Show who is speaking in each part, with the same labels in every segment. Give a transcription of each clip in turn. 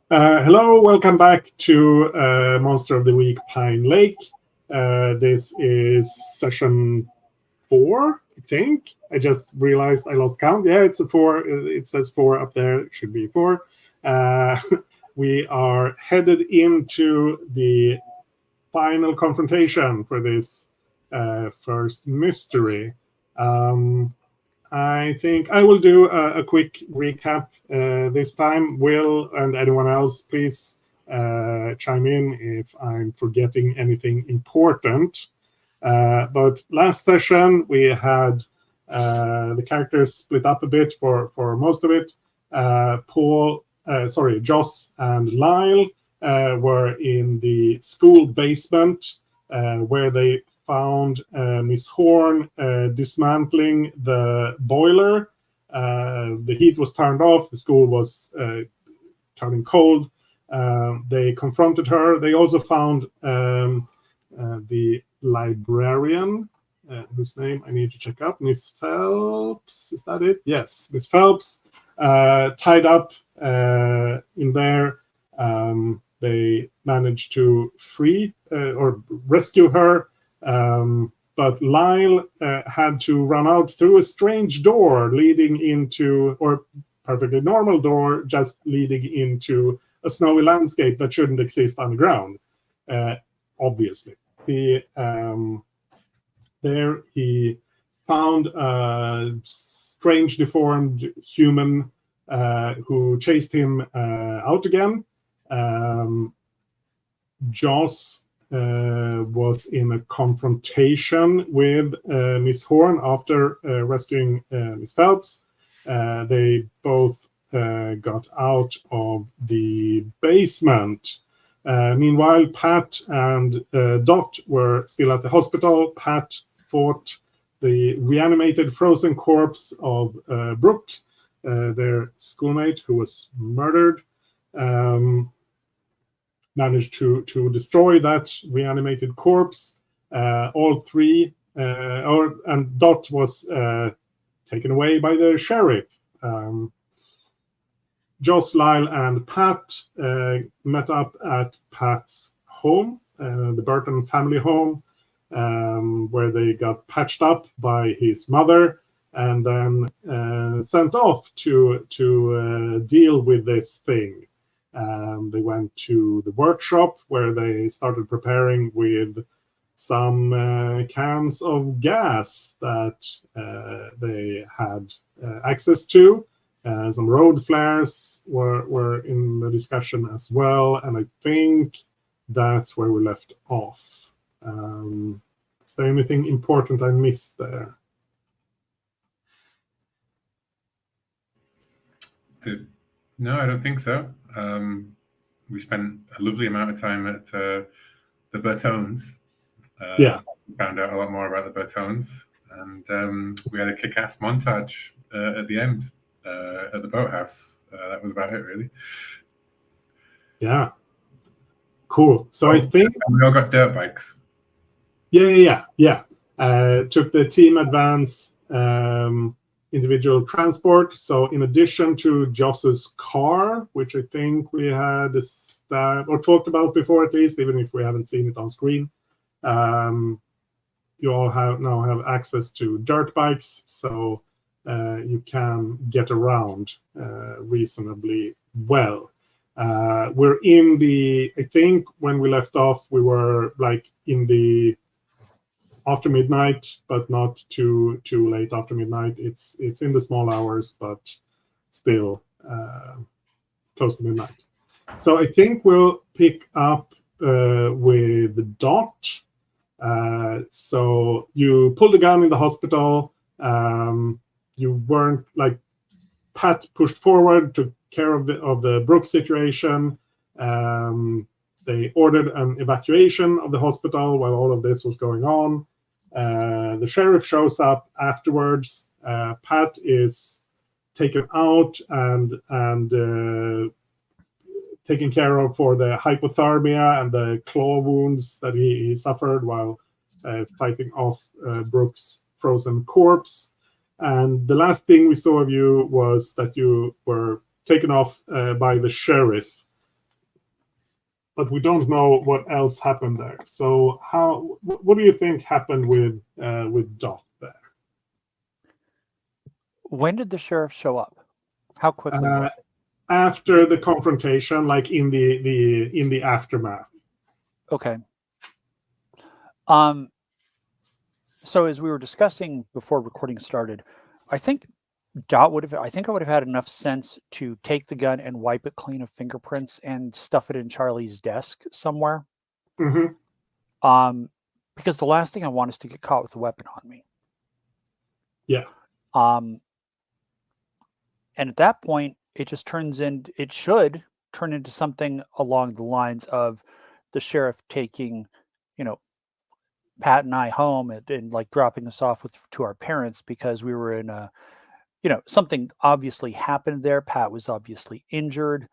Speaker 1: Hello, welcome back to Monster of the Week Pine Lake. This is session 4, I think. I just realized I lost count. Yeah, it's a 4. It says 4 up there. It should be 4. We are headed into the final confrontation for this first mystery. I think I will do a quick recap this time. Will and anyone else, please chime in if I'm forgetting anything important. But last session, we had the characters split up a bit for most of it. Joss and Lyle were in the school basement where they found Miss Horn dismantling the boiler. The heat was turned off. The school was turning cold. They confronted her. They also found the librarian, whose name I need to check up, Miss Phelps. Is that it? Yes, Miss Phelps, tied up in there. They managed to free or rescue her. But Lyle had to run out through a strange door leading into, or perfectly normal door, just leading into a snowy landscape that shouldn't exist underground, obviously. There he found a strange, deformed human who chased him out again. Joss was in a confrontation with Miss Horn after rescuing Miss Phelps. They both got out of the basement. Meanwhile, Pat and Dot were still at the hospital. Pat fought the reanimated frozen corpse of Brooke, their schoolmate who was murdered. Managed to destroy that reanimated corpse. All three, and Dot was taken away by the sheriff. Joss, Lyle, and Pat met up at Pat's home, the Burton family home, where they got patched up by his mother and then sent off to deal with this thing. They went to the workshop where they started preparing with some cans of gas that they had access to. Some road flares were in the discussion as well, and I think that's where we left off. Is there anything important I missed there?
Speaker 2: No, I don't think so. We spent a lovely amount of time at the Bertones.
Speaker 1: Yeah.
Speaker 2: We found out a lot more about the Bertones, and we had a kick-ass montage at the end at the boathouse. That was about it, really.
Speaker 1: Yeah. Cool. So I think
Speaker 2: we all got dirt bikes.
Speaker 1: Yeah. Took the team advance individual transport. So in addition to Joss's car, which I think we had or talked about before, at least, even if we haven't seen it on screen, you all now have access to dirt bikes, so you can get around reasonably well. We're in I think when we left off, we were like in the after midnight, but not too late after midnight. It's in the small hours, but still close to midnight. So I think we'll pick up with Dot. So you pulled the gun in the hospital. You weren't like Pat pushed forward, took care of the Brooke situation. They ordered an evacuation of the hospital while all of this was going on. The sheriff shows up afterwards. Pat is taken out and taken care of for the hypothermia and the claw wounds that he suffered while fighting off Brooke's frozen corpse. And the last thing we saw of you was that you were taken off by the sheriff. but we don't know what else happened there. So what do you think happened with Dot there?
Speaker 3: When did the sheriff show up? How quickly was it?
Speaker 1: After the confrontation, like in the aftermath.
Speaker 3: Okay. So as we were discussing before recording started, I think I would have had enough sense to take the gun and wipe it clean of fingerprints and stuff it in Charlie's desk somewhere.
Speaker 1: Mm-hmm.
Speaker 3: Because the last thing I want is to get caught with a weapon on me.
Speaker 1: Yeah.
Speaker 3: And at that point, it should turn into something along the lines of the sheriff taking, Pat and I home and like dropping us off to our parents because we were in a, something obviously happened there. Pat was obviously injured.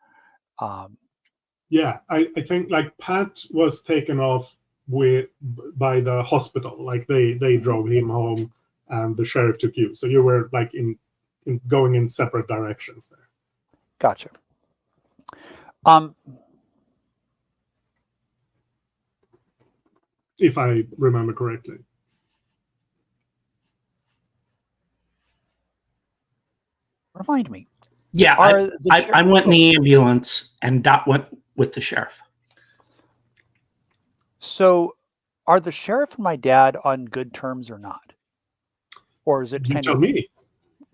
Speaker 1: Yeah, I think like Pat was taken off by the hospital. Like they drove him home, and the sheriff took you. So you were like in going in separate directions there.
Speaker 3: Gotcha.
Speaker 1: If I remember correctly.
Speaker 3: Remind me.
Speaker 4: Yeah, I went in the ambulance, and Dot went with the sheriff.
Speaker 3: So, are the sheriff and my dad on good terms or not? Or is it
Speaker 1: You
Speaker 3: kind
Speaker 1: tell
Speaker 3: of...
Speaker 1: me.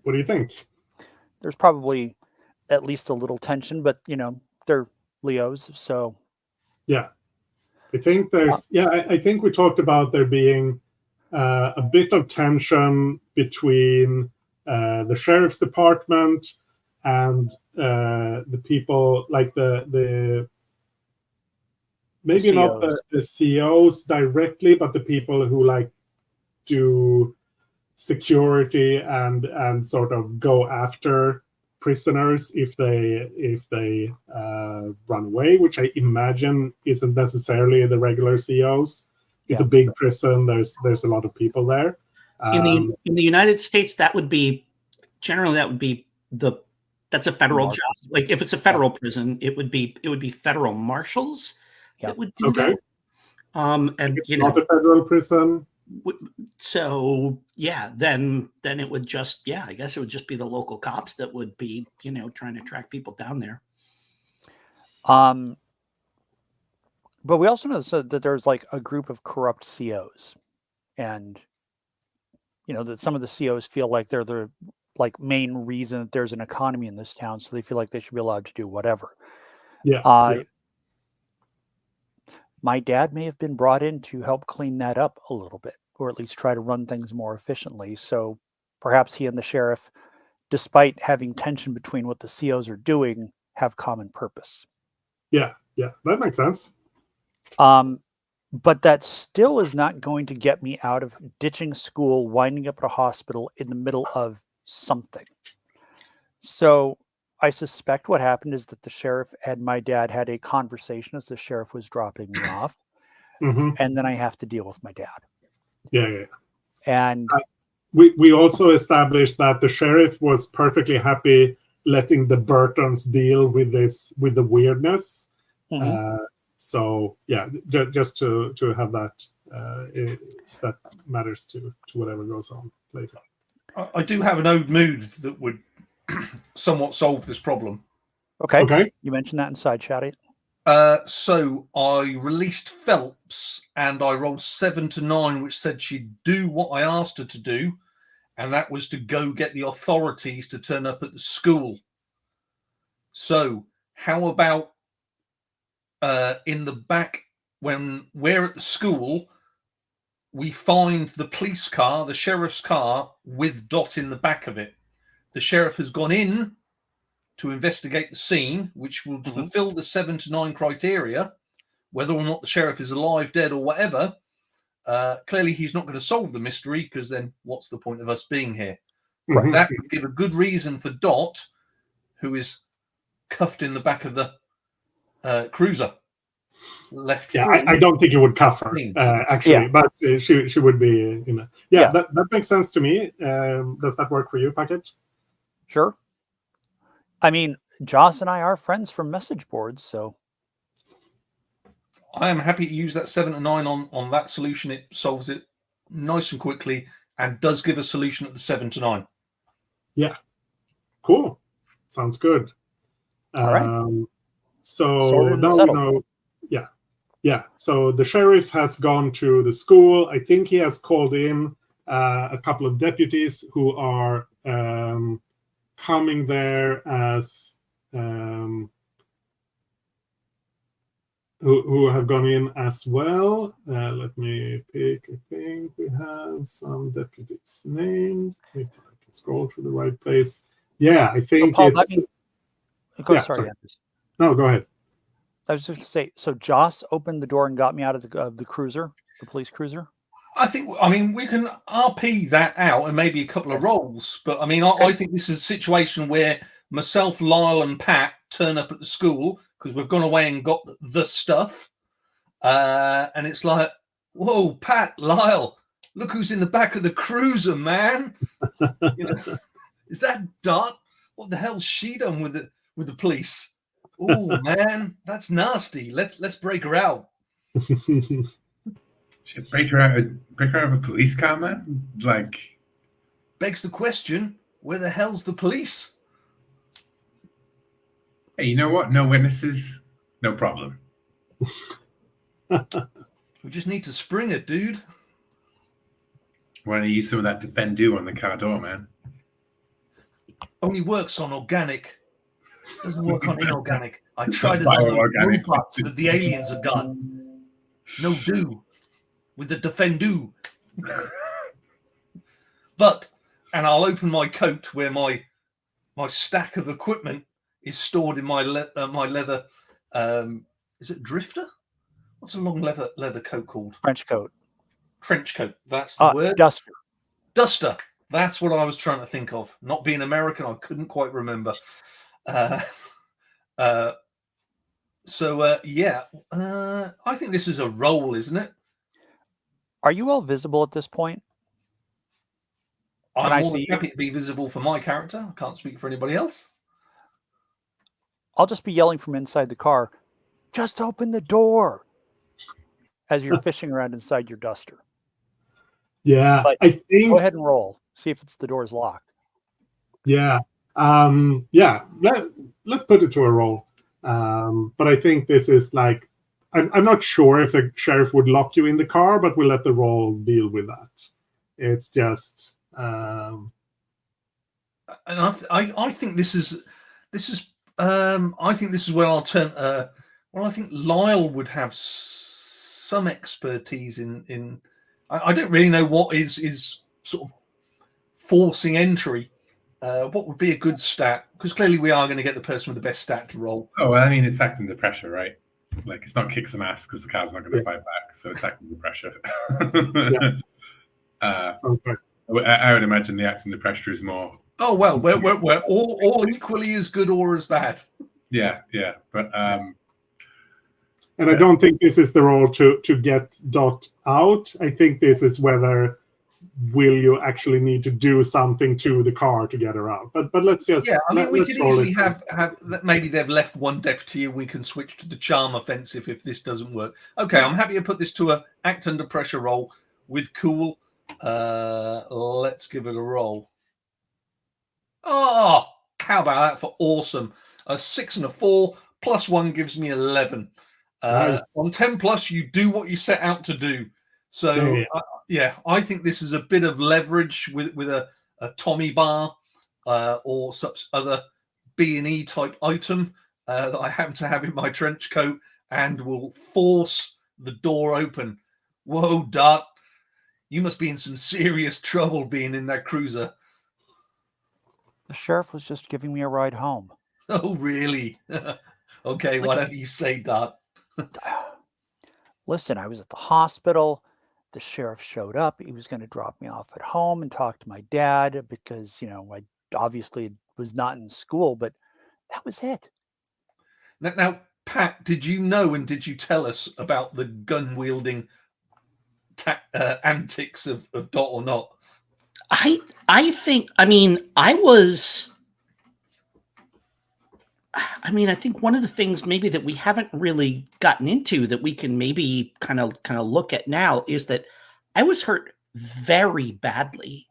Speaker 1: What do you think?
Speaker 3: There's probably at least a little tension, but they're Leos, so...
Speaker 1: Yeah. I think there's... I think we talked about there being a bit of tension between the sheriff's department and the people, like the maybe not the CEOs directly, but the people who like do security and sort of go after prisoners if they run away, which I imagine isn't necessarily the regular CEOs. It's a big prison. There's a lot of people there.
Speaker 4: In the United States, that would be that's a federal job. Like if it's a federal prison, it would be federal marshals that would do that. And
Speaker 1: it's not a federal prison.
Speaker 4: So then it would just I guess it would just be the local cops that would be trying to track people down there.
Speaker 3: But we also know that there's like a group of corrupt COs, and that some of the COs feel like they're the like main reason that there's an economy in this town, so they feel like they should be allowed to do whatever. My dad may have been brought in to help clean that up a little bit, or at least try to run things more efficiently. So perhaps he and the sheriff, despite having tension between what the COs are doing, have common purpose.
Speaker 1: Yeah, that makes sense.
Speaker 3: But that still is not going to get me out of ditching school, winding up at a hospital in the middle of something. So I suspect what happened is that the sheriff and my dad had a conversation as the sheriff was dropping me off. And then I have to deal with my dad.
Speaker 1: Yeah.
Speaker 3: And
Speaker 1: we also established that the sheriff was perfectly happy letting the Burtons deal with the weirdness. So just to have that that matters to whatever goes on later.
Speaker 5: I do have an ode mood that would somewhat solve this problem.
Speaker 3: Okay. You mentioned that inside chat.
Speaker 5: So I released Phelps and I rolled 7 to 9, which said she'd do what I asked her to do, and that was to go get the authorities to turn up at the school. So how about in the back, when we're at the school, we find the police car, the sheriff's car, with Dot in the back of it. The sheriff has gone in to investigate the scene, which will fulfill the 7 to 9 criteria. Whether or not the sheriff is alive, dead, or whatever, clearly he's not going to solve the mystery, because then what's the point of us being here? That would give a good reason for Dot, who is cuffed in the back of the cruiser. Left.
Speaker 1: Yeah, I don't think it would cuff her, actually, but she would be. That makes sense to me. Does that work for you, Package?
Speaker 3: Sure. I mean, Joss and I are friends from message boards, so.
Speaker 5: I am happy to use that 7 to 9 on that solution. It solves it nice and quickly and does give a solution at the 7 to 9.
Speaker 1: Yeah. Cool. Sounds good.
Speaker 3: All right.
Speaker 1: So
Speaker 3: Sorted and
Speaker 1: now we
Speaker 3: settled.
Speaker 1: know. Yeah. Yeah. So the sheriff has gone to the school. I think he has called in a couple of deputies who are coming there as who have gone in as well. Let me pick. I think we have some deputies named. If I can scroll to the right place. Yeah, I think
Speaker 3: Paul,
Speaker 1: it's.
Speaker 3: Go.
Speaker 1: Yeah,
Speaker 3: Sorry,
Speaker 1: sorry.
Speaker 3: Anders.
Speaker 1: No, go ahead.
Speaker 3: I was just going to say. So Joss opened the door and got me out of the cruiser, the police cruiser.
Speaker 5: I mean, we can RP that out and maybe a couple of rolls, but I mean, I think this is a situation where myself, Lyle, and Pat turn up at the school because we've gone away and got the stuff, and it's like, whoa, Pat, Lyle, look who's in the back of the cruiser, man. You know, is that Dot? What the hell's she done with the police? Oh man, that's nasty. Let's break her out.
Speaker 2: Should break her out of a police car, man? Like,
Speaker 5: begs the question: where the hell's the police?
Speaker 2: hey, you know what? No witnesses, no problem.
Speaker 5: We just need to spring it, dude.
Speaker 2: Why don't you use some of that defend-do on the car door, man?
Speaker 5: Only works on organic. Doesn't work on inorganic. I tried it
Speaker 2: Bio
Speaker 5: on the
Speaker 2: organic.
Speaker 5: robots that the aliens have got. No do with the defend-do. But, and I'll open my coat where my stack of equipment is stored in my leather. Is it drifter? What's a long leather coat called?
Speaker 3: Trench coat.
Speaker 5: Trench coat. That's the word.
Speaker 3: Duster.
Speaker 5: Duster. That's what I was trying to think of. Not being American, I couldn't quite remember. Yeah. I think this is a roll, isn't it?
Speaker 3: Are you all visible at this point?
Speaker 5: I'm more than happy to be visible for my character. I can't speak for anybody else.
Speaker 3: I'll just be yelling from inside the car, just open the door, as you're fishing around inside your duster.
Speaker 1: Yeah,
Speaker 3: but
Speaker 1: I think.
Speaker 3: Go ahead and roll. See if the door's locked.
Speaker 1: Yeah. Let's put it to a roll. But I think this is like, I'm not sure if the sheriff would lock you in the car, but we'll let the roll deal with that. It's just.
Speaker 5: And I think this is I think this is where I'll turn. Well, I think Lyle would have some expertise in. I don't really know what is sort of forcing entry. What would be a good stat? Because clearly we are going to get the person with the best stat to roll.
Speaker 2: Oh, well, I mean, it's acting the pressure, right? Like, it's not kick some ass because the car's not going to fight back, so it's acting the pressure.
Speaker 1: Okay.
Speaker 2: I would imagine the acting the pressure is more.
Speaker 5: Oh well, we're all equally as good or as bad.
Speaker 2: Yeah, but
Speaker 1: and I don't think this is the role to get Dot out. I think this is whether will you actually need to do something to the car to get her out. But let's just
Speaker 5: I mean, we could easily have maybe they've left one deputy and we can switch to the charm offensive if this doesn't work. Okay, I'm happy to put this to a act under pressure roll with cool. Let's give it a roll. Oh, how about that for awesome? A 6 and a 4 plus 1 gives me 11.
Speaker 1: Nice.
Speaker 5: On 10 plus, you do what you set out to do. So I think this is a bit of leverage with a Tommy bar or such other B&E type item that I happen to have in my trench coat and will force the door open. Whoa, Dart, you must be in some serious trouble being in that cruiser.
Speaker 3: The sheriff was just giving me a ride home.
Speaker 5: Oh, really? Okay, whatever you say, Dart.
Speaker 3: Listen, I was at the hospital. The sheriff showed up. He was going to drop me off at home and talk to my dad because, I obviously was not in school, but that was it.
Speaker 5: Now, Pat, did you know and did you tell us about the gun-wielding antics of Dot or not?
Speaker 4: I think, I mean, I was I mean, I think one of the things maybe that we haven't really gotten into that we can maybe kind of look at now is that I was hurt very badly.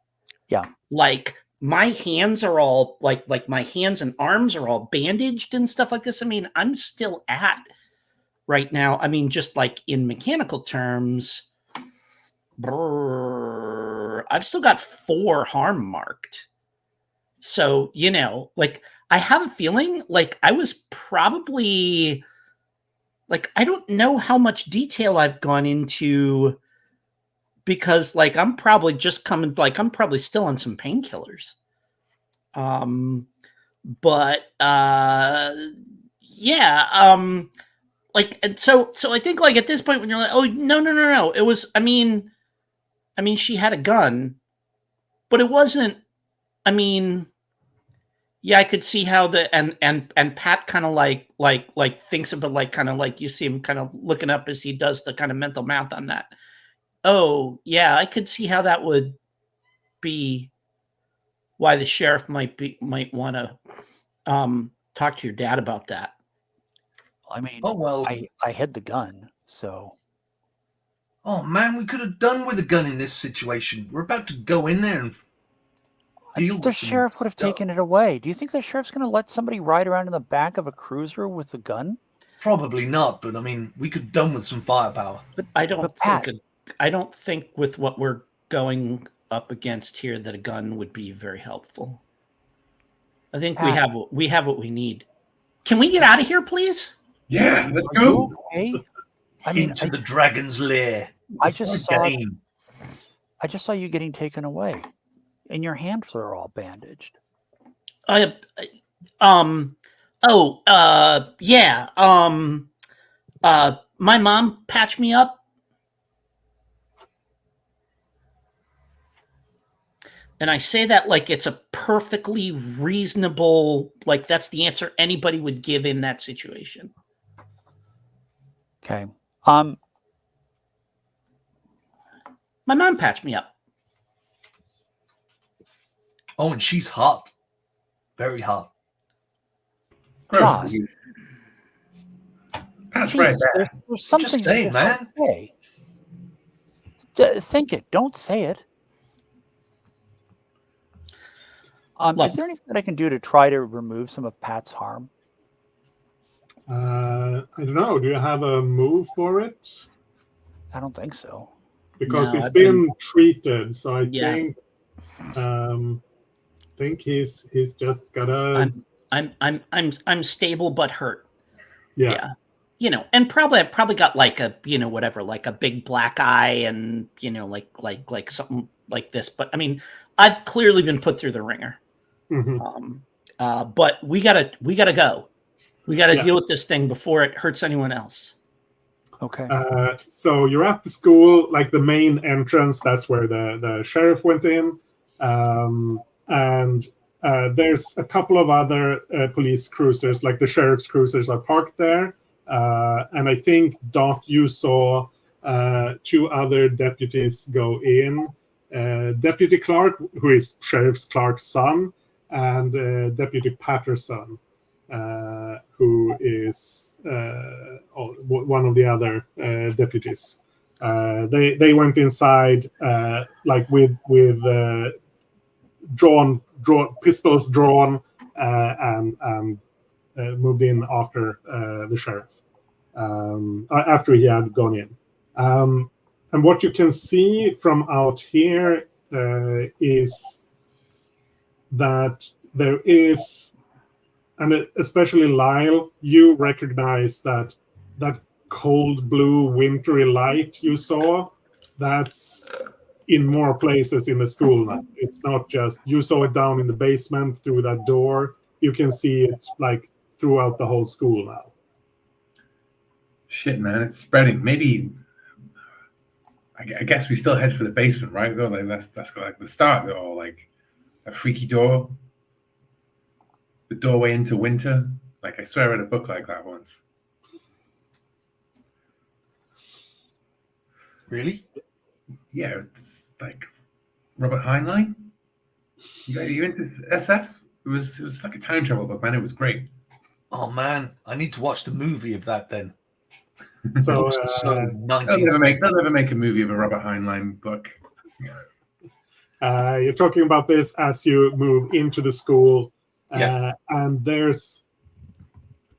Speaker 3: Yeah.
Speaker 4: Like my hands are all like my hands and arms are all bandaged and stuff like this. I mean, I'm still at right now. I mean, just like in mechanical terms, I've still got 4 harm marked. So, you know, like I have a feeling like I was probably like, I don't know how much detail I've gone into because like I'm probably just coming, like I'm probably still on some painkillers. But yeah, like, and so I think like at this point when you're like, oh no, it was, I mean she had a gun, but it wasn't, I mean, yeah, I could see how the and Pat kind of like thinks of it, like kind of like you see him kind of looking up as he does the kind of mental math on that. Oh yeah, I could see how that would be why the sheriff might want to talk to your dad about that.
Speaker 3: I mean,
Speaker 5: Oh, well.
Speaker 3: I had the gun, so.
Speaker 5: Oh, man, we could have done with a gun in this situation. We're about to go in there and deal with
Speaker 3: The
Speaker 5: some
Speaker 3: sheriff would have
Speaker 5: stuff.
Speaker 3: taken it away. Do you think the sheriff's going to let somebody ride around in the back of a cruiser with a gun?
Speaker 5: Probably not, but I mean, we could have done with some firepower.
Speaker 4: But I don't
Speaker 3: But Pat-
Speaker 4: think I don't think with what we're going up against here that a gun would be very helpful. I think
Speaker 3: Pat.
Speaker 4: we have what we need. Can we get out of here, please?
Speaker 2: Yeah, let's
Speaker 3: Are you
Speaker 2: go.
Speaker 3: okay? I mean,
Speaker 5: Into the dragon's lair.
Speaker 3: I just saw
Speaker 5: Game.
Speaker 3: you getting taken away, and your hands are all bandaged.
Speaker 4: Yeah. My mom patched me up. And I say that like it's a perfectly reasonable, like that's the answer anybody would give in that situation.
Speaker 3: Okay.
Speaker 4: My mom patched me up.
Speaker 5: Oh, and she's hot. Very hot.
Speaker 2: Gross.
Speaker 3: Joss.
Speaker 2: That's right
Speaker 3: Jesus,
Speaker 2: there.
Speaker 3: there's something
Speaker 5: Just saying,
Speaker 3: you just don't say. Think it. Don't say it. Is there anything that I can do to try to remove some of Pat's harm?
Speaker 1: I don't know. Do you have a move for it?
Speaker 3: I don't think so.
Speaker 1: Because
Speaker 4: No,
Speaker 1: he's
Speaker 4: I've
Speaker 1: been treated, so I
Speaker 4: Yeah.
Speaker 1: think he's just gotta.
Speaker 4: I'm stable but hurt.
Speaker 1: Yeah.
Speaker 4: You know, and I've probably got like a, you know, whatever, like a big black eye and, you know, like something like this. But I mean, I've clearly been put through the ringer.
Speaker 1: Mhm.
Speaker 4: But we gotta go. We gotta
Speaker 1: Yeah.
Speaker 4: deal with this thing before it hurts anyone else.
Speaker 3: Okay.
Speaker 1: So you're at the school, like the main entrance. That's where the sheriff went in, and there's a couple of other police cruisers, like the sheriff's cruisers, are parked there. And I think, Doc, you saw 2 other deputies go in. Deputy Clark, who is Sheriff Clark's son, and Deputy Patterson, who is one of the other deputies. They went inside like with pistols drawn, and moved in after the sheriff, after he had gone in. And what you can see from out here is that there is, and especially Lyle, you recognize that cold blue wintry light you saw. That's in more places in the school now. It's not just you saw it down in the basement through that door. You can see it like throughout the whole school now.
Speaker 2: Shit, man, it's spreading. Maybe I guess we still head for the basement, right? Though, like that's like the start of it all, like a freaky door, the doorway into winter. Like I swear I read a book like that once.
Speaker 5: Really?
Speaker 2: Yeah, it's like Robert Heinlein. You into SF? It was like a time travel book, man. It was great.
Speaker 5: Oh man, I need to watch the movie of that then.
Speaker 1: So
Speaker 5: So
Speaker 2: They'll
Speaker 5: 19.
Speaker 2: never make a movie of a Robert Heinlein book.
Speaker 1: you're talking about this as you move into the school,
Speaker 5: Yeah.
Speaker 1: and there's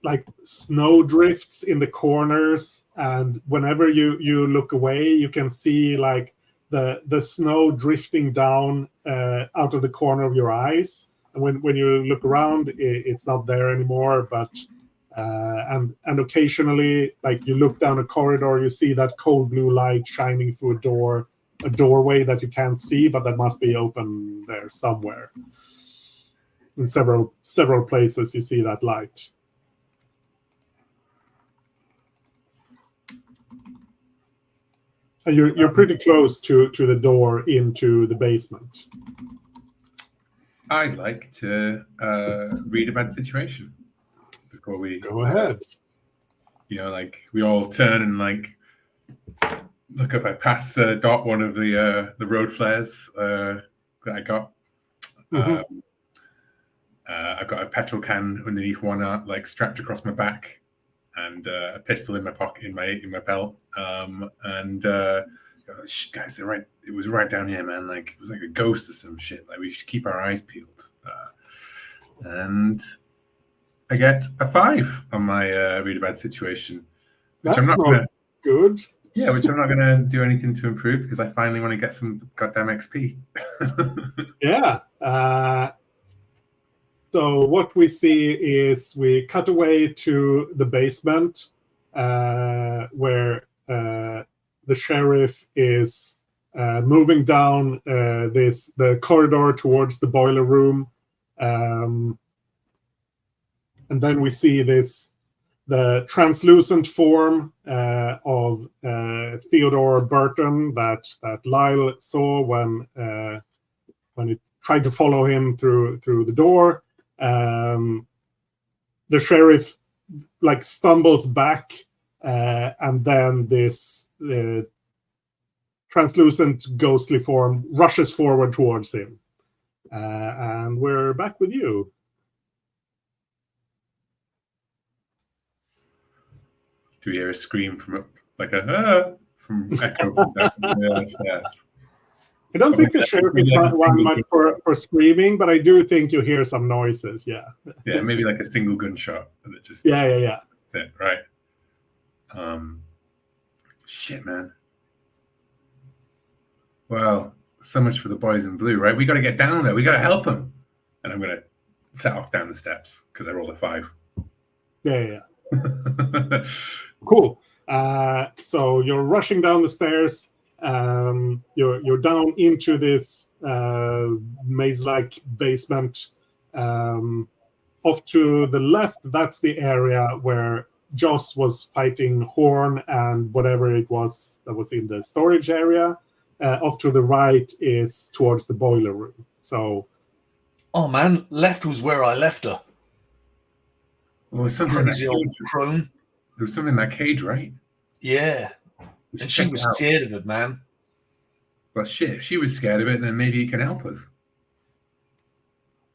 Speaker 1: like snow drifts in the corners, and whenever you look away, you can see like the snow drifting down out of the corner of your eyes. And when you look around, it's not there anymore. But and occasionally, like you look down a corridor, you see that cold blue light shining through a doorway that you can't see, but that must be open there somewhere. In several places, you see that light. And you're pretty close to the door into the basement.
Speaker 2: I'd like to read about the situation before we
Speaker 1: Go ahead.
Speaker 2: Like we all turn and like look up. I pass Dot one of the road flares that I got.
Speaker 1: Mm-hmm.
Speaker 2: I've got a petrol can underneath one arm, like strapped across my back, and a pistol in my pocket in my belt. Guys, they're right. It was right down here, man. Like it was like a ghost or some shit. Like we should keep our eyes peeled. And I get a 5 on my read about situation, which I'm not gonna.
Speaker 1: Good.
Speaker 2: Yeah, which I'm not gonna do anything to improve because I finally want to get some goddamn XP.
Speaker 1: Yeah. So what we see is we cut away to the basement where the sheriff is moving down the corridor towards the boiler room, and then we see the translucent form of Theodore Burton that Lyle saw when it tried to follow him through the door. The sheriff like stumbles back, and then this translucent ghostly form rushes forward towards him. And we're back with you.
Speaker 2: Do we hear a scream from from Echo from down the stairs?
Speaker 1: I don't think the sheriff is one much for screaming, but I do think you hear some noises. Yeah.
Speaker 2: Yeah, maybe like a single gunshot. And it just
Speaker 1: Yeah.
Speaker 2: That's it, right? Shit, man. Well, so much for the boys in blue, right? We got to get down there. We got to help them. And I'm gonna set off down the steps because I rolled a 5.
Speaker 1: Yeah. Cool. So you're rushing down the stairs. You're down into this maze-like basement. Off to the left, that's the area where Joss was fighting Horn and whatever it was that was in the storage area. Off to the right is towards the boiler room. So,
Speaker 5: oh man, left was where I left her.
Speaker 2: Well, was something
Speaker 5: Crazy old crone.
Speaker 2: There was something in that cage, right?
Speaker 5: Yeah, and she was scared of it, man.
Speaker 2: Well, shit, if she was scared of it, then maybe he can help us.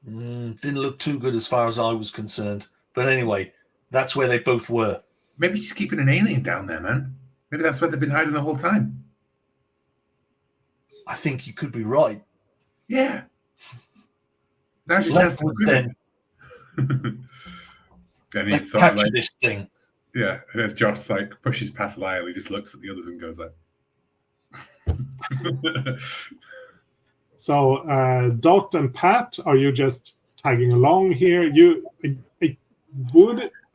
Speaker 5: Didn't look too good as far as I was concerned. But anyway, that's where they both were.
Speaker 2: Maybe she's keeping an alien down there, man. Maybe that's where they've been hiding the whole time.
Speaker 5: I think you could be right.
Speaker 2: Yeah. Now's your chance to
Speaker 5: then.
Speaker 2: And
Speaker 5: Let's capture this thing.
Speaker 2: Yeah, and as Josh like pushes past Lyle, he just looks at the others and goes like.
Speaker 1: So Dot and Pat, are you just tagging along here?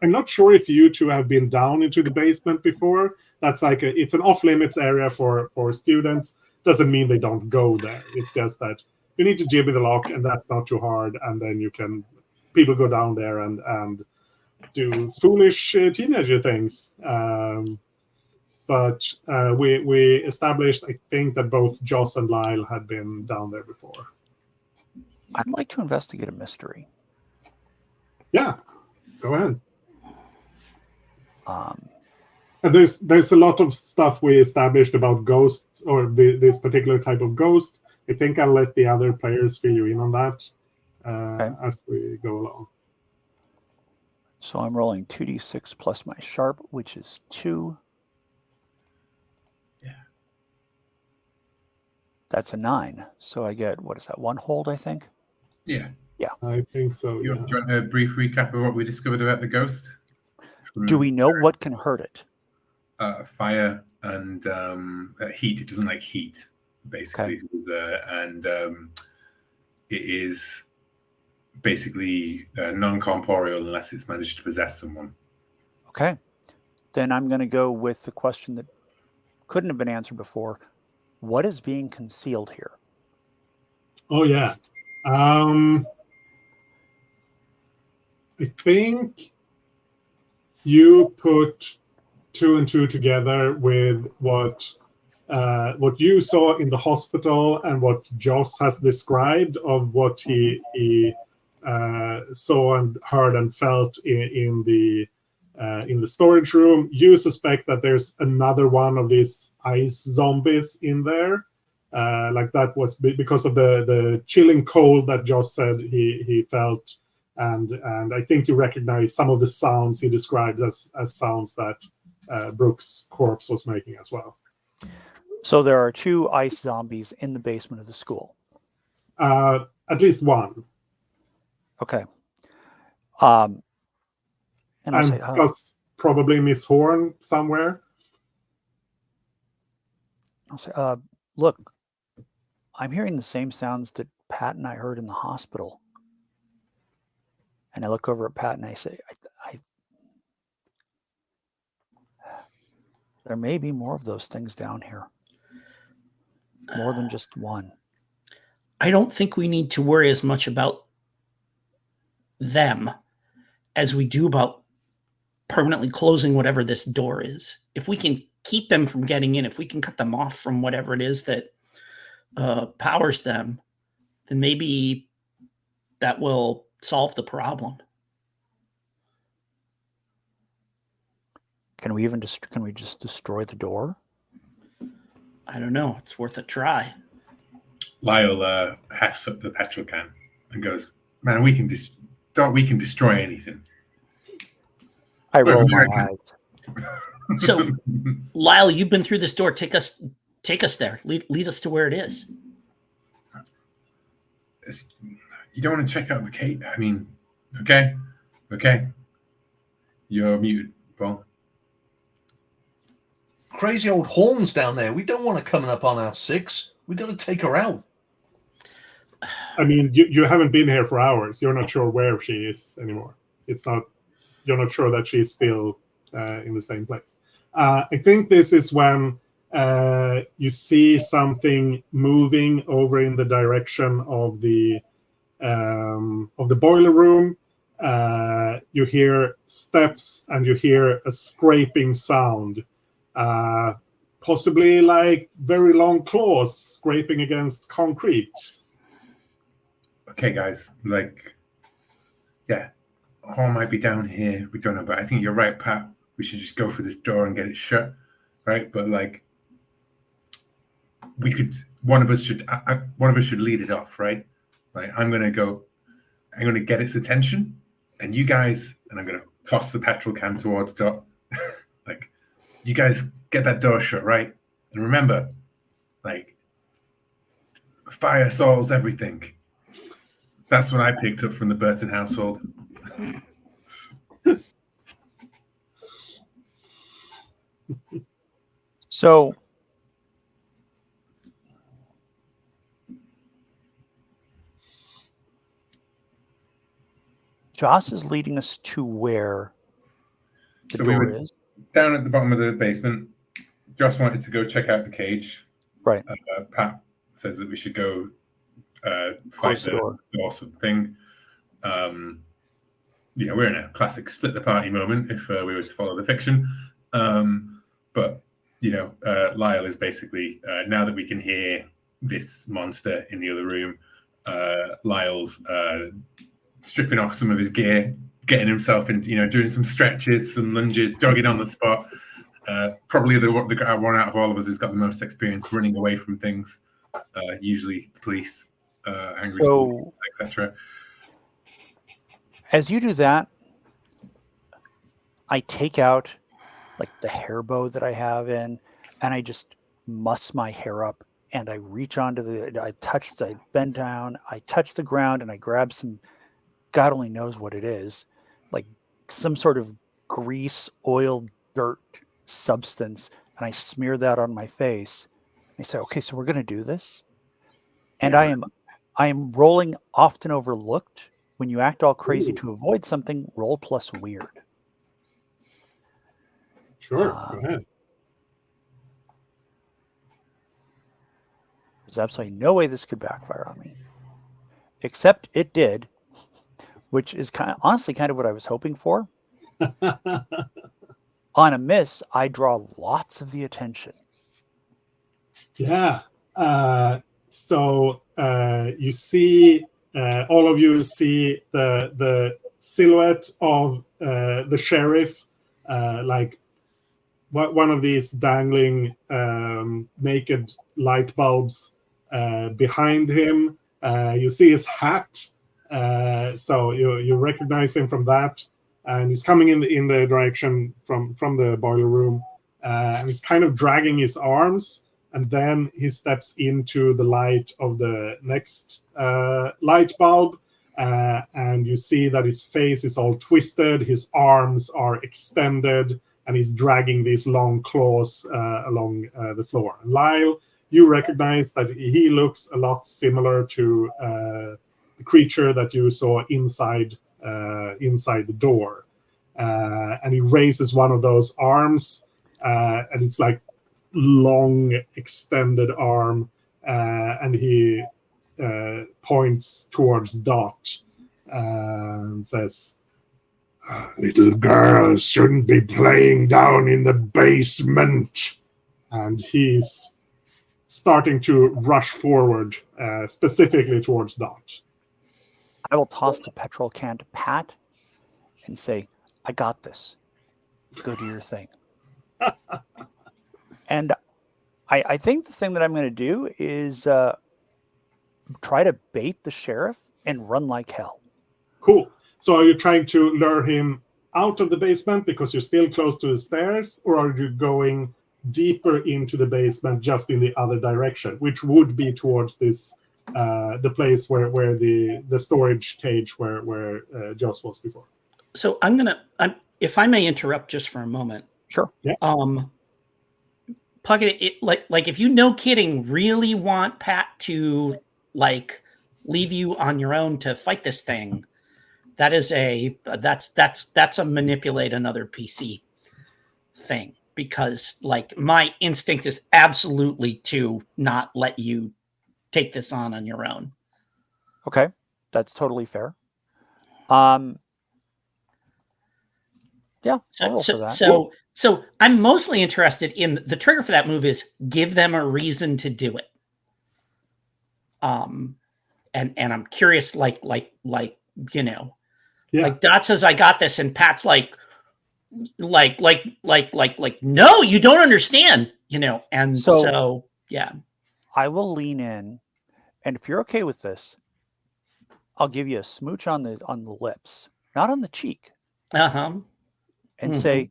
Speaker 1: I'm not sure if you two have been down into the basement before. That's like it's an off-limits area for students. Doesn't mean they don't go there. It's just that you need to jibby the lock, and that's not too hard. And then people go down there and do foolish teenager things. But we established, I think, that both Joss and Lyle had been down there before.
Speaker 3: I'd like to investigate a mystery.
Speaker 1: Yeah, go ahead. And there's a lot of stuff we established about ghosts or this particular type of ghost. I think I'll let the other players fill you in on that as we go along.
Speaker 3: So I'm rolling 2d6 plus my sharp, which is 2.
Speaker 2: Yeah.
Speaker 3: That's a 9. So I get, what is that, 1 hold, I think?
Speaker 2: Yeah.
Speaker 1: I think so,
Speaker 2: Do you
Speaker 1: yeah.
Speaker 2: want a brief recap of what we discovered about the ghost?
Speaker 3: Do we know what can hurt it?
Speaker 2: Fire and heat. It doesn't like heat, basically. And it is basically non-corporeal unless it's managed to possess someone.
Speaker 3: Okay. Then I'm going to go with the question that couldn't have been answered before. What is being concealed here?
Speaker 1: Oh, yeah. I think you put 2 and 2 together with what you saw in the hospital and what Joss has described of what he saw and heard and felt in the storage room. You suspect that there's another one of these ice zombies in there. Like that was because of the chilling cold that Joss said he felt. And I think you recognize some of the sounds he described as sounds that Brooks' corpse was making as well.
Speaker 3: So there are 2 ice zombies in the basement of the school.
Speaker 1: At least one.
Speaker 3: Okay. And I'll
Speaker 1: And
Speaker 3: say,
Speaker 1: plus probably Miss Horn somewhere.
Speaker 3: look, I'm hearing the same sounds that Pat and I heard in the hospital. And I look over at Pat and I say, there may be more of those things down here. More than just one.
Speaker 4: I don't think we need to worry as much about them as we do about permanently closing whatever this door is. If we can keep them from getting in, if we can cut them off from whatever it is that powers them, then maybe that will solve the problem.
Speaker 3: Can we just destroy the door?
Speaker 4: I don't know. It's worth a try.
Speaker 2: Lyle hefts up the petrol can and goes, "Man, we can destroy anything."
Speaker 3: I roll my eyes.
Speaker 4: So, Lyle, you've been through this door. Take us there. Lead us to where it is.
Speaker 2: You don't want to check out the cave? I mean, okay. You're muted, Paul.
Speaker 5: Crazy old Horn's down there. We don't want her coming up on our 6. We got to take her out.
Speaker 1: I mean, you haven't been here for hours. You're not sure where she is anymore. You're not sure that she's still in the same place. I think this is when you see something moving over in the direction of the boiler room. You hear steps and you hear a scraping sound. Possibly like very long claws scraping against concrete.
Speaker 2: Okay, guys, Horn might be down here. We don't know, but I think you're right, Pat. We should just go for this door and get it shut, right? But one of us should lead it off, right? Like I'm gonna get its attention, and you guys, and I'm gonna toss the petrol can towards Dot. You guys get that door shut, right? And remember, fire solves everything. That's what I picked up from the Burton household.
Speaker 3: So Joss is leading us to where the door is.
Speaker 2: Down at the bottom of the basement. Joss wanted to go check out the cage.
Speaker 3: Right.
Speaker 2: Pat says that we should go fight the source of the thing. We're in a classic split the party moment if we were to follow the fiction. But Lyle is basically now that we can hear this monster in the other room, Lyle's stripping off some of his gear, getting himself into, doing some stretches, some lunges, jogging on the spot. Probably the one out of all of us who's got the most experience running away from things, usually police, angry schools, etc.
Speaker 3: As you do that, I take out like the hair bow that I have in, and I just muss my hair up, and I reach onto I bend down, I touch the ground, and I grab some, God only knows what it is, like some sort of grease, oil, dirt substance, and I smear that on my face. I say, okay, so we're going to do this. And
Speaker 1: Yeah.
Speaker 3: I am rolling often overlooked. When you act all crazy
Speaker 1: Ooh.
Speaker 3: to avoid something, roll plus weird.
Speaker 1: Sure. Go ahead.
Speaker 3: There's absolutely no way this could backfire on me. Except it did, which is honestly kind of what I was hoping for. On a miss, I draw lots of the attention.
Speaker 1: Yeah. So you see, all of you see the silhouette of the sheriff, like one of these dangling naked light bulbs behind him. You see his hat, so you recognize him from that, and he's coming in the direction from the boiler room, and he's kind of dragging his arms, and then he steps into the light of the next light bulb, and you see that his face is all twisted, his arms are extended, and he's dragging these long claws along the floor. And Lyle, you recognize that he looks a lot similar to the creature that you saw inside the door. And he raises one of those arms, and it's like long extended arm, and he points towards Dot and says, "Little girls shouldn't be playing down in the basement." And he's starting to rush forward, specifically towards Dot.
Speaker 3: I will toss the petrol can to Pat and say, I got this. Go do your thing. And I think the thing that I'm going to do is try to bait the sheriff and run like hell.
Speaker 1: Cool. So are you trying to lure him out of the basement because you're still close to the stairs, or are you going deeper into the basement just in the other direction, which would be towards this the place where the storage cage where Joss was before?
Speaker 4: So if I may interrupt just for a moment.
Speaker 3: Sure.
Speaker 1: Yeah.
Speaker 4: Puckett, like if you no kidding really want Pat to like leave you on your own to fight this thing, that's a manipulate another PC thing, because like my instinct is absolutely to not let you take this on your own.
Speaker 3: Okay, that's totally fair. Yeah, I'll roll for that.
Speaker 4: So I'm mostly interested in the trigger for that move is give them a reason to do it. And I'm curious, like you know, like Dot says, I got this, and Pat's like, no, you don't understand, you know, and so yeah.
Speaker 3: I will lean in, and if you're okay with this, I'll give you a smooch on the lips, not on the cheek. And say,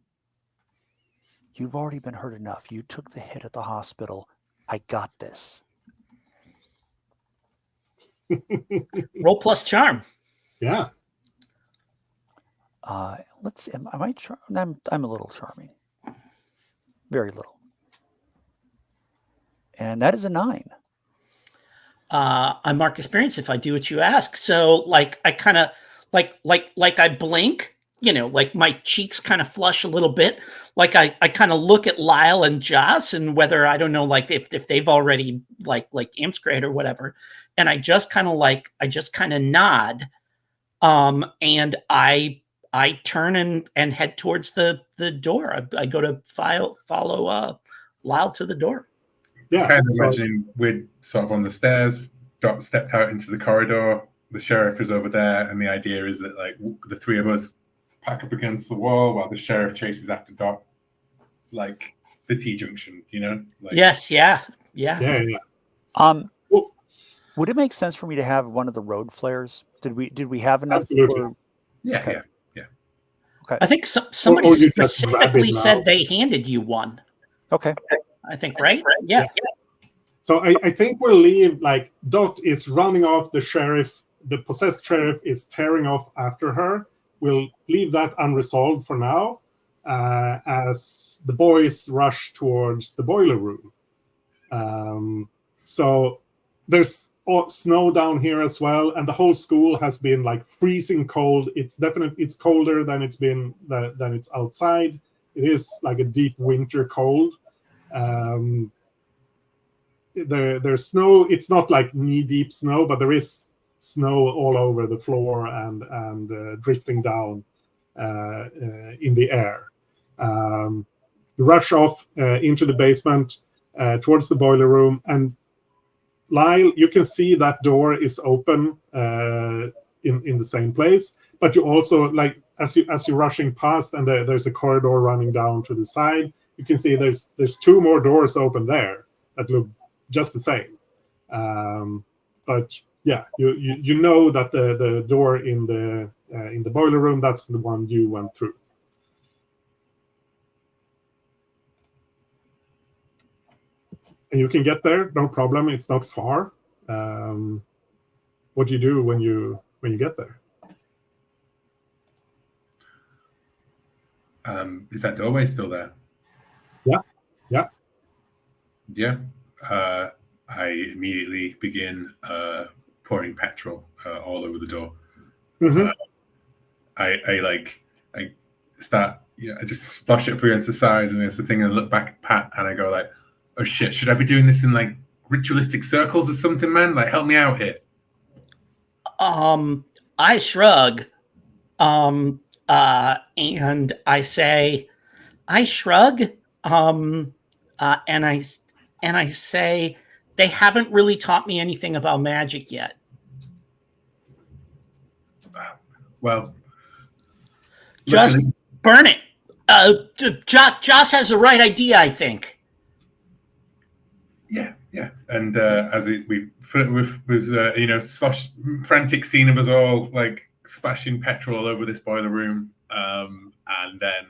Speaker 3: you've already been hurt enough. You took the hit at the hospital. I got this.
Speaker 4: Roll plus charm.
Speaker 1: Yeah.
Speaker 3: Let's see. Am I I'm a little charming. Very little. And that is a 9.
Speaker 4: I mark experience if I do what you ask. So like I kind of like I blink, you know, like my cheeks kind of flush a little bit. Like I kind of look at Lyle and Joss, and whether, I don't know, like if they've already like Imp's great or whatever. And I just kind of nod. And I turn and head towards the door. I go to follow Lyle to the door.
Speaker 2: Yeah. Kind of imagining we're sort of on the stairs, Dot stepped out into the corridor, the sheriff is over there, and the idea is that like the three of us pack up against the wall while the sheriff chases after Dot, like the T-junction, you know? Like,
Speaker 4: yes, yeah.
Speaker 3: Would it make sense for me to have one of the road flares? Did we have enough?
Speaker 1: Absolutely.
Speaker 2: Yeah,
Speaker 3: Okay.
Speaker 2: yeah.
Speaker 3: Okay.
Speaker 4: I think somebody
Speaker 1: Or you just grab it
Speaker 4: specifically
Speaker 1: now.
Speaker 4: said they handed you one.
Speaker 3: Okay.
Speaker 4: I think, right? Yeah.
Speaker 1: So I think we'll leave, like, Dot is running off, the sheriff, the possessed sheriff is tearing off after her. We'll leave that unresolved for now, as the boys rush towards the boiler room. So there's snow down here as well, and the whole school has been like freezing cold. It's colder than it's been than it's outside. It is like a deep winter cold. There's snow. It's not like knee-deep snow, but there is snow all over the floor and drifting down in the air. You rush off into the basement towards the boiler room, and Lyle, you can see that door is open in the same place, but you also, like, as you're rushing past, and there's a corridor running down to the side, you can see there's two more doors open there that look just the same. But yeah, you know that the door in the boiler room, that's the one you went through. And you can get there, no problem. It's not far. What do you do when you get there?
Speaker 2: Is that doorway still there?
Speaker 1: Yeah.
Speaker 2: I immediately begin pouring petrol all over the door.
Speaker 1: Mm-hmm.
Speaker 2: I start, I just splash it up against the sides, and it's the thing. I look back at Pat and I go like, "Oh shit! Should I be doing this in like ritualistic circles or something, man? Like, help me out here."
Speaker 4: I shrug, and I say, I shrug, and I say, they haven't really taught me anything about magic yet.
Speaker 2: Well,
Speaker 4: just
Speaker 2: luckily,
Speaker 4: burn it. Joss has the right idea, I think.
Speaker 2: yeah. And with frantic scene of us all like splashing petrol all over this boiler room, and then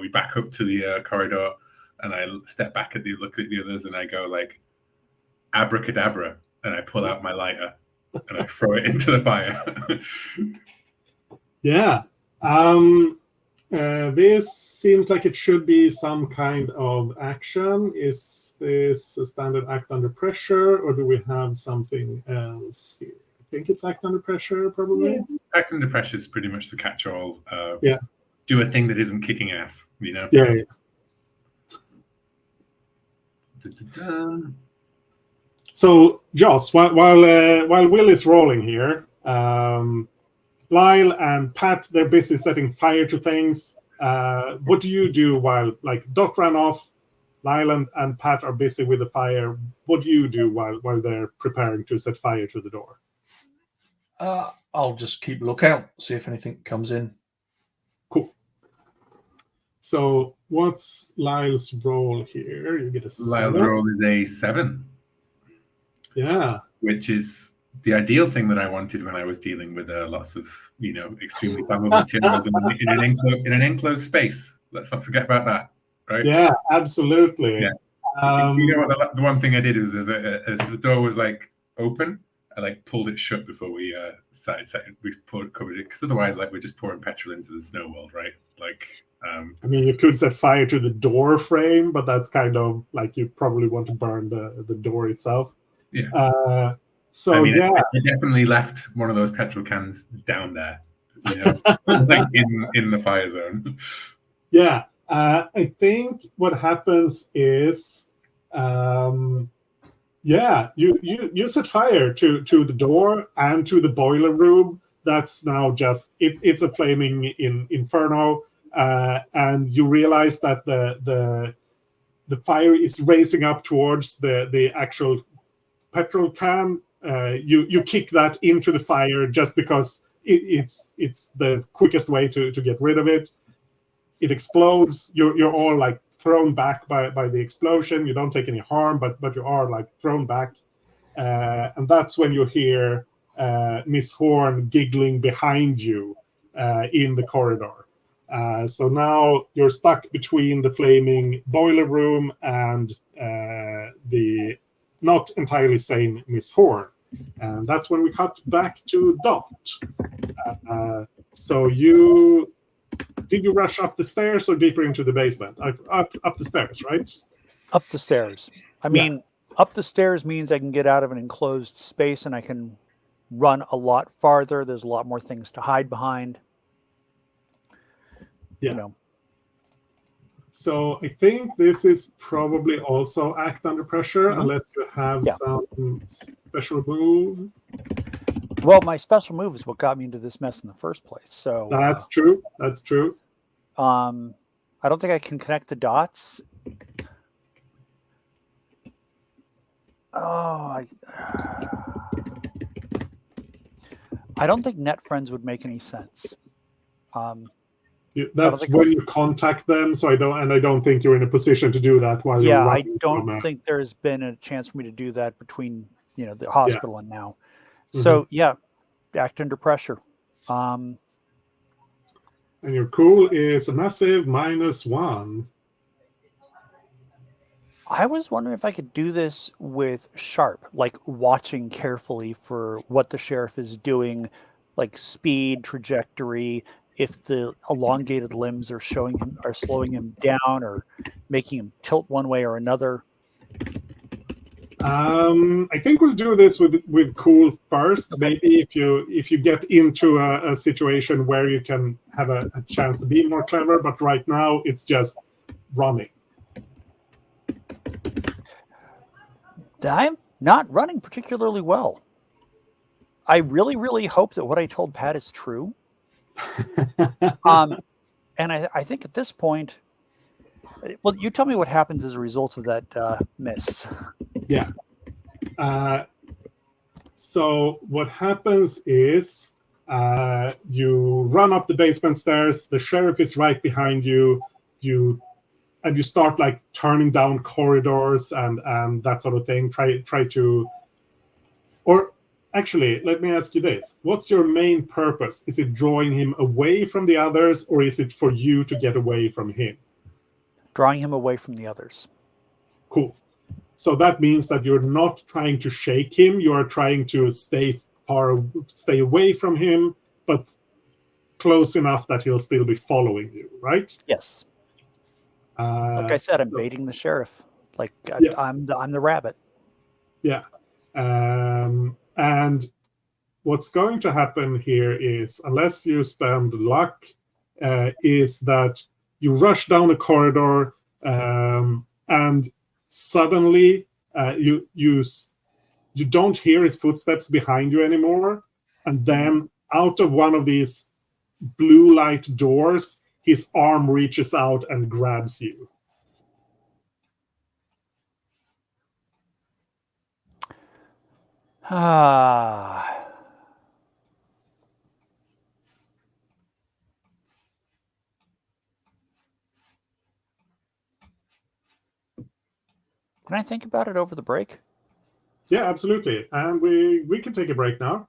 Speaker 2: we back up to the corridor, and I step back at look at the others, and I go like, abracadabra, and I pull out my lighter and I throw it into the fire.
Speaker 1: Yeah. This seems like it should be some kind of action. Is this a standard act under pressure, or do we have something else here? I think it's act under pressure, probably.
Speaker 2: Yeah. Act under pressure is pretty much the catch-all.
Speaker 1: Yeah.
Speaker 2: Do a thing that isn't kicking ass,
Speaker 1: Yeah. So, Joss, while Will is rolling here, Lyle and Pat, they're busy setting fire to things. What do you do while, like, Doc ran off, Lyle and Pat are busy with the fire? What do you do while they're preparing to set fire to the door?
Speaker 5: I'll just keep a lookout, see if anything comes in.
Speaker 1: Cool. So what's Lyle's roll here? You get a 7.
Speaker 2: Lyle's roll is a 7.
Speaker 1: Yeah.
Speaker 2: Which is the ideal thing that I wanted when I was dealing with lots of, extremely flammable materials in an enclosed space. Let's not forget about that, right?
Speaker 1: Yeah, absolutely.
Speaker 2: Yeah. What the one thing I did was, as the door was like open, I like pulled it shut before we covered it, because otherwise, like, we're just pouring petrol into the snow world, right? Like,
Speaker 1: I mean, you could set fire to the door frame, but that's kind of like, you probably want to burn the door itself.
Speaker 2: Yeah.
Speaker 1: So
Speaker 2: I mean,
Speaker 1: yeah,
Speaker 2: I definitely left one of those petrol cans down there, like in the fire zone.
Speaker 1: Yeah. I think what happens is, you set fire to the door and to the boiler room. That's now just it's a flaming inferno, and you realize that the fire is racing up towards the actual petrol can. You kick that into the fire just because it's the quickest way to get rid of it. It explodes. You're all like thrown back by the explosion. You don't take any harm, but you are like thrown back, and that's when you hear Miss Horn giggling behind you in the corridor. So now you're stuck between the flaming boiler room and the not entirely sane Miss Horn. And that's when we cut back to Dot. So did you rush up the stairs or deeper into the basement? Up the stairs, right?
Speaker 3: Up the stairs. I mean, up the stairs means I can get out of an enclosed space and I can run a lot farther. There's a lot more things to hide behind.
Speaker 1: Yeah.
Speaker 3: You know.
Speaker 1: So I think this is probably also act under pressure, unless you have some special move.
Speaker 3: Well, my special move is what got me into this mess in the first place. So
Speaker 1: That's true. That's true.
Speaker 3: I don't think I can connect the dots. Oh, I don't think net friends would make any sense.
Speaker 1: That's when you contact them. So I don't think you're in a position to do that while you're
Speaker 3: I
Speaker 1: running.
Speaker 3: don't think there's been a chance for me to do that between the hospital and now. So act under pressure.
Speaker 1: And your cool is a massive -1.
Speaker 3: I was wondering if I could do this with Sharp, like watching carefully for what the sheriff is doing, like speed, trajectory, if the elongated limbs are slowing him down or making him tilt one way or another.
Speaker 1: I think we'll do this with cool first. Okay. Maybe if you get into a situation where you can have a chance to be more clever, but right now it's just running.
Speaker 3: I'm not running particularly well. I really, really hope that what I told Pat is true. And I think at this point, well, you tell me what happens as a result of that miss.
Speaker 1: Yeah. So what happens is you run up the basement stairs. The sheriff is right behind you. You start like turning down corridors and that sort of thing. Try to, or actually, let me ask you this: what's your main purpose? Is it drawing him away from the others, or is it for you to get away from him?
Speaker 3: Drawing him away from the others.
Speaker 1: Cool. So that means that you're not trying to shake him. You are trying to stay away from him, but close enough that he'll still be following you, right?
Speaker 3: Yes. Like I said, I'm baiting the sheriff. Like I'm the rabbit.
Speaker 1: Yeah. And what's going to happen here is, unless you spend luck, is that you rush down a corridor and suddenly you don't hear his footsteps behind you anymore, and then out of one of these blue light doors, his arm reaches out and grabs you.
Speaker 3: Can I think about it over the break?
Speaker 1: Yeah, absolutely. And we can take a break now.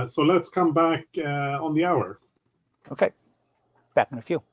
Speaker 1: So let's come back on the hour.
Speaker 3: Okay. Back in a few.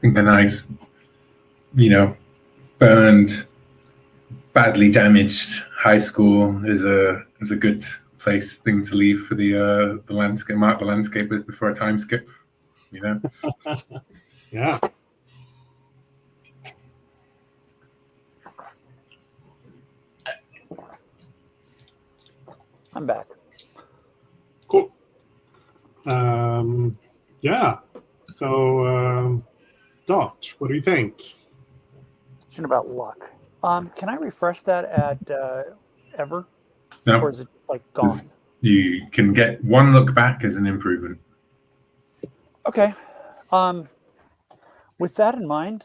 Speaker 2: think the nice, burned, badly damaged high school is a good thing to leave for the landscape, mark the landscape with before a time skip.
Speaker 1: Yeah.
Speaker 3: I'm back.
Speaker 1: Cool. Yeah. So, Dot, what do you think?
Speaker 3: Question about luck. Can I refresh that at ever,
Speaker 2: No,
Speaker 3: or is it like gone?
Speaker 2: you can get one look back as an improvement.
Speaker 3: Okay. With that in mind,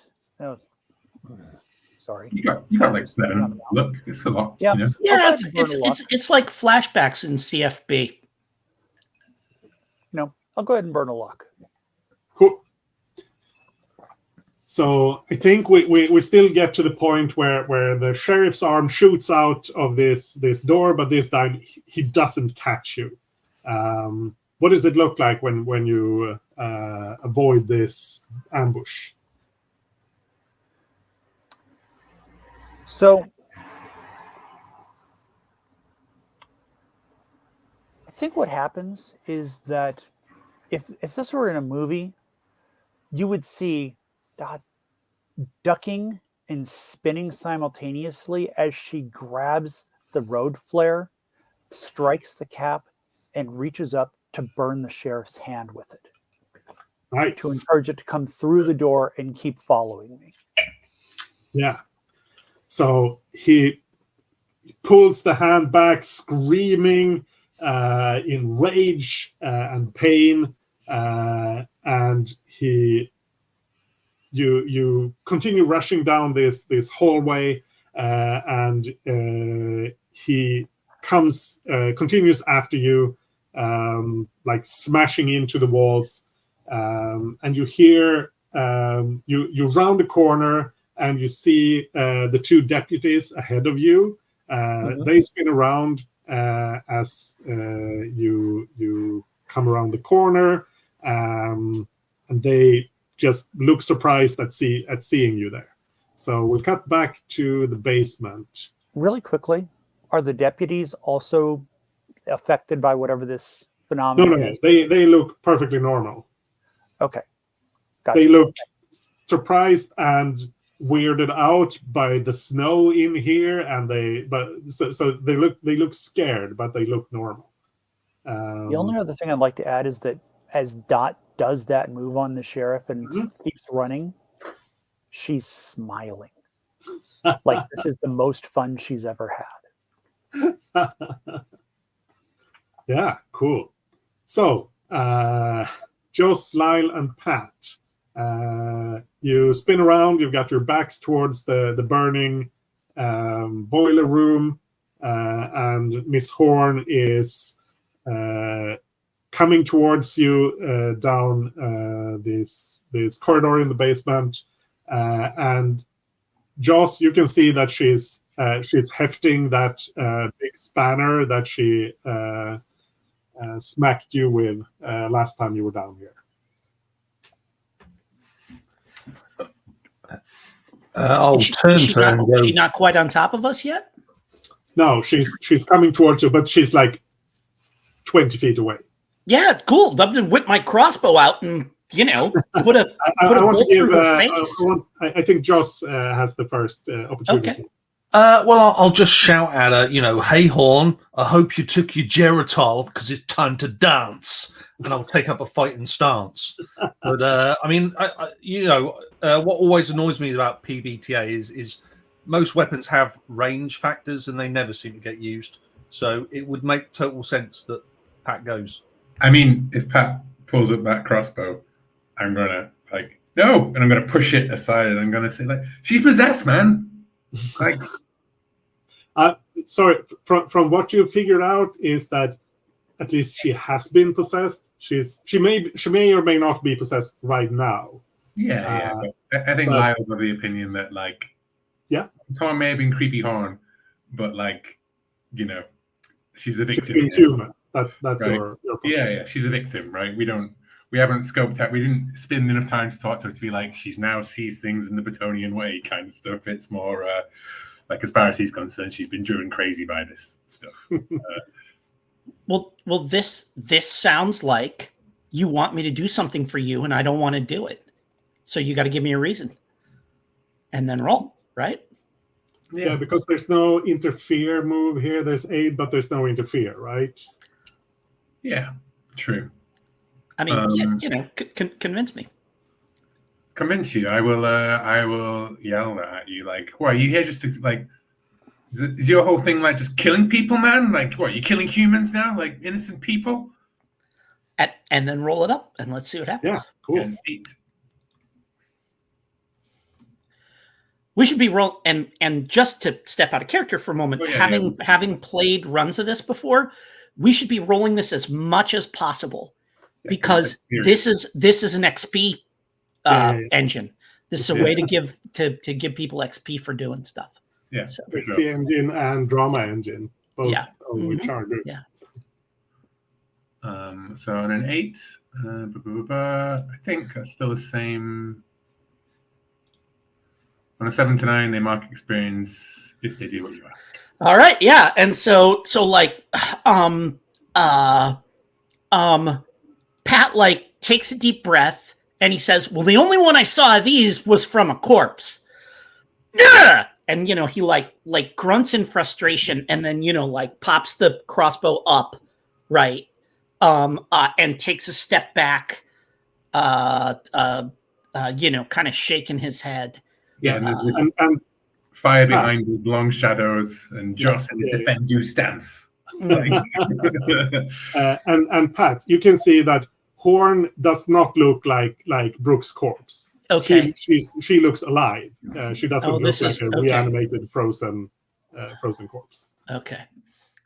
Speaker 3: sorry.
Speaker 2: You got like 7 look. It's a lot.
Speaker 3: Yeah.
Speaker 4: Yeah, it's like flashbacks in CFB.
Speaker 3: I'll go ahead and burn a luck.
Speaker 1: Cool. So I think we still get to the point where the sheriff's arm shoots out of this door, but this time he doesn't catch you. What does it look like when you avoid this ambush?
Speaker 3: So I think what happens is that if this were in a movie, you would see Dot ducking and spinning simultaneously as she grabs the road flare, strikes the cap, and reaches up to burn the sheriff's hand with it.
Speaker 1: Nice.
Speaker 3: To encourage it to come through the door and keep following me.
Speaker 1: Yeah. So he pulls the hand back, screaming in rage and pain, and you continue rushing down this hallway, and he continues after you, like smashing into the walls, and you hear you round the corner and you see the 2 deputies ahead of you. They spin around as you come around the corner, and they just look surprised at seeing you there. So we'll cut back to the basement.
Speaker 3: Really quickly, are the deputies also affected by whatever this phenomenon is?
Speaker 1: They look perfectly normal.
Speaker 3: Okay. Gotcha.
Speaker 1: They look surprised and weirded out by the snow in here, and they look scared, but they look normal.
Speaker 3: The only other thing I'd like to add is that as Dot does that move on the sheriff and keeps running, she's smiling. Like this is the most fun she's ever had.
Speaker 1: Yeah, cool. So, Joss, Lyle, and Pat, you spin around. You've got your backs towards the burning boiler room, and Miss Horn is coming towards you down this corridor in the basement, and Joss, you can see that she's hefting that big spanner that she smacked you with last time you were down here.
Speaker 5: I'll turn to her and go.
Speaker 4: Is she not quite on top of us yet?
Speaker 1: No, she's coming towards you, but she's like 20 feet away.
Speaker 4: Yeah, cool. I'm gonna whip my crossbow out and put a bolt through her face.
Speaker 1: I think Joss has the first opportunity.
Speaker 4: Okay.
Speaker 5: Well, I'll just shout at her, hey, Horn, I hope you took your Geritol because it's time to dance. And I'll take up a fighting stance. But, what always annoys me about PBTA is most weapons have range factors and they never seem to get used. So it would make total sense that Pat goes.
Speaker 2: I mean, if Pat pulls up that crossbow, I'm going to, no, and I'm going to push it aside and I'm going to say, she's possessed, man.
Speaker 1: Sorry, from what you figured out is that at least she has been possessed. She may or may not be possessed right now.
Speaker 2: Yeah. But I think Lyle's of the opinion that Horn may have been creepy Horn, but she's a victim.
Speaker 1: She's been human. That's
Speaker 2: right?
Speaker 1: your point.
Speaker 2: Yeah. She's a victim, right? We don't we haven't scoped out. We didn't spend enough time to talk to her to be like she's now sees things in the Bretonian way kind of stuff. It's more like as far as he's concerned, she's been driven crazy by this stuff.
Speaker 4: Well, this sounds like you want me to do something for you, and I don't want to do it. So you got to give me a reason, and then roll, right?
Speaker 1: Yeah, because there's no interfere move here. There's aid, but there's no interfere, right?
Speaker 2: Yeah, true.
Speaker 4: I mean, convince me.
Speaker 2: Convince you. I will yell at you like, what, are you here just to like, is your whole thing like just killing people, man? Like, what, you're killing humans now? Like innocent people?
Speaker 4: And then roll it up and let's see what happens.
Speaker 1: Yeah, cool.
Speaker 2: And 8.
Speaker 4: We should be and just to step out of character for a moment, having played runs of this before, we should be rolling this as much as possible because this is an XP engine. This is a way to give people XP for doing stuff.
Speaker 2: Yeah,
Speaker 4: so,
Speaker 1: XP engine and drama engine, both which are good.
Speaker 4: Yeah.
Speaker 2: So on an 8, I think that's still the same. On a 7 to 9, they mark experience if they do what you ask.
Speaker 4: All right, yeah, and so like, Pat like takes a deep breath and he says, "Well, the only one I saw of these was from a corpse." Yeah! And he like grunts in frustration and then like pops the crossbow up, right, and takes a step back, kind of shaking his head.
Speaker 2: Yeah, and there's and fire behind these long shadows, and Joss in his defend you stance.
Speaker 1: And Pat, you can see that Horn does not look like Brooke's corpse.
Speaker 4: Okay,
Speaker 1: she looks alive. She doesn't look like a reanimated frozen corpse.
Speaker 4: Okay,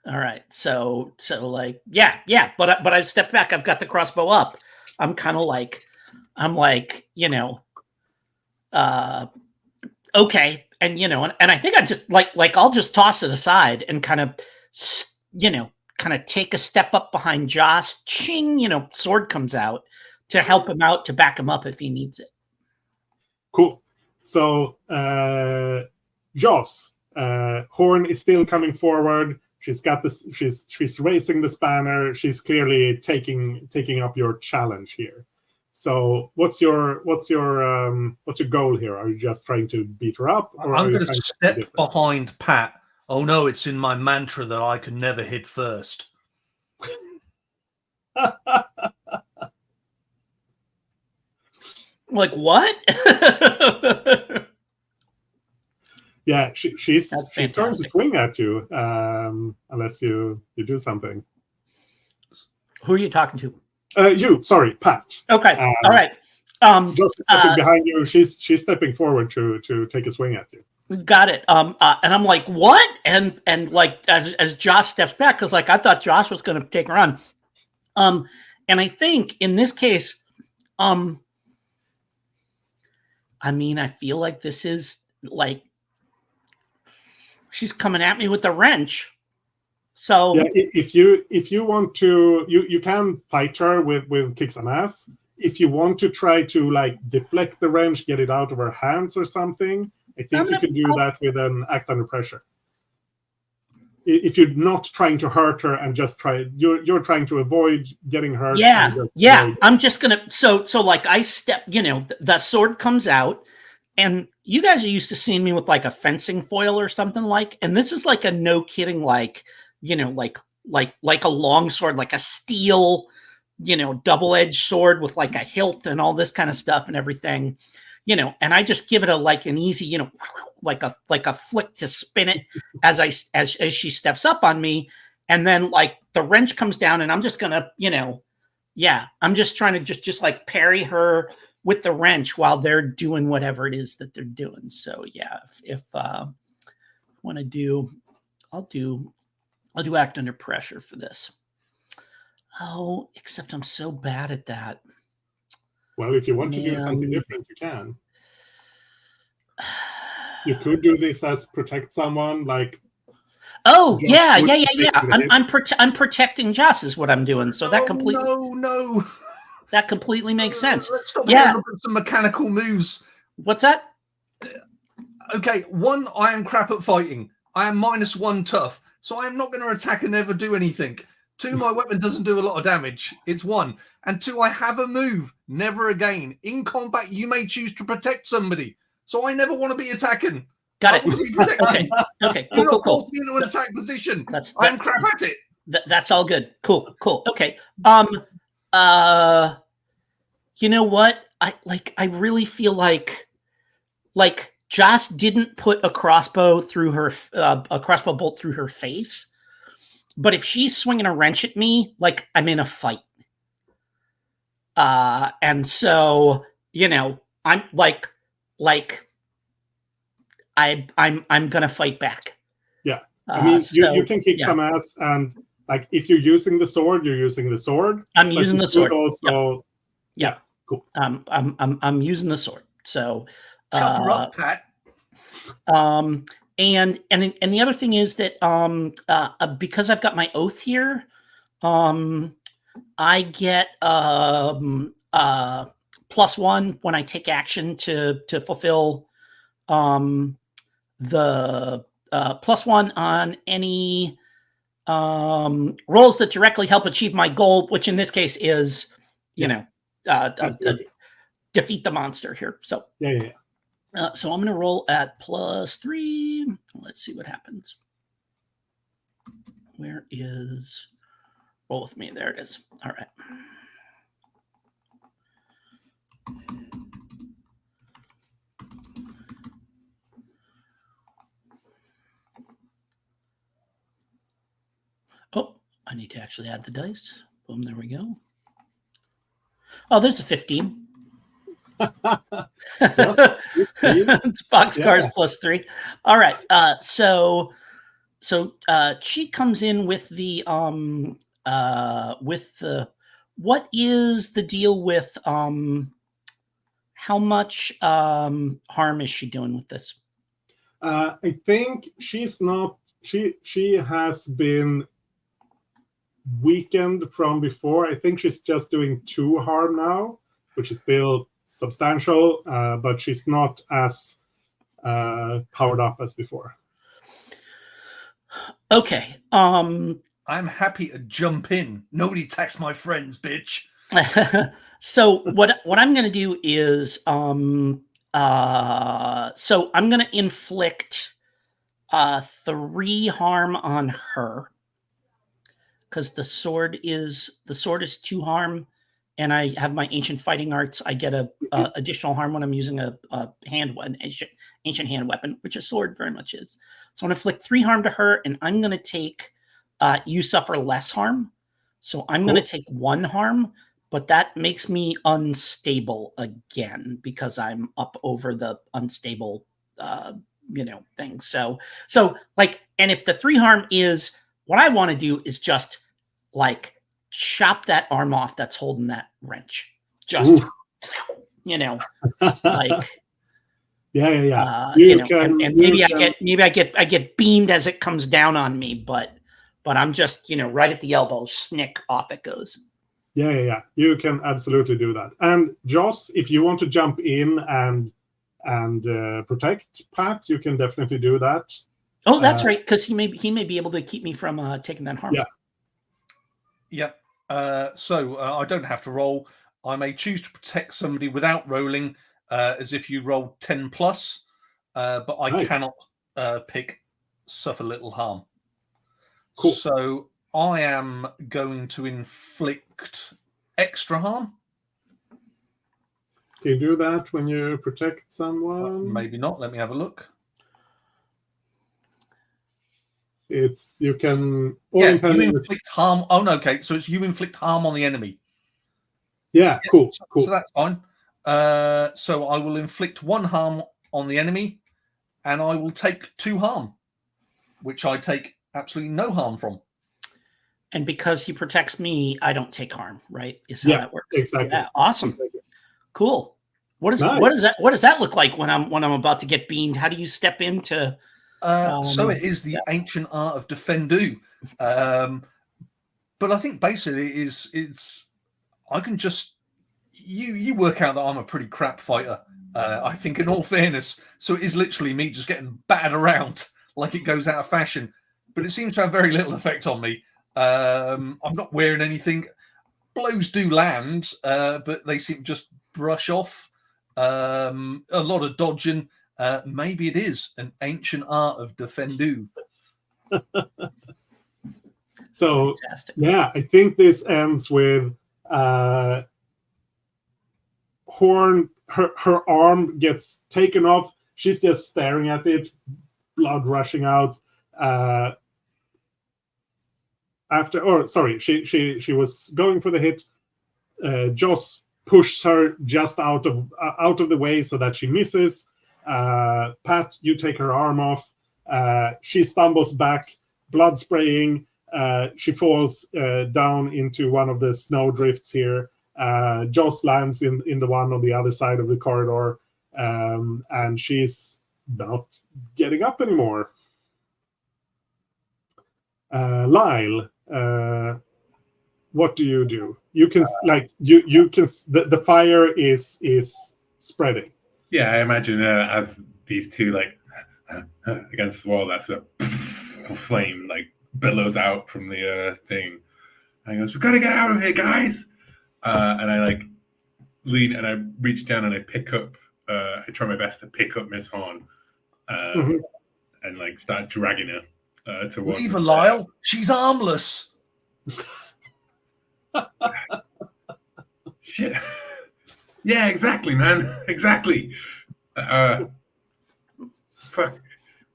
Speaker 4: all right. So like yeah. But I've stepped back. I've got the crossbow up. I'm kind of like okay, and and I think I just like I'll just toss it aside and kind of take a step up behind Joss. Ching, sword comes out to help him out, to back him up if he needs it.
Speaker 1: Cool. So Joss, Horn is still coming forward. She's got this. She's raising the spanner. She's clearly taking up your challenge here. So what's your goal here? Are you just trying to beat her up? Or
Speaker 5: I'm going to step behind Pat. Oh no, it's in my mantra that I can never hit first.
Speaker 4: Like what?
Speaker 1: Yeah, she's going to swing at you unless you do something.
Speaker 4: Who are you talking to?
Speaker 1: Sorry, Pat.
Speaker 4: Okay, all right.
Speaker 1: Just stepping behind you, she's stepping forward to take a swing at you.
Speaker 4: Got it. And I'm like, what? And like as Josh steps back, because like I thought Josh was going to take her on. And I think in this case, I mean, I feel like this is like she's coming at me with a wrench. So
Speaker 1: yeah, if you want to, you can fight her with kicks and ass. If you want to try to like deflect the wrench, get it out of her hands or something, I think you can do that with an act under pressure. If you're not trying to hurt her and just you're trying to avoid getting hurt.
Speaker 4: Yeah. I'm just gonna so like I step, the sword comes out, and you guys are used to seeing me with like a fencing foil or something like, and this is like a no kidding like. Like a long sword, like a steel, double-edged sword with like a hilt and all this kind of stuff and everything, and I just give it an easy, like a flick to spin it as she steps up on me, and then like the wrench comes down, and I'm just gonna, I'm just trying to just like parry her with the wrench while they're doing whatever it is that they're doing. So yeah, if want to do, I'll do act under pressure for this. Oh, except I'm so bad at that.
Speaker 1: Well, if you want to do something different, you can. You could do this as protect someone, like.
Speaker 4: Oh yeah. I'm protecting Joss is what I'm doing. So that completely.
Speaker 5: No.
Speaker 4: That completely makes sense.
Speaker 5: Let's stop
Speaker 4: Yeah.
Speaker 5: here and look at some mechanical moves.
Speaker 4: What's that?
Speaker 5: Okay, 1, I am crap at fighting. I am -1 tough, so I am not going to attack and never do anything. 2, my weapon doesn't do a lot of damage. It's 1. And 2, I have a move. Never again. In combat, you may choose to protect somebody. So I never want to be attacking.
Speaker 4: Got
Speaker 5: I
Speaker 4: it.
Speaker 5: want to be protected.
Speaker 4: Okay. Okay.
Speaker 5: Do
Speaker 4: Cool.
Speaker 5: not
Speaker 4: Cool.
Speaker 5: force me into an attack position.
Speaker 4: That's
Speaker 5: I'm crap at it.
Speaker 4: That's all good. Cool. Okay. You know what? I really feel like Joss didn't put a crossbow through her a crossbow bolt through her face, but if she's swinging a wrench at me, like I'm in a fight. And so, you know, I'm I'm gonna fight back.
Speaker 1: Yeah. I mean,
Speaker 4: so,
Speaker 1: you can kick
Speaker 4: yeah.
Speaker 1: some ass, and like if you're using the sword, you're using the sword.
Speaker 4: I'm
Speaker 1: but
Speaker 4: using
Speaker 1: you
Speaker 4: the
Speaker 1: could
Speaker 4: sword.
Speaker 1: Also,
Speaker 4: Yeah.
Speaker 1: Cool.
Speaker 4: I'm using the sword. So
Speaker 5: Shut her up, Pat.
Speaker 4: and the other thing is that because I've got my oath here, I get +1 when I take action to fulfill the +1 on any rolls that directly help achieve my goal, which in this case is, you know, defeat the monster here. So
Speaker 1: yeah.
Speaker 4: so I'm going to roll at +3. Let's see what happens. Where is roll with me? There it is. All right. Oh, I need to actually add the dice. Boom, there we go. Oh, there's a 15. It's boxcars +3. All right. So she comes in with the what is the deal with how much harm is she doing with this?
Speaker 1: I think she's not. She has been weakened from before. I think she's just doing 2 harm now, which is still substantial, but she's not as powered up as before.
Speaker 4: Okay.
Speaker 5: I'm happy to jump in. Nobody attacks my friends, bitch.
Speaker 4: So what I'm going to do is so I'm going to inflict 3 harm on her, because the sword is 2 harm, and I have my ancient fighting arts. I get a additional harm when I'm using an ancient hand weapon, which a sword very much is. So I'm going to inflict 3 harm to her, and I'm going to take you suffer less harm. So I'm going to take 1 harm, but that makes me unstable again because I'm up over the unstable thing. So like, and if the 3 harm is, what I want to do is just like chop that arm off that's holding that wrench. Just, like,
Speaker 1: Yeah.
Speaker 4: And maybe I get beamed as it comes down on me, but I'm just, right at the elbow, snick, off it goes.
Speaker 1: Yeah. You can absolutely do that. And Joss, if you want to jump in and protect Pat, you can definitely do that.
Speaker 4: Oh, that's right, because he may be able to keep me from taking that harm.
Speaker 5: Yeah. So I don't have to roll. I may choose to protect somebody without rolling, as if you roll 10+, but I cannot pick suffer little harm.
Speaker 1: Cool.
Speaker 5: So I am going to inflict extra harm.
Speaker 1: Can you do that when you protect someone?
Speaker 5: Maybe not. Let me have a look.
Speaker 1: You can.
Speaker 5: You inflict harm. Oh no, okay. So it's you inflict harm on the enemy.
Speaker 1: Yeah, cool.
Speaker 5: So that's fine. So I will inflict 1 harm on the enemy, and I will take 2 harm, which I take absolutely no harm from.
Speaker 4: And because he protects me, I don't take harm, right? Is how that works.
Speaker 1: Exactly.
Speaker 4: Yeah, awesome.
Speaker 1: Exactly.
Speaker 4: Cool. What does that look like when I'm about to get beamed? How do you step into?
Speaker 5: So it is the ancient art of defendu, but I think basically it's I can just you work out that I'm a pretty crap fighter. I think, in all fairness, so it is literally me just getting battered around like it goes out of fashion. But it seems to have very little effect on me. I'm not wearing anything. Blows do land, but they seem to just brush off. A lot of dodging. Maybe it is an ancient art of defendu.
Speaker 1: So
Speaker 4: Fantastic.
Speaker 1: yeah, I think this ends with Horn. Her arm gets taken off. She's just staring at it, blood rushing out. She was going for the hit. Joss pushes her just out of the way so that she misses. Pat, you take her arm off. She stumbles back, blood spraying. She falls down into one of the snow drifts here. Joss lands in the one on the other side of the corridor, and she's not getting up anymore. Lyle, what do? You can you can the fire is spreading.
Speaker 2: Yeah, I imagine as these two like against the wall, that's a flame like billows out from the thing. And he goes, "We gotta get out of here, guys!" And I like lean and I reach down and I pick up. I try my best to pick up Miss Horn and like start dragging her towards.
Speaker 5: Leave her, Lyle. She's armless.
Speaker 2: Shit. Yeah, exactly, man. Exactly. Fuck.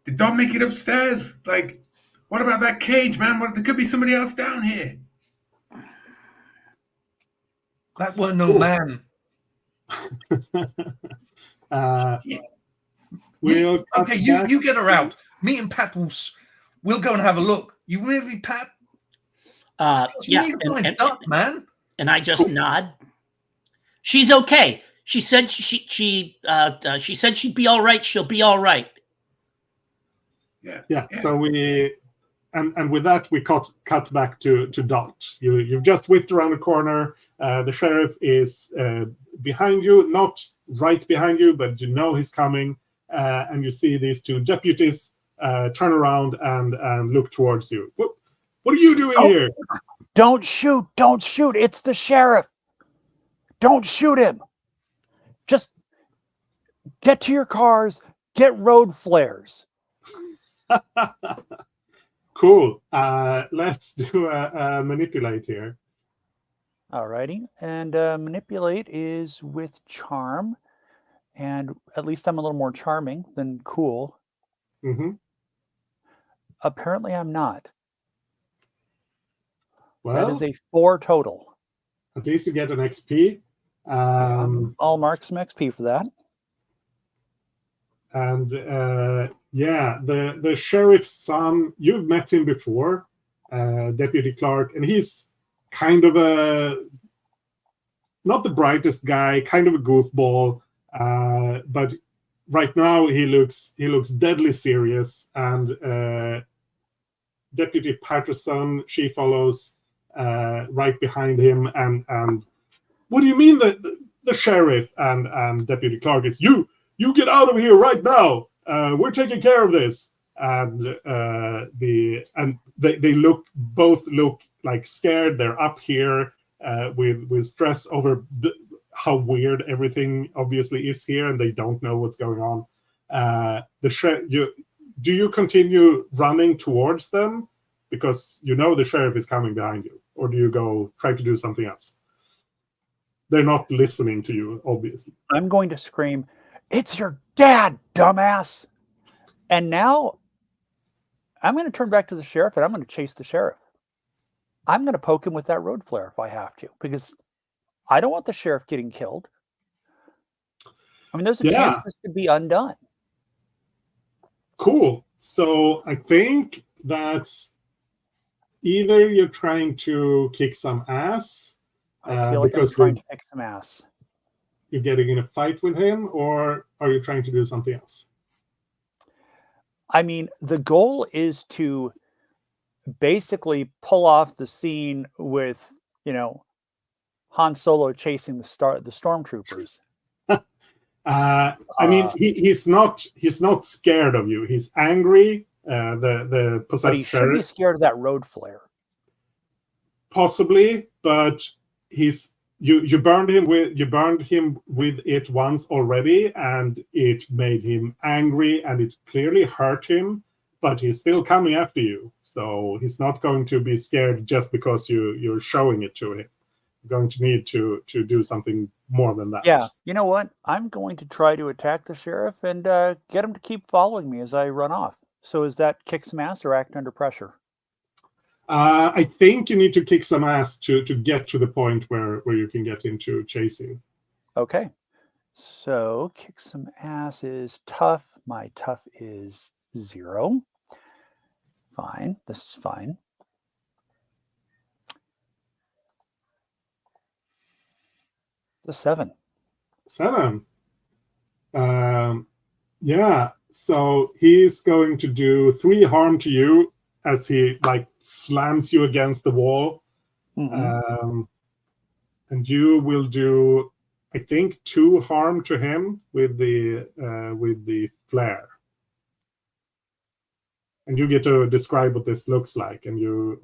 Speaker 2: Did Dom make it upstairs? Like, what about that cage, man? There could be somebody else down here.
Speaker 5: That weren't no man. Okay, you get her out. Me and Pat we'll go and have a look. You with me, Pat?
Speaker 4: Yeah,
Speaker 5: man.
Speaker 4: And I just nod. She's okay. She said she said she'd be all right. She'll be all right.
Speaker 1: Yeah. So we and with that we cut back to Dot. You've just whipped around the corner. The sheriff is behind you, not right behind you, but you know he's coming. And you see these two deputies turn around and look towards you. What are you doing here?
Speaker 3: Don't shoot! Don't shoot! It's the sheriff! Don't shoot him! Just get to your cars, get road flares.
Speaker 1: Cool. Let's do a manipulate here.
Speaker 3: Alrighty. And manipulate is with charm. And at least I'm a little more charming than cool.
Speaker 1: Mm-hmm.
Speaker 3: Apparently I'm not.
Speaker 1: Well,
Speaker 3: that is a 4 total.
Speaker 1: At least you get an XP.
Speaker 3: I'll mark some XP for that.
Speaker 1: And the sheriff's son, you've met him before, Deputy Clark, and he's kind of not the brightest guy, kind of a goofball, but right now he looks deadly serious. And Deputy Patterson, she follows right behind him, and what do you mean that the sheriff and Deputy Clark is you get out of here right now. We're taking care of this. And they both look like scared. They're up here with stress over how weird everything obviously is here, and they don't know what's going on. Do you continue running towards them because you know the sheriff is coming behind you, or do you go try to do something else? They're not listening to you, obviously.
Speaker 3: I'm going to scream, "It's your dad, dumbass!" And now I'm going to turn back to the sheriff and I'm going to chase the sheriff. I'm going to poke him with that road flare if I have to, because I don't want the sheriff getting killed. I mean, there's a chance this could be undone.
Speaker 1: Cool. So I think that's either you're trying to kick some ass.
Speaker 3: I feel like I'm trying to kick some ass.
Speaker 1: You're getting in a fight with him, or are you trying to do something else?
Speaker 3: I mean, the goal is to basically pull off the scene with, Han Solo chasing the stormtroopers.
Speaker 1: I mean, he's not scared of you. He's angry. The
Speaker 3: But
Speaker 1: possessed
Speaker 3: he should be
Speaker 1: sheriff,
Speaker 3: scared of that road flare.
Speaker 1: possibly, but you burned him with it once already, and it made him angry, and it clearly hurt him. But he's still coming after you, so he's not going to be scared just because you're showing it to him. You're going to need to do something more than that.
Speaker 3: Yeah, you know what? I'm going to try to attack the sheriff and get him to keep following me as I run off. So is that kick some ass or act under pressure?
Speaker 1: I think you need to kick some ass to get to the point where you can get into chasing.
Speaker 3: Okay. So kick some ass is tough. My tough is 0. Fine. This is fine. The 7.
Speaker 1: 7. Yeah. So he's going to do 3 harm to you as he like slams you against the wall.
Speaker 3: Mm-hmm.
Speaker 1: And you will do, I think, 2 harm to him with the flare. And you get to describe what this looks like. And you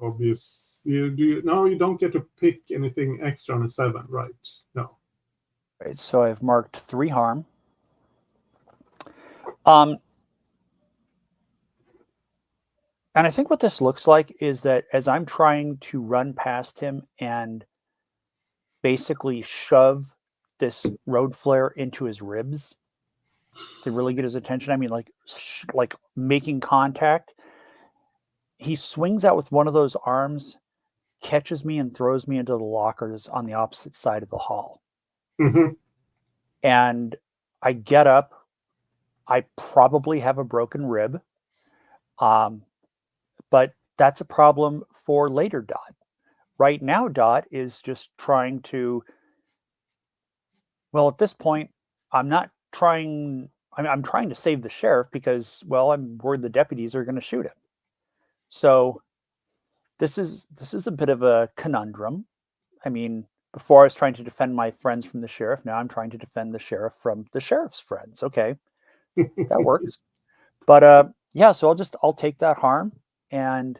Speaker 1: don't get to pick anything extra on a 7, right? No.
Speaker 3: Right. So I've marked 3 harm. And I think what this looks like is that as I'm trying to run past him and basically shove this road flare into his ribs to really get his attention, I mean, like making contact, he swings out with one of those arms, catches me, and throws me into the lockers on the opposite side of the hall.
Speaker 1: Mm-hmm.
Speaker 3: And I get up. I probably have a broken rib. But that's a problem for later Dot. Right now, Dot is just trying to, well, at this point, I'm trying to save the sheriff because, well, I'm worried the deputies are going to shoot him. So this is a bit of a conundrum. I mean, before I was trying to defend my friends from the sheriff. Now I'm trying to defend the sheriff from the sheriff's friends. Okay, that works. But yeah, so I'll take that harm, and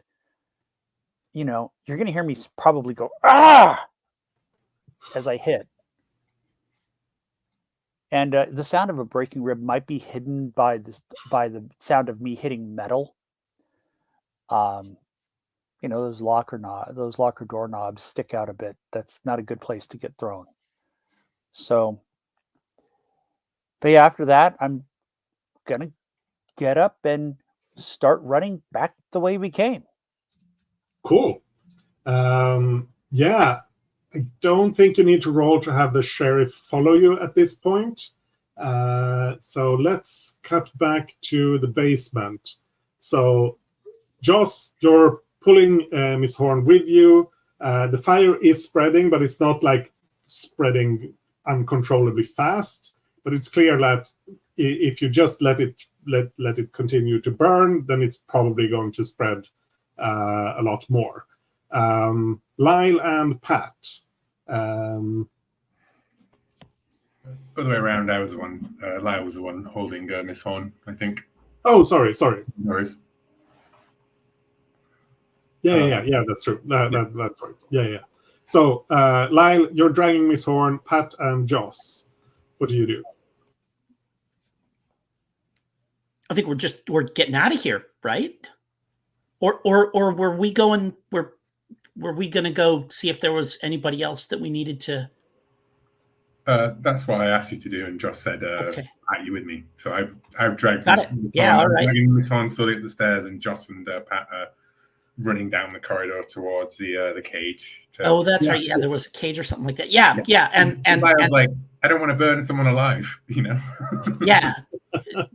Speaker 3: you're going to hear me probably go ah as I hit. And the sound of a breaking rib might be hidden by the sound of me hitting metal. Those locker doorknobs stick out a bit. That's not a good place to get thrown. So, but yeah, after that, I'm gonna get up and start running back the way we came.
Speaker 1: Cool. Yeah, I don't think you need to roll to have the sheriff follow you at this point. So let's cut back to the basement. So, Joss, you're pulling Miss Horn with you. The fire is spreading, but it's not like spreading uncontrollably fast. But it's clear that if you just let it continue to burn, then it's probably going to spread a lot more. Lyle and Pat.
Speaker 2: Other way around, I was the one. Lyle was the one holding Miss Horn, I think.
Speaker 1: Oh, sorry.
Speaker 2: No worries.
Speaker 1: Yeah, that's true. That's right. Yeah. So, Lyle, you're dragging Miss Horn, Pat, and Joss. What do you do?
Speaker 4: I think we're getting out of here, right? Or were we going? Were we going to go see if there was anybody else that we needed to?
Speaker 2: That's what I asked you to do, and Josh said,
Speaker 4: Okay.
Speaker 2: "Pat, you with me?" So I've dragged.
Speaker 4: Got it. Yeah, all right.
Speaker 2: Dragging Miss Horn slowly up the stairs, and Josh and Pat are running down the corridor towards the cage.
Speaker 4: That's right. Yeah, there was a cage or something like that. Yeah. And
Speaker 2: I was like, I don't want to burn someone alive,
Speaker 4: Yeah.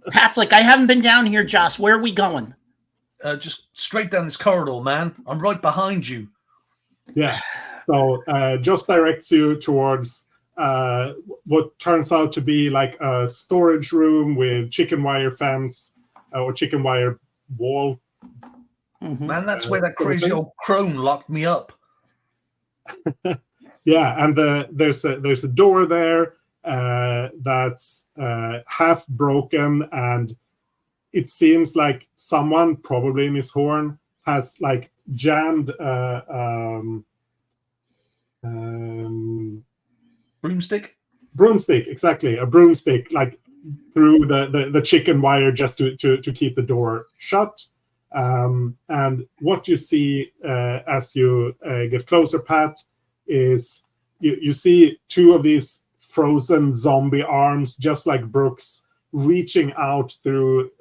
Speaker 4: Pat's like, I haven't been down here, Joss. Where are we going?
Speaker 5: Just straight down this corridor, man. I'm right behind you.
Speaker 1: Yeah. So Joss directs you towards what turns out to be like a storage room with chicken wire fence or chicken wire wall.
Speaker 5: Mm-hmm. Man, that's where that crazy old crone locked me up.
Speaker 1: Yeah, and there's a door there that's half broken, and it seems like someone, probably Miss Horn, has like jammed
Speaker 5: Broomstick.
Speaker 1: broomstick, exactly, a broomstick, like through the chicken wire just to keep the door shut. And what you see as you get closer, Pat, is you see two of these frozen zombie arms, just like Brooks, reaching out through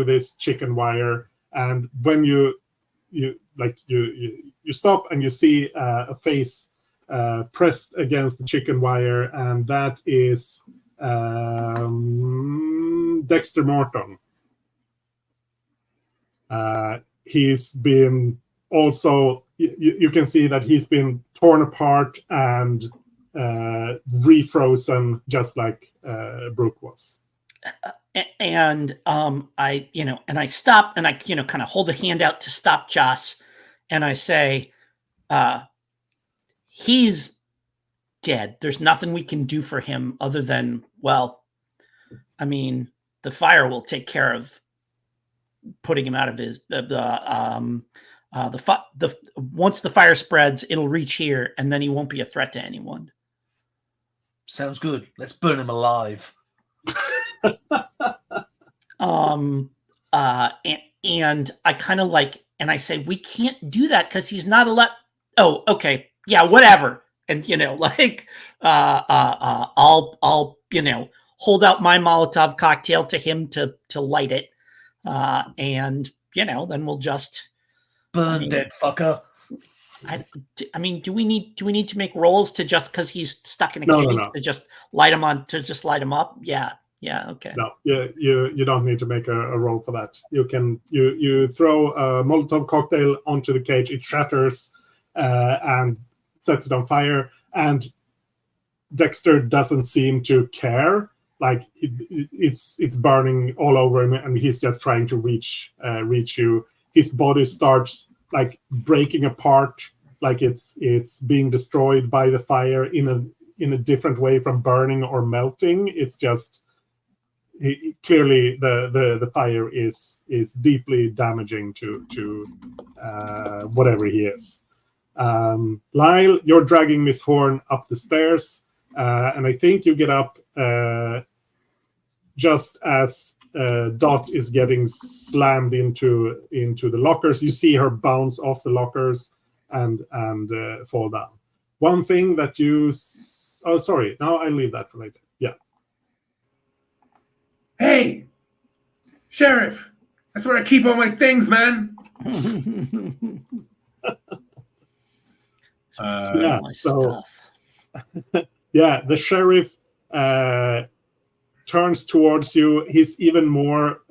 Speaker 1: this chicken wire. And when you stop and you see a face pressed against the chicken wire, and that is Dexter Morton. He's been also, you can see that he's been torn apart and refrozen, just like Brooke was.
Speaker 4: And I stop and I kind of hold a hand out to stop Joss, and I say, he's dead. There's nothing we can do for him other than, well, I mean, the fire will take care of putting him out of his once the fire spreads, it'll reach here, and then he won't be a threat to anyone.
Speaker 5: Sounds good. Let's burn him alive.
Speaker 4: And I kind of like, and I say, we can't do that because he's not allowed. Oh, okay, yeah, whatever. And I'll hold out my Molotov cocktail to him to light it, and then we'll just
Speaker 5: burn, dead fucker.
Speaker 4: I mean, do we need to make rolls to just because he's stuck in a cage to just light him up? Yeah, okay.
Speaker 1: No, you don't need to make a roll for that. You can you throw a Molotov cocktail onto the cage, it shatters and sets it on fire, and Dexter doesn't seem to care. Like it's burning all over him, and he's just trying to reach you. His body starts like breaking apart, like it's being destroyed by the fire in a different way from burning or melting. It's just clearly the fire is deeply damaging to whatever he is. Lyle, you're dragging Miss Horn up the stairs, and I think you get up just as Dot is getting slammed into the lockers. You see her bounce off the lockers and fall down. One thing that you... Oh, sorry. Now I leave that for later. Yeah.
Speaker 2: Hey, Sheriff, that's where I keep all my things, man.
Speaker 1: Yeah, so yeah, the sheriff turns towards you. He's even more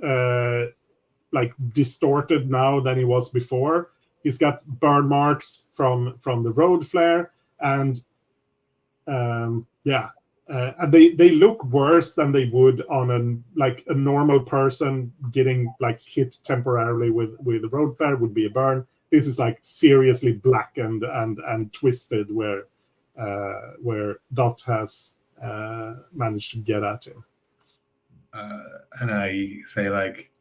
Speaker 1: like distorted now than he was before. He's got burn marks from the road flare, and and they look worse than they would on a normal person getting like hit temporarily with the road flare would be a burn. This is like seriously blackened and twisted where Dot has managed to get at him.
Speaker 2: And I say, like,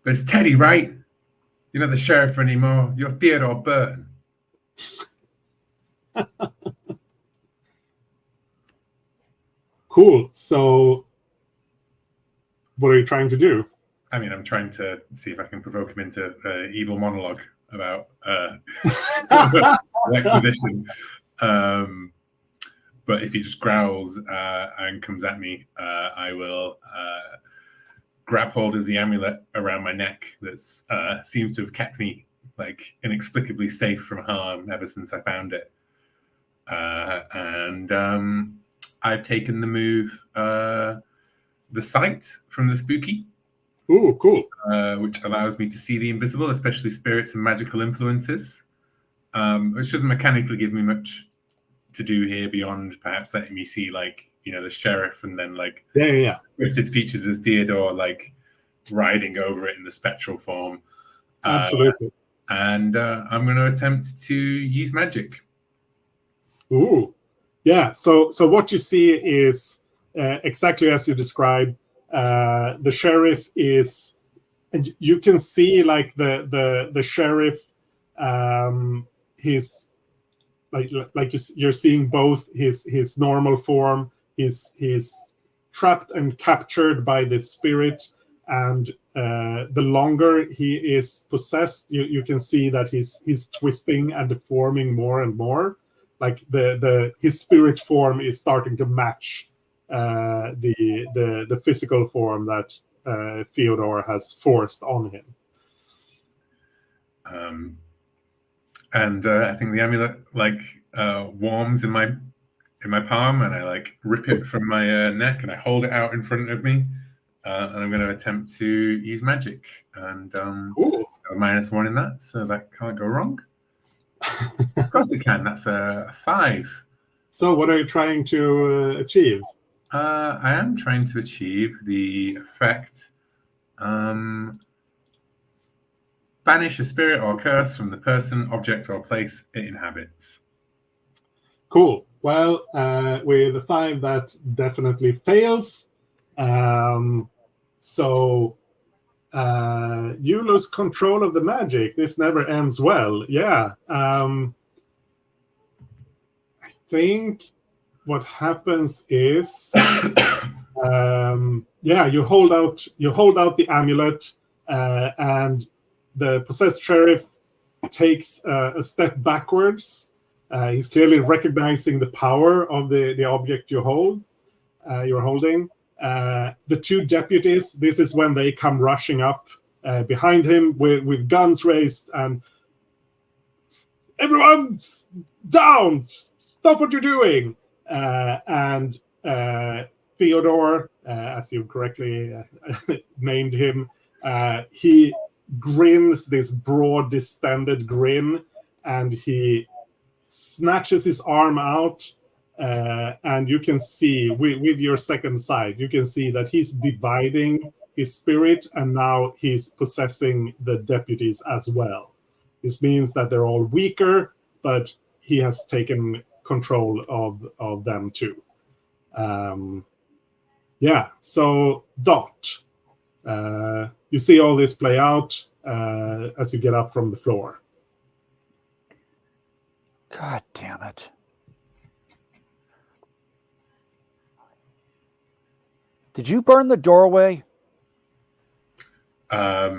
Speaker 2: but it's Teddy, right? You're not the sheriff anymore. You're Theodore Burton.
Speaker 1: Cool. So what are you trying to do?
Speaker 2: I mean, I'm trying to see if I can provoke him into an evil monologue about exposition. But if he just growls and comes at me, I will grab hold of the amulet around my neck that seems to have kept me like inexplicably safe from harm ever since I found it. And I've taken the move, the sight from the spooky.
Speaker 1: Ooh, cool.
Speaker 2: Which allows me to see the invisible, especially spirits and magical influences, which doesn't mechanically give me much to do here beyond perhaps letting me see, like, the sheriff and then, like, twisted features of Theodore, like, riding over it in the spectral form.
Speaker 1: Absolutely.
Speaker 2: And I'm going to attempt to use magic.
Speaker 1: Ooh, yeah. So what you see is exactly as you described. The sheriff is, and you can see like the sheriff. His like you're seeing both his normal form. He's trapped and captured by the spirit, and the longer he is possessed, you can see that he's twisting and deforming more and more. Like his spirit form is starting to match the physical form that Theodore has forced on him.
Speaker 2: And I think the amulet warms in my palm, and I like rip it from my neck and I hold it out in front of me, and I'm going to attempt to use magic, and
Speaker 1: Ooh.
Speaker 2: a -1 in that, so that can't go wrong. Of course it can. That's a 5.
Speaker 1: So what are you trying to achieve?
Speaker 2: I am trying to achieve the effect. Banish a spirit or curse from the person, object, or place it inhabits.
Speaker 1: Cool. Well, with a 5, that definitely fails. So you lose control of the magic. This never ends well. Yeah. I think what happens is, you hold out the amulet, and the possessed sheriff takes a step backwards. He's clearly recognizing the power of the object you're holding. The 2 deputies, this is when they come rushing up behind him with guns raised, and everyone down! Stop what you're doing! And Theodore, as you correctly named him, he grins this broad, distended grin, and he snatches his arm out, and you can see with your second sight, you can see that he's dividing his spirit, and now he's possessing the deputies as well. This means that they're all weaker, but he has taken control of them too. So Dot, you see all this play out as you get up from the floor.
Speaker 3: God damn it. Did you burn the doorway?
Speaker 2: I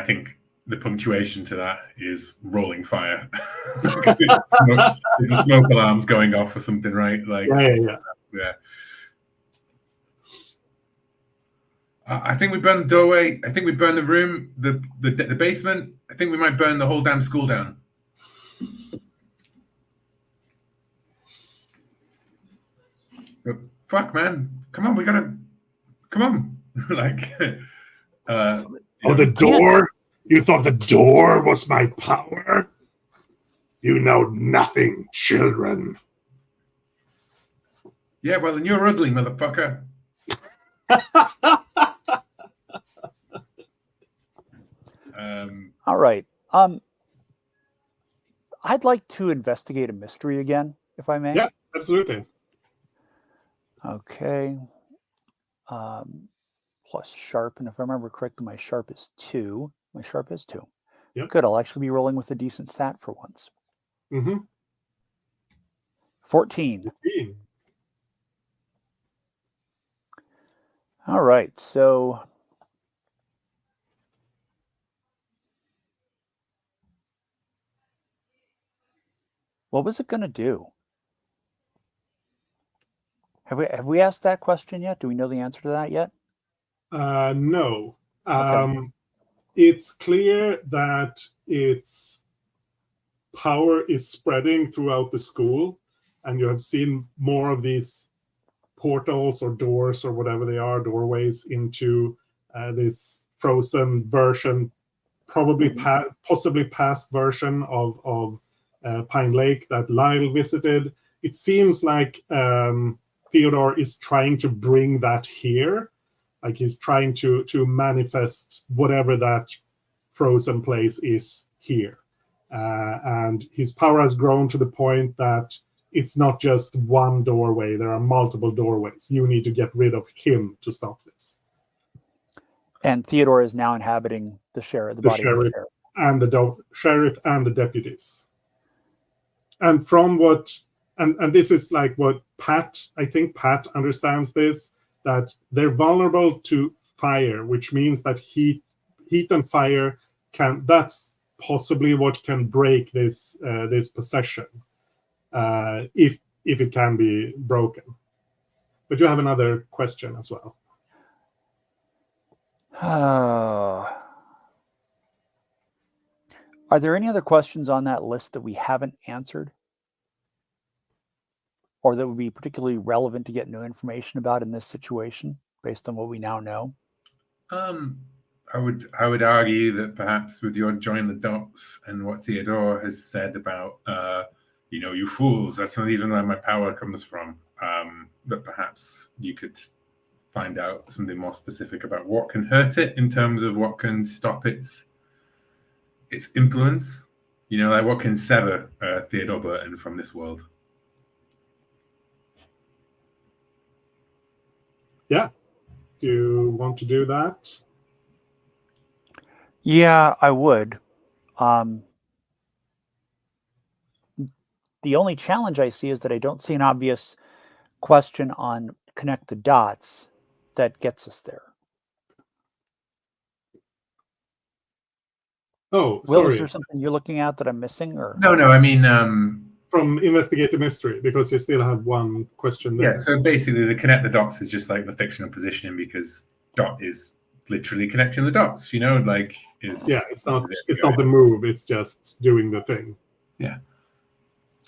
Speaker 2: think the punctuation to that is rolling fire. It's the smoke alarms going off or something, right? Like, yeah. I think we burned the doorway. I think we burned the room, the basement. I think we might burn the whole damn school down. But fuck, man! Come on, we gotta. Come on, like.
Speaker 1: The door? You thought the door was my power? You know nothing, children.
Speaker 2: Yeah, well, then you're ugly, motherfucker.
Speaker 3: All right. I'd like to investigate a mystery again, if I may.
Speaker 1: Yeah, absolutely.
Speaker 3: Okay. Plus sharp, and if I remember correctly, my sharp is 2. My sharp is 2.
Speaker 1: Yep.
Speaker 3: Good. I'll actually be rolling with a decent stat for once. 14. All right. So what was it going to do? Have we asked that question yet? Do we know the answer to that yet?
Speaker 1: No.
Speaker 3: Okay.
Speaker 1: It's clear that its power is spreading throughout the school, and you have seen more of these portals or doors or whatever they are, doorways into this frozen version, probably possibly past version of Pine Lake that Lyle visited. It seems like Theodore is trying to bring that here. Like he's trying to manifest whatever that frozen place is here. And his power has grown to the point that it's not just one doorway. There are multiple doorways. You need to get rid of him to stop this.
Speaker 3: And Theodore is now inhabiting the sheriff, the body of the sheriff.
Speaker 1: And the sheriff and the deputies. And from what, and this is like what I think Pat understands this, that they're vulnerable to fire, which means that heat and fire that's possibly what can break this possession, if it can be broken. But you have another question as well.
Speaker 3: Are there any other questions on that list that we haven't answered, or that would be particularly relevant to get new information about in this situation, based on what we now know?
Speaker 2: I would argue that perhaps with your join the dots and what Theodore has said about, you fools, that's not even where my power comes from, that perhaps you could find out something more specific about what can hurt it in terms of what can stop its influence. Like what can sever Theodore Burton from this world.
Speaker 1: Yeah. Do you want to do that?
Speaker 3: Yeah, I would. The only challenge I see is that I don't see an obvious question on connect the dots that gets us there.
Speaker 1: Oh,
Speaker 3: Will,
Speaker 1: sorry.
Speaker 3: is there something you're looking at that I'm missing? Or
Speaker 2: No, I mean,
Speaker 1: from Investigate the Mystery, because you still have one question there.
Speaker 2: Yeah, so basically the connect the dots is just like the fictional positioning, because dot is literally connecting the dots, like is
Speaker 1: it's not the move, it's just doing the thing.
Speaker 2: Yeah.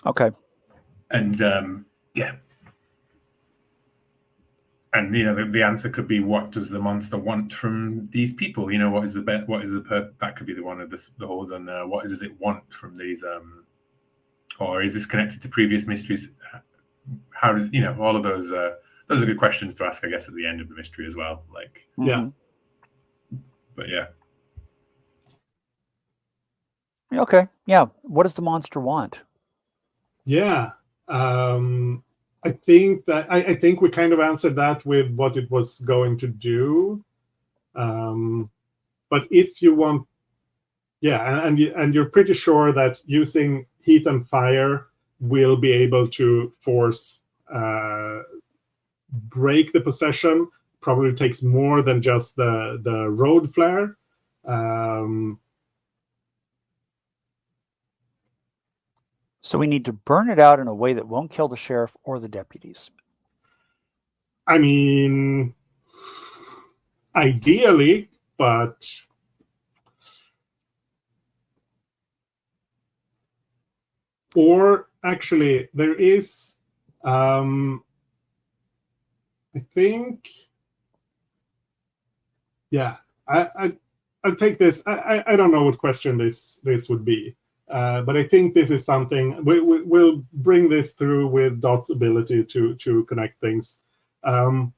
Speaker 3: Okay.
Speaker 2: And and the answer could be, what does the monster want from these people? What is that could be the one of the holes on there. What does it want from these or is this connected to previous mysteries? How does all of those are good questions to ask, I guess, at the end of the mystery as well. Like,
Speaker 1: yeah.
Speaker 2: But yeah.
Speaker 3: Okay. Yeah. What does the monster want?
Speaker 1: Yeah. I think we kind of answered that with what it was going to do. But if you want, and you're pretty sure that using heat and fire will be able to force break the possession. Probably takes more than just the road flare.
Speaker 3: So we need to burn it out in a way that won't kill the sheriff or the deputies.
Speaker 1: I mean, ideally, but or actually there is, I think, yeah, I'll take this. I don't know what question this would be. But I think this is something we'll bring this through with Dot's ability to connect things. I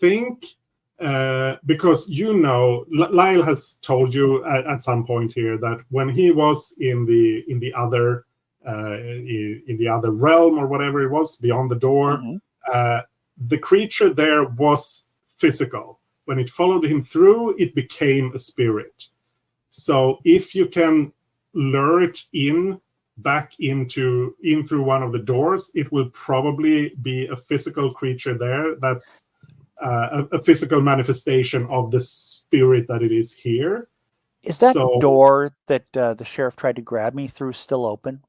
Speaker 1: think because Lyle has told you at some point here that when he was in the other realm or whatever it was beyond the door, the creature there was physical. When it followed him through, it became a spirit. So if you can lure it back in through one of the doors, it will probably be a physical creature there. That's a physical manifestation of the spirit that it is here.
Speaker 3: Is that door that the sheriff tried to grab me through still open?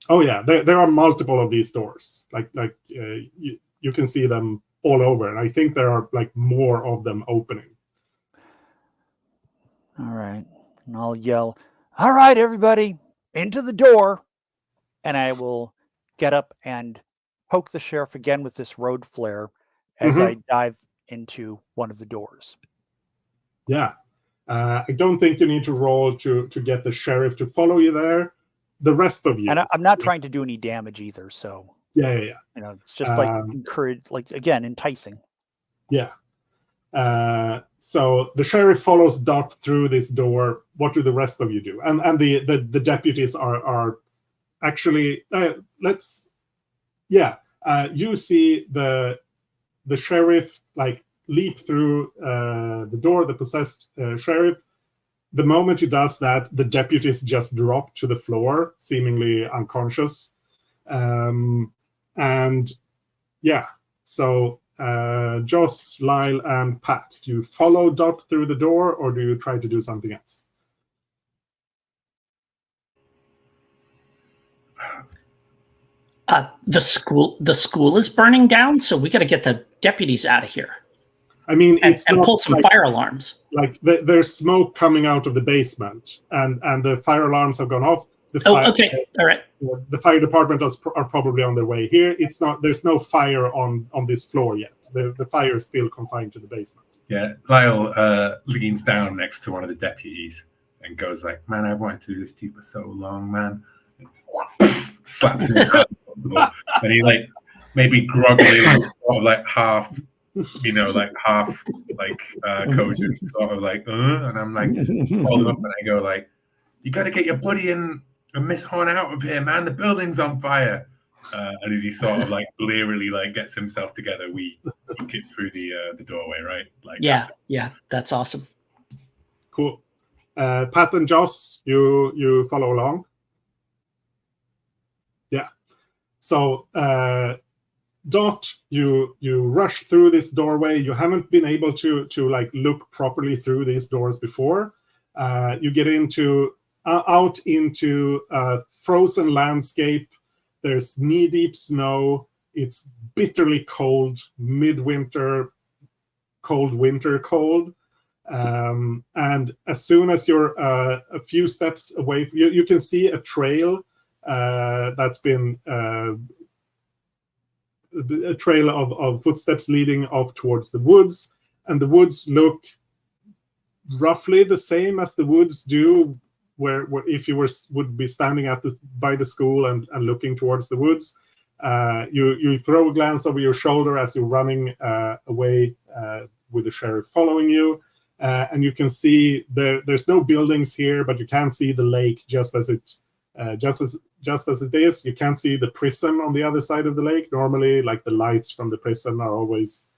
Speaker 1: Oh yeah, there are multiple of these doors. You can see them all over, and I think there are more of them opening.
Speaker 3: All right, and I'll yell, "All right, everybody, into the door!" And I will get up and poke the sheriff again with this road flare as I dive into one of the doors.
Speaker 1: Yeah. I don't think you need to roll to get the sheriff to follow you there. The rest of you.
Speaker 3: And I'm not trying to do any damage either, so.
Speaker 1: Yeah.
Speaker 3: It's just enticing.
Speaker 1: Yeah. So the sheriff follows Dot through this door. What do the rest of you do? And the deputies are actually, let's Yeah, you see the sheriff like leap through the door, the possessed sheriff. The moment he does that, the deputies just drop to the floor, seemingly unconscious. And yeah, so Joss, Lyle, and Pat, do you follow Dot through the door, or do you try to do something else?
Speaker 4: The school is burning down, so we got to get the deputies out of here.
Speaker 1: I mean,
Speaker 4: and
Speaker 1: it's not
Speaker 4: pull some
Speaker 1: like,
Speaker 4: fire alarms.
Speaker 1: Like there's smoke coming out of the basement, and the fire alarms have gone off.
Speaker 4: Okay, all right.
Speaker 1: The fire department are probably on their way here. It's not. There's no fire on this floor yet. The fire is still confined to the basement.
Speaker 2: Yeah, Lyle leans down next to one of the deputies and goes like, "Man, I've wanted to do this to you for so long, man." And slaps him and he like maybe groggily sort of like half, cogent, sort of like, and I'm like, hold him up and I go like, "You got to get your buddy and Miss Horn out of here, man. The building's on fire." And as he sort of like blearily like gets himself together, we get through the doorway, right? Like,
Speaker 4: yeah, that's awesome.
Speaker 1: Cool. Pat and Joss, you follow along. Yeah. So Dot, you rush through this doorway. You haven't been able to like look properly through these doors before. You get out into a frozen landscape. There's knee-deep snow. It's bitterly cold, midwinter, cold winter cold. And as soon as you're a few steps away, you can see a trail that's been a trail of footsteps leading off towards the woods. And the woods look roughly the same as the woods do where if you would be standing by the school and looking towards the woods. You throw a glance over your shoulder as you're running away with the sheriff following you, and you can see there's no buildings here, but you can see the lake just as it is. You can see the prison on the other side of the lake. Normally, like the lights from the prison are always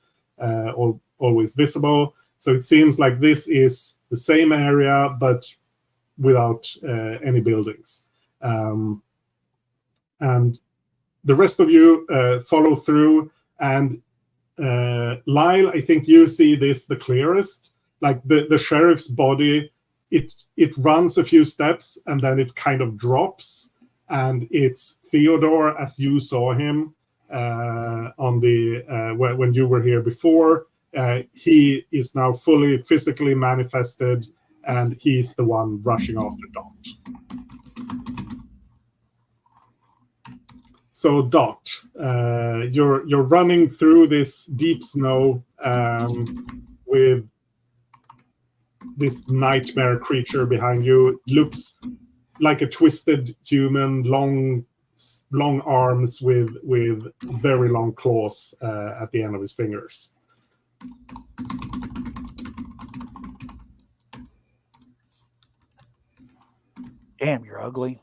Speaker 1: visible. So it seems like this is the same area, but without any buildings. And the rest of you follow through. And Lyle, I think you see this the clearest. Like the sheriff's body, it runs a few steps and then it kind of drops. And it's Theodore as you saw him on the when you were here before. He is now fully physically manifested, and he's the one rushing after Dot. So Dot, you're running through this deep snow with this nightmare creature behind you. It looks like a twisted human, long arms with very long claws at the end of his fingers.
Speaker 3: Damn, you're ugly.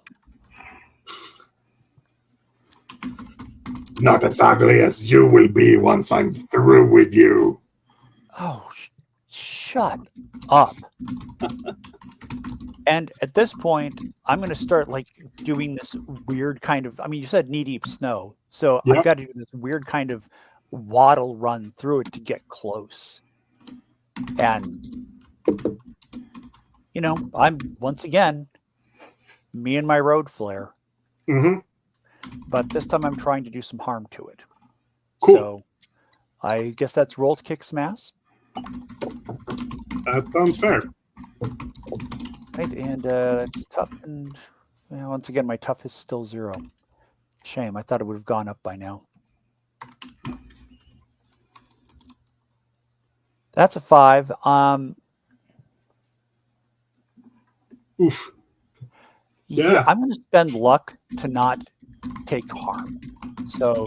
Speaker 1: Not as ugly as you will be once I'm through with you.
Speaker 3: Oh, shut up. And at this point, I'm going to start like doing this weird kind of, I mean, you said knee-deep snow. So
Speaker 1: Yep.
Speaker 3: I've got to do this weird kind of waddle run through it to get close. And, you know, I'm once again, me and my road flare.
Speaker 1: Mm-hmm.
Speaker 3: But this time I'm trying to do some harm to it.
Speaker 1: Cool.
Speaker 3: So I guess that's roll to kick some ass.
Speaker 1: That sounds fair.
Speaker 3: Right, and it's tough, and once again, my tough is still 0. Shame. I thought it would have gone up by now. That's a 5.
Speaker 1: Oof.
Speaker 3: Yeah, I'm going to spend luck to not take harm. So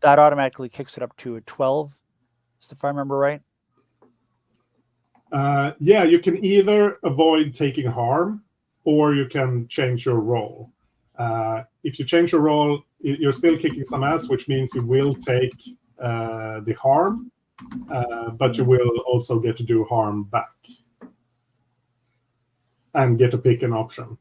Speaker 3: that automatically kicks it up to a 12, if I remember right.
Speaker 1: Yeah, you can either avoid taking harm or you can change your roll. If you change your roll, you're still kicking some ass, which means you will take the harm, but you will also get to do harm back and get to pick an option.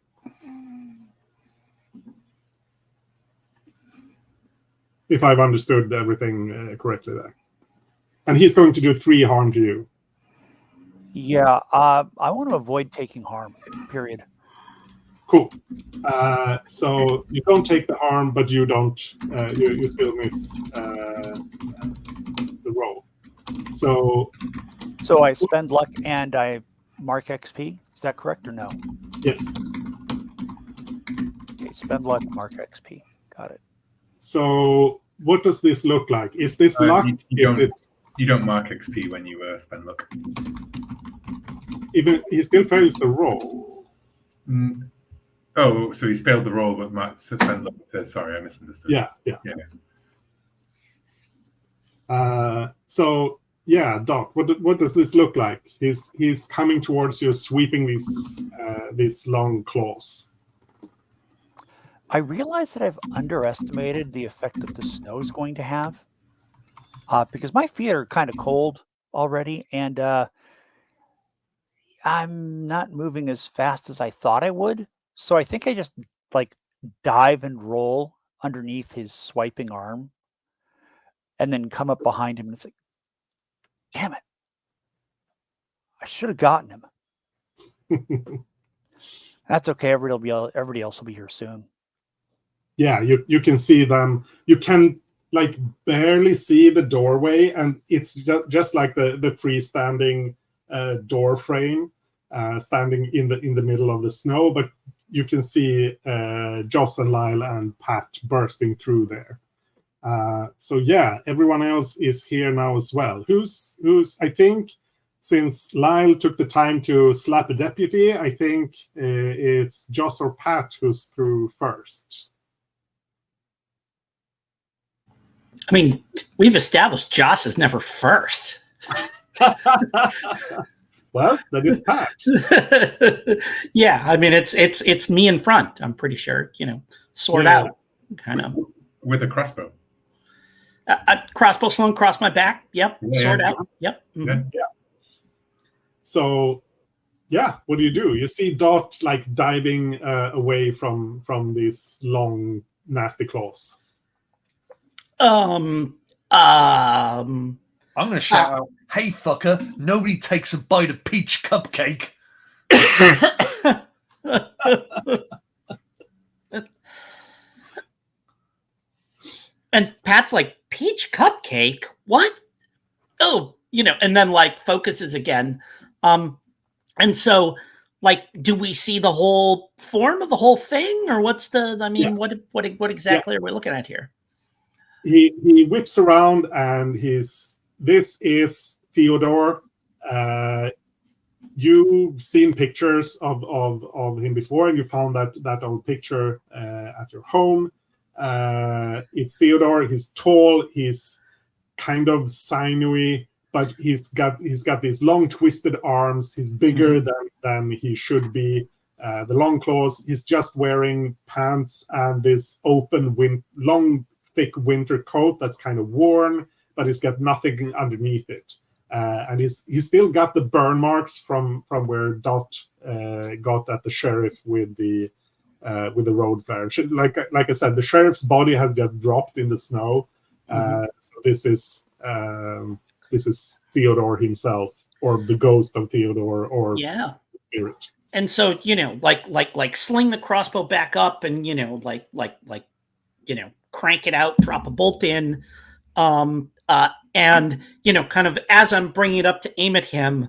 Speaker 1: If I've understood everything correctly there. And he's going to do 3 harm to you.
Speaker 3: Yeah, I want to avoid taking harm, period.
Speaker 1: Cool. So you don't take the harm, but you don't. You still miss the roll. So
Speaker 3: I spend luck and I mark XP. Is that correct or no?
Speaker 1: yes.
Speaker 3: Okay, spend luck, mark XP. Got it.
Speaker 1: So what does this look like? Is this luck?
Speaker 2: You don't mark XP when you spend luck.
Speaker 1: Even he still fails the roll.
Speaker 2: Oh, so he's failed the roll, but Matt spend luck. Sorry, I misunderstood.
Speaker 1: Yeah. So yeah, Doc, what does this look like? He's coming towards you, sweeping these long claws.
Speaker 3: I realize that I've underestimated the effect that the snow is going to have, because my feet are kind of cold already, and I'm not moving as fast as I thought I would. So I think I just like dive and roll underneath his swiping arm, and then come up behind him, and it's like, damn it, I should have gotten him. That's okay. Everybody else will be here soon.
Speaker 1: Yeah, you can see them. You can like barely see the doorway, and it's just like the freestanding door frame standing in the middle of the snow. But you can see Joss and Lyle and Pat bursting through there. So yeah, everyone else is here now as well. Who's I think, since Lyle took the time to slap a deputy, I think it's Joss or Pat who's through first.
Speaker 4: I mean, we've established Joss is never first.
Speaker 1: Well, that is Pat.
Speaker 4: Yeah, I mean, it's me in front. I'm pretty sure, sword out, kind of
Speaker 2: with a crossbow.
Speaker 4: Crossbow slung across my back. Yep, sword out. Yep. Mm-hmm.
Speaker 1: Yeah. So, yeah, what do? You see Dot like diving away from these long, nasty claws.
Speaker 5: I'm going to shout out, "Hey, fucker, nobody takes a bite of peach cupcake."
Speaker 4: And Pat's like, peach cupcake? What? Oh, and then like focuses again. And so like, do we see the whole form of the whole thing, or what's what exactly are we looking at here?
Speaker 1: He whips around, and this is Theodore. You've seen pictures of him before, and you found that old picture at your home. It's Theodore. He's tall. He's kind of sinewy, but he's got these long twisted arms. He's bigger than he should be. The long claws. He's just wearing pants and this open long thick winter coat that's kind of worn, but he's got nothing underneath it. And he's still got the burn marks from where Dot got at the sheriff with the road flare. Like I said, the sheriff's body has just dropped in the snow. So this is Theodore himself, or the ghost of Theodore, or the spirit.
Speaker 4: And so like sling the crossbow back up, and crank it out, drop a bolt in, and kind of as I'm bringing it up to aim at him,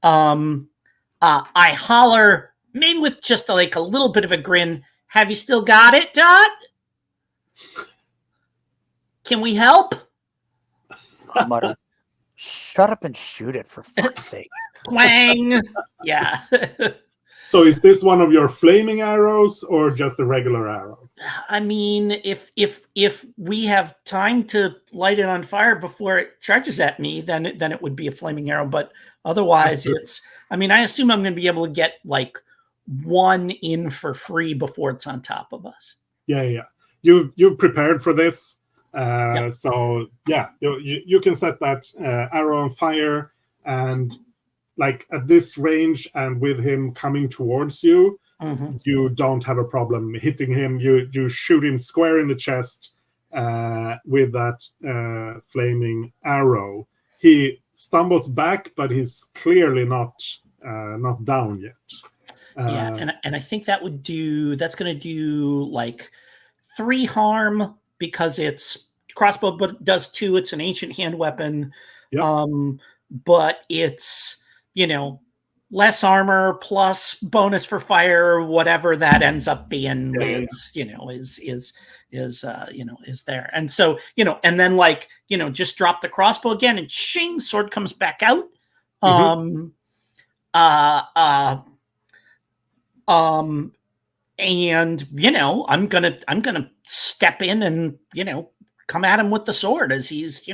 Speaker 4: I holler, maybe with just a little bit of a grin, "Have you still got it, Dot? Can we help?"
Speaker 3: I mutter, "Shut up and shoot it, for fuck's sake."
Speaker 4: Twang. Yeah.
Speaker 1: So is this one of your flaming arrows, or just a regular arrow?
Speaker 4: I mean, if we have time to light it on fire before it charges at me, then it would be a flaming arrow. But otherwise, I assume I'm going to be able to get like one in for free before it's on top of us.
Speaker 1: Yeah. you prepared for this. So yeah, you can set that arrow on fire, and like at this range and with him coming towards you, you don't have a problem hitting him. You shoot him square in the chest with that flaming arrow. He stumbles back, but he's clearly not down yet.
Speaker 4: Yeah, and I think that's going to do like 3 harm because it's crossbow, but does 2. It's an ancient hand weapon.
Speaker 1: Yep.
Speaker 4: But it's, less armor plus bonus for fire, whatever that ends up being is there. And so, and then just drop the crossbow again and shing, sword comes back out. And I'm gonna step in and come at him with the sword as he's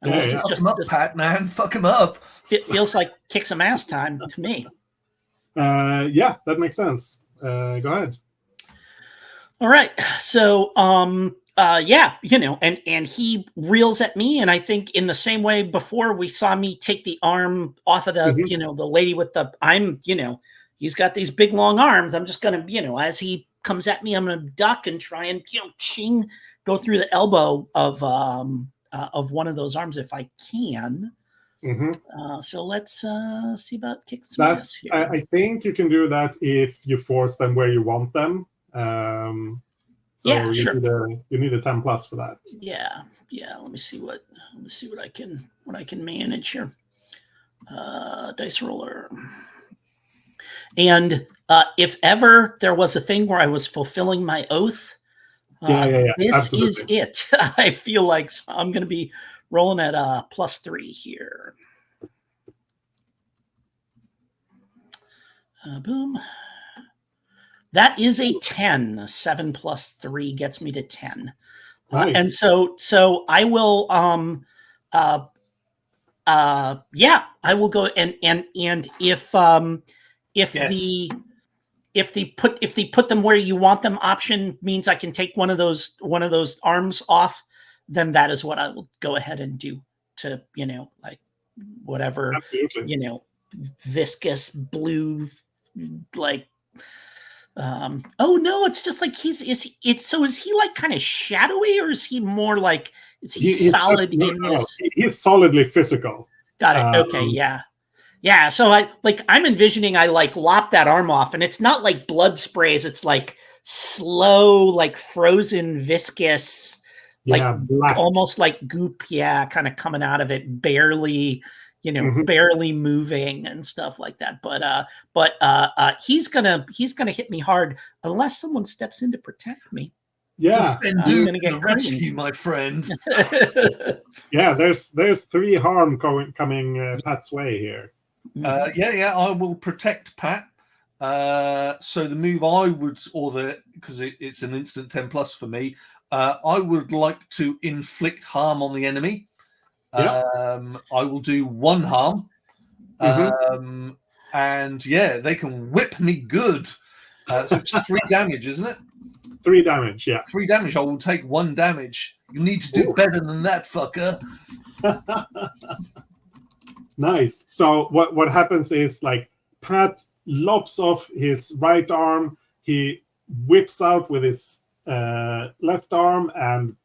Speaker 5: Fuck him up, Pat, man. Fuck him up.
Speaker 4: It feels like kick some ass time to me.
Speaker 1: Yeah, that makes sense. Go ahead.
Speaker 4: All right. So yeah, and he reels at me, and I think in the same way before we saw me take the arm off of the the lady with the he's got these big long arms. I'm just gonna as he comes at me, I'm gonna duck and try and ching, go through the elbow of one of those arms if I can. So let's see about kicking some ass here.
Speaker 1: I think you can do that if you force them where you want them.
Speaker 4: Yeah, sure.
Speaker 1: You need a 10+ for that.
Speaker 4: Yeah. Let me see what I can manage here. Dice roller. And if ever there was a thing where I was fulfilling my oath, this
Speaker 1: absolutely.
Speaker 4: is it. I feel like I'm going to be rolling at +3 here. Boom. That is a 10. 7 + 3 gets me to 10.
Speaker 1: Nice.
Speaker 4: And so I will I will go and if yes. If they put them where you want them option means I can take one of those arms off, then that is what I will go ahead and do to like whatever. Absolutely. Viscous blue like oh no, it's just like is he like kind of shadowy, or is he more like he's solid in this?
Speaker 1: He's solidly physical.
Speaker 4: Got it. Okay, yeah. So I'm envisioning I lop that arm off, and it's not like blood sprays. It's like slow, like frozen, viscous, black. Almost like goop. Yeah, kind of coming out of it, barely. Barely moving and stuff like that. But he's gonna hit me hard unless someone steps in to protect me.
Speaker 1: Yeah,
Speaker 5: I'm gonna get the rescue, my friend.
Speaker 1: Yeah, there's 3 harm coming Pat's way here.
Speaker 5: Yeah, I will protect Pat. So the move I would, because it's an instant 10+ for me, I would like to inflict harm on the enemy. I will do 1 harm. And they can whip me good. So it's 3 damage, isn't it?
Speaker 1: 3 damage, yeah.
Speaker 5: 3 damage. I will take 1 damage. You need to do better than that, fucker.
Speaker 1: Nice. So what happens is Pat lops off his right arm. He whips out with his left arm, and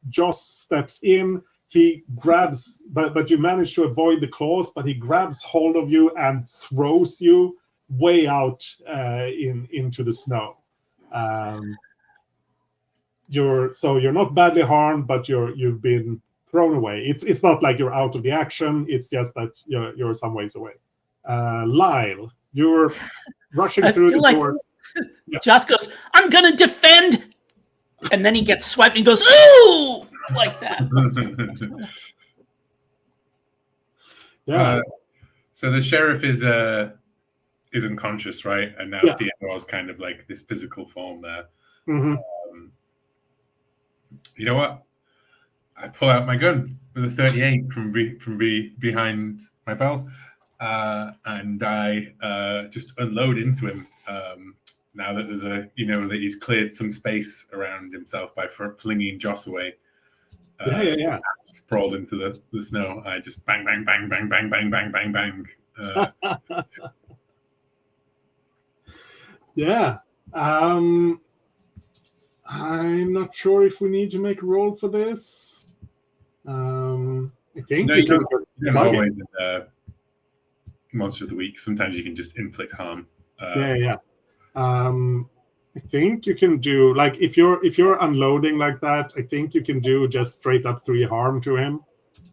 Speaker 1: Joss steps in. He grabs, but you manage to avoid the claws, but he grabs hold of you and throws you way out into the snow. You're not badly harmed, but you've been thrown away. It's not like you're out of the action. It's just that you're some ways away. Lyle, you're rushing through the door.
Speaker 4: Joss goes, "I'm gonna defend," and then he gets swiped and goes, "Ooh!" like that.
Speaker 2: So the sheriff is unconscious, right? And now Theodore's kind of like this physical form there. You know what? I pull out my gun with a 38 from behind my belt, and I just unload into him now that there's that he's cleared some space around himself by flinging Joss away.
Speaker 1: Yeah.
Speaker 2: Sprawled into the snow. I just bang, bang, bang, bang, bang, bang, bang, bang, bang.
Speaker 1: Yeah. I'm not sure if we need to make a roll for this. I think
Speaker 2: No,
Speaker 1: you
Speaker 2: you
Speaker 1: can
Speaker 2: don't
Speaker 1: plug it.
Speaker 2: always Monster of the Week. Sometimes you can just inflict harm.
Speaker 1: Yeah. I think you can do, like, if you're unloading like that, I think you can do just straight up 3 harm to him.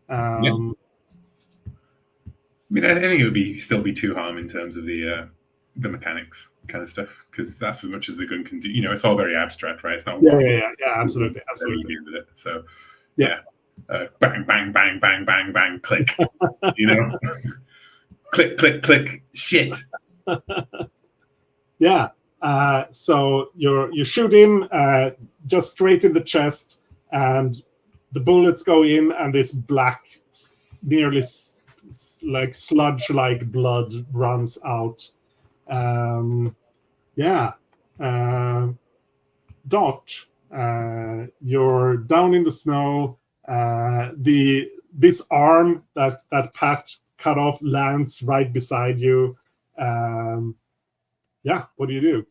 Speaker 2: I mean, I think it would still be 2 harm in terms of the mechanics kind of stuff, because that's as much as the gun can do. It's all very abstract, right? It's not
Speaker 1: Yeah, absolutely.
Speaker 2: You do with it. So yeah. Bang, bang, bang, bang, bang, bang, click. Click, click, click. Shit.
Speaker 1: Yeah. So you shoot in just straight in the chest, and the bullets go in, and this black, nearly like sludge-like blood runs out. Dot, you're down in the snow. This arm that Pat cut off lands right beside you. What do you do?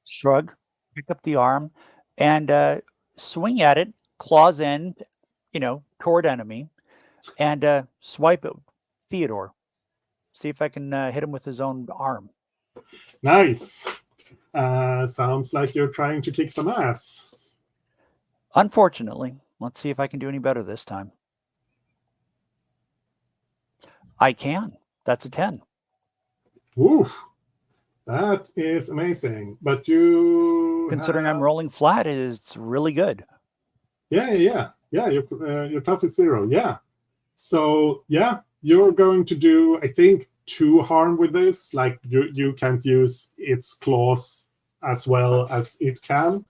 Speaker 3: Shrug, pick up the arm, and swing at it, claws in, toward enemy, and swipe at Theodore. See if I can hit him with his own arm.
Speaker 1: Nice. Sounds like you're trying to kick some ass.
Speaker 3: Unfortunately, let's see if I can do any better this time. I can. That's a 10.
Speaker 1: Oof. That is amazing. But you...
Speaker 3: Considering I'm rolling flat, it's really good.
Speaker 1: Yeah. Your tough is 0. Yeah. So, you're going to do, I think, 2 harm with this. Like, you can't use its claws as well as it can.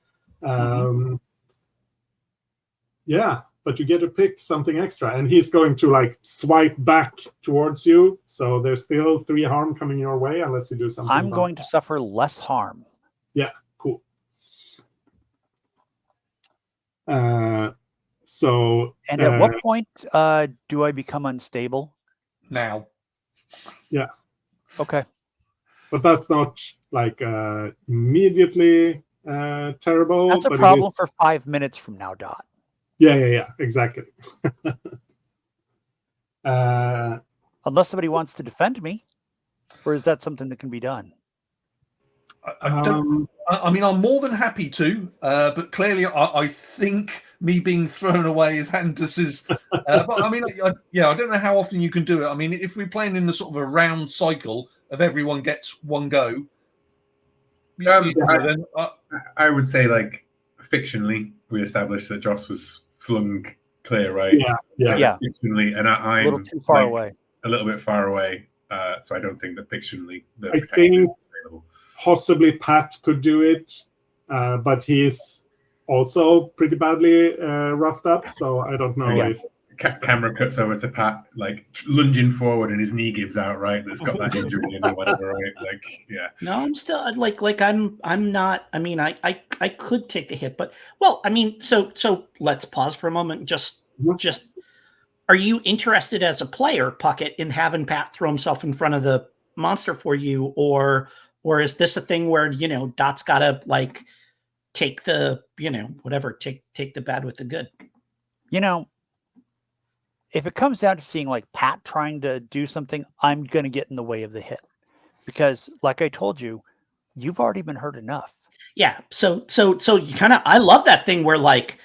Speaker 1: Yeah, but you get to pick something extra. And he's going to, like, swipe back towards you. So there's still 3 harm coming your way unless you do something.
Speaker 3: I'm going to suffer less harm.
Speaker 1: Yeah, cool. So...
Speaker 3: And at what point do I become unstable?
Speaker 5: Now.
Speaker 1: Yeah.
Speaker 3: Okay.
Speaker 1: But that's not, like, immediately terrible.
Speaker 3: That's a problem for 5 minutes from now, Dot.
Speaker 1: Yeah, exactly.
Speaker 3: Unless somebody wants to defend me, or is that something that can be done?
Speaker 5: I mean, I'm more than happy to, but clearly I think me being thrown away is Handus's. But I mean, I don't know how often you can do it. I mean, if we're playing in the sort of a round cycle of everyone gets one go,
Speaker 2: I would say, like, fictionally, we established that Joss was flung clear, right?
Speaker 1: Yeah.
Speaker 2: Fictionally, and I'm
Speaker 3: a little too far away.
Speaker 2: A little bit far away. So I don't think that fictionally the
Speaker 1: I think possibly Pat could do it, but he's also pretty badly roughed up. So I don't know if
Speaker 2: camera cuts over to Pat, like, lunging forward, and his knee gives out. Right, that's got that injury in or whatever. Right, like, yeah.
Speaker 4: No, I'm still like I'm not. I mean, I could take the hit, but I mean, so let's pause for a moment. Just, are you interested as a player, Puckett, in having Pat throw himself in front of the monster for you, or is this a thing where Dot's got to, like, take the whatever, take the bad with the good?
Speaker 3: If it comes down to seeing, like, Pat trying to do something, I'm going to get in the way of the hit. Because, like I told you, you've already been hurt enough.
Speaker 4: Yeah. So you kind of, I love that thing where, like,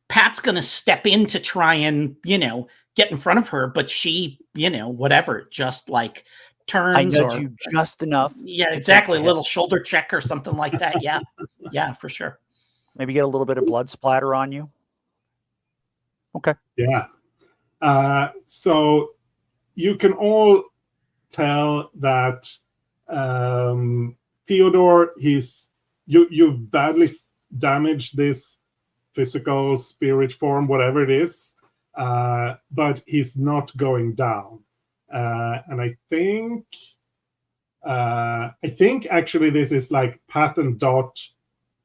Speaker 4: Pat's going to step in to try and, get in front of her, but she, whatever, just, like, turns.
Speaker 3: I nudge you just enough.
Speaker 4: Yeah, exactly. A little shoulder check or something like that. Yeah. Yeah, for sure.
Speaker 3: Maybe get a little bit of blood splatter on you. Okay.
Speaker 1: Yeah. So you can all tell that Theodore, you've badly damaged this physical spirit form, whatever it is, but he's not going down. And I think I think actually this is like Pat and Dot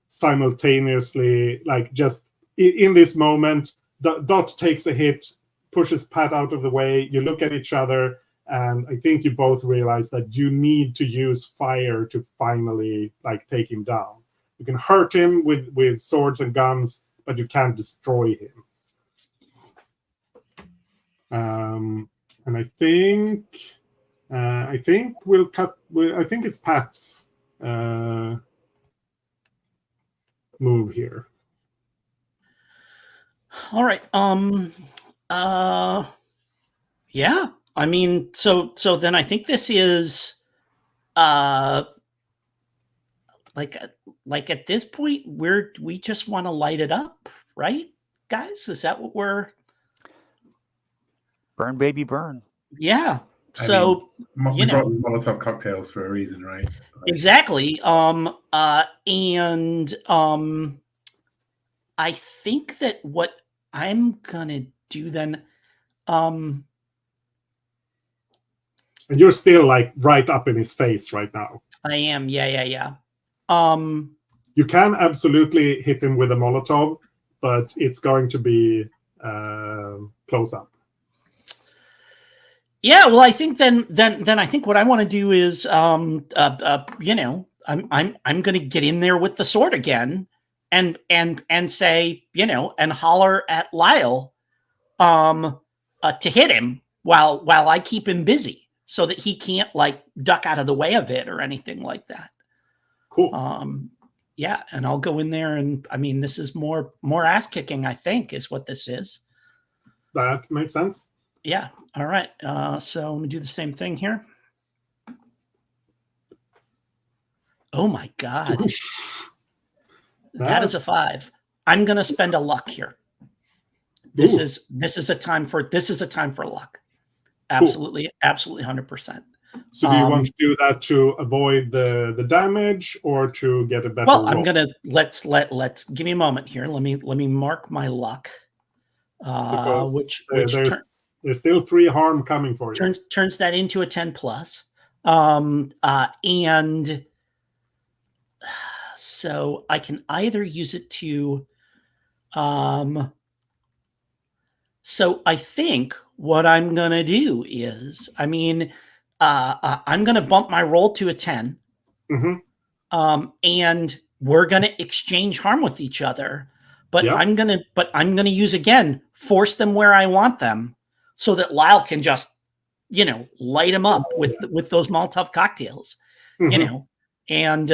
Speaker 1: simultaneously, like just in this moment, Dot takes a hit, pushes Pat out of the way. You look at each other, and I think you both realize that you need to use fire to finally like take him down. You can hurt him with swords and guns, but you can't destroy him. And I think we'll cut. I think it's Pat's move here.
Speaker 4: All right. Yeah. I mean, so then I think this is like at this point we just want to light it up, right, guys? Is that what we're
Speaker 3: Burn, baby, burn.
Speaker 4: Yeah.
Speaker 2: I
Speaker 4: So
Speaker 2: mean,
Speaker 4: you
Speaker 2: we brought
Speaker 4: know,
Speaker 2: these Molotov cocktails for a reason, right? Like,
Speaker 4: exactly. And I think that what I'm gonna do then,
Speaker 1: And you're still like right up in his face right now.
Speaker 4: I am, yeah.
Speaker 1: You can absolutely hit him with a Molotov, but it's going to be close up.
Speaker 4: Yeah, well, I think then I think what I want to do is, I'm going to get in there with the sword again, and say, and holler at Lyle, to hit him while I keep him busy, so that he can't like duck out of the way of it or anything like that.
Speaker 1: Cool.
Speaker 4: Yeah, and I'll go in there, and I mean, this is more ass kicking, I think, is what this is.
Speaker 1: That makes sense.
Speaker 4: Yeah. All right. So let me do the same thing here. Oh my God. That is a 5. I'm going to spend a luck here. This is a time for luck. Absolutely. Cool. Absolutely 100%.
Speaker 1: So do you want to do that to avoid the damage or to get a better roll?
Speaker 4: I'm going to let's give me a moment here. Let me mark my luck. Which
Speaker 1: there's still 3 harm coming for you.
Speaker 4: Turns that into a 10 plus. And so I can either use it to, so I think what I'm going to do is, I mean, I'm going to bump my roll to a 10.
Speaker 1: Mm-hmm.
Speaker 4: And we're going to exchange harm with each other, but yep. I'm going to use again, force them where I want them, so that Lyle can just, light him up with those Molotov cocktails,
Speaker 1: mm-hmm.
Speaker 4: And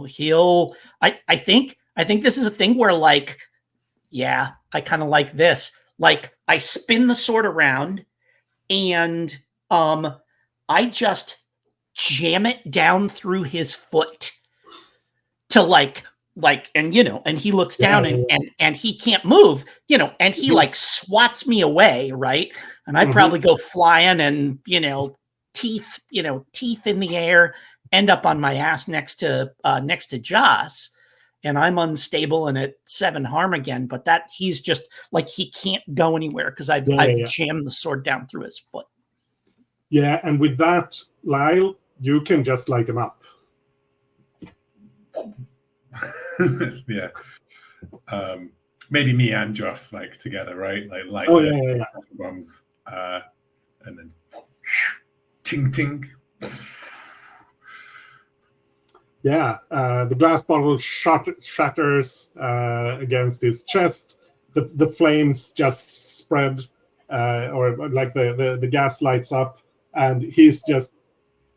Speaker 4: he'll. I think this is a thing where, like, yeah, I kind of like this. Like, I spin the sword around, and I just jam it down through his foot to like, and and he looks down and he can't move, and he like swats me away, right? And I probably go flying, and teeth in the air, end up on my ass next to Joss, and I'm unstable and at 7 harm again. But that he's just like, he can't go anywhere because I've jammed the sword down through his foot.
Speaker 1: Yeah, and with that, Lyle, you can just light him up.
Speaker 2: Yeah. Maybe me and Joss like together, right? Like bombs, and then ting ting.
Speaker 1: Yeah, the glass bottle shatters against his chest. The flames just spread, or like the gas lights up, and he's just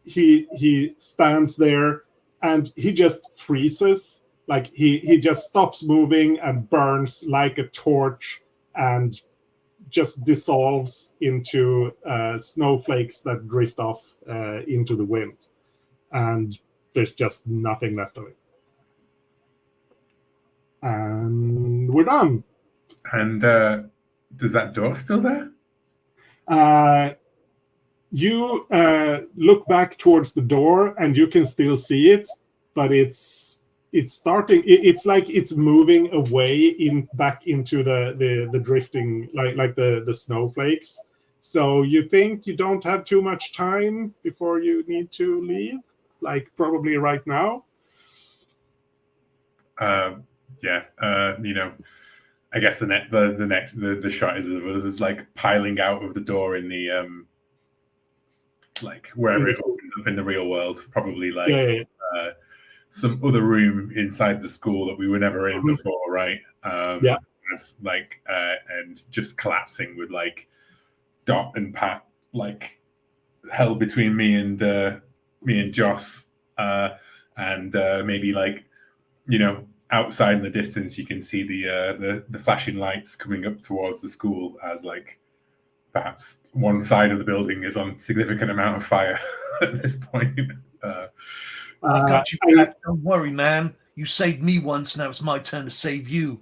Speaker 1: he stands there, and he just freezes. Like he just stops moving and burns like a torch, and just dissolves into snowflakes that drift off into the wind, and there's just nothing left of it. And we're done.
Speaker 2: And is that door still there?
Speaker 1: You look back towards the door, and you can still see it, but it's starting. It's like it's moving away back into the drifting, like the snowflakes. So you think you don't have too much time before you need to leave? Like probably right now?
Speaker 2: Yeah. I guess the shot is of us like piling out of the door in the like wherever it opens up in the real world, probably like
Speaker 1: Yeah.
Speaker 2: some other room inside the school that we were never in before, right?
Speaker 1: Yeah.
Speaker 2: It's like and just collapsing with like Dot and Pat like held between me and Joss, and maybe like outside in the distance you can see the flashing lights coming up towards the school as like perhaps one side of the building is on significant amount of fire at this point.
Speaker 5: I've got you back. Don't worry, man. You saved me once, now it's my turn to save you.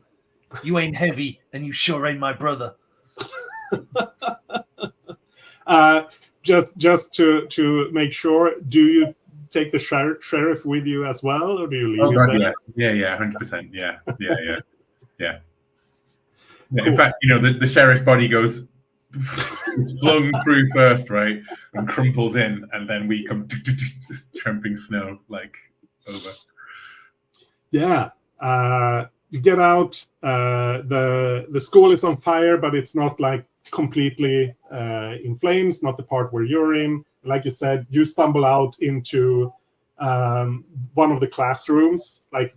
Speaker 5: You ain't heavy, and you sure ain't my brother.
Speaker 1: Just to make sure, do you take the sheriff with you as well, or do you leave him there?
Speaker 2: Yeah, 100%. Yeah.
Speaker 1: Cool.
Speaker 2: In fact, the sheriff's body goes is flung through first, right, and crumples in, and then we come tramping snow like over.
Speaker 1: Yeah. You get out. The school is on fire, but it's not like completely in flames. Not the part where you're in. Like you said, you stumble out into one of the classrooms, like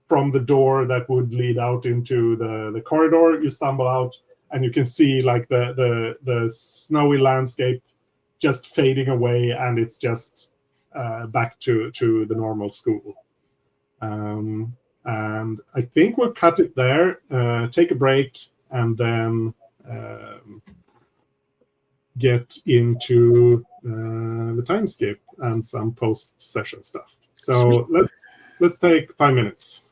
Speaker 1: from the door that would lead out into the corridor. You stumble out, and you can see like the snowy landscape just fading away, and it's just back to the normal school. And I think we'll cut it there, take a break, and then get into the timescape and some post-session stuff. So let's take 5 minutes.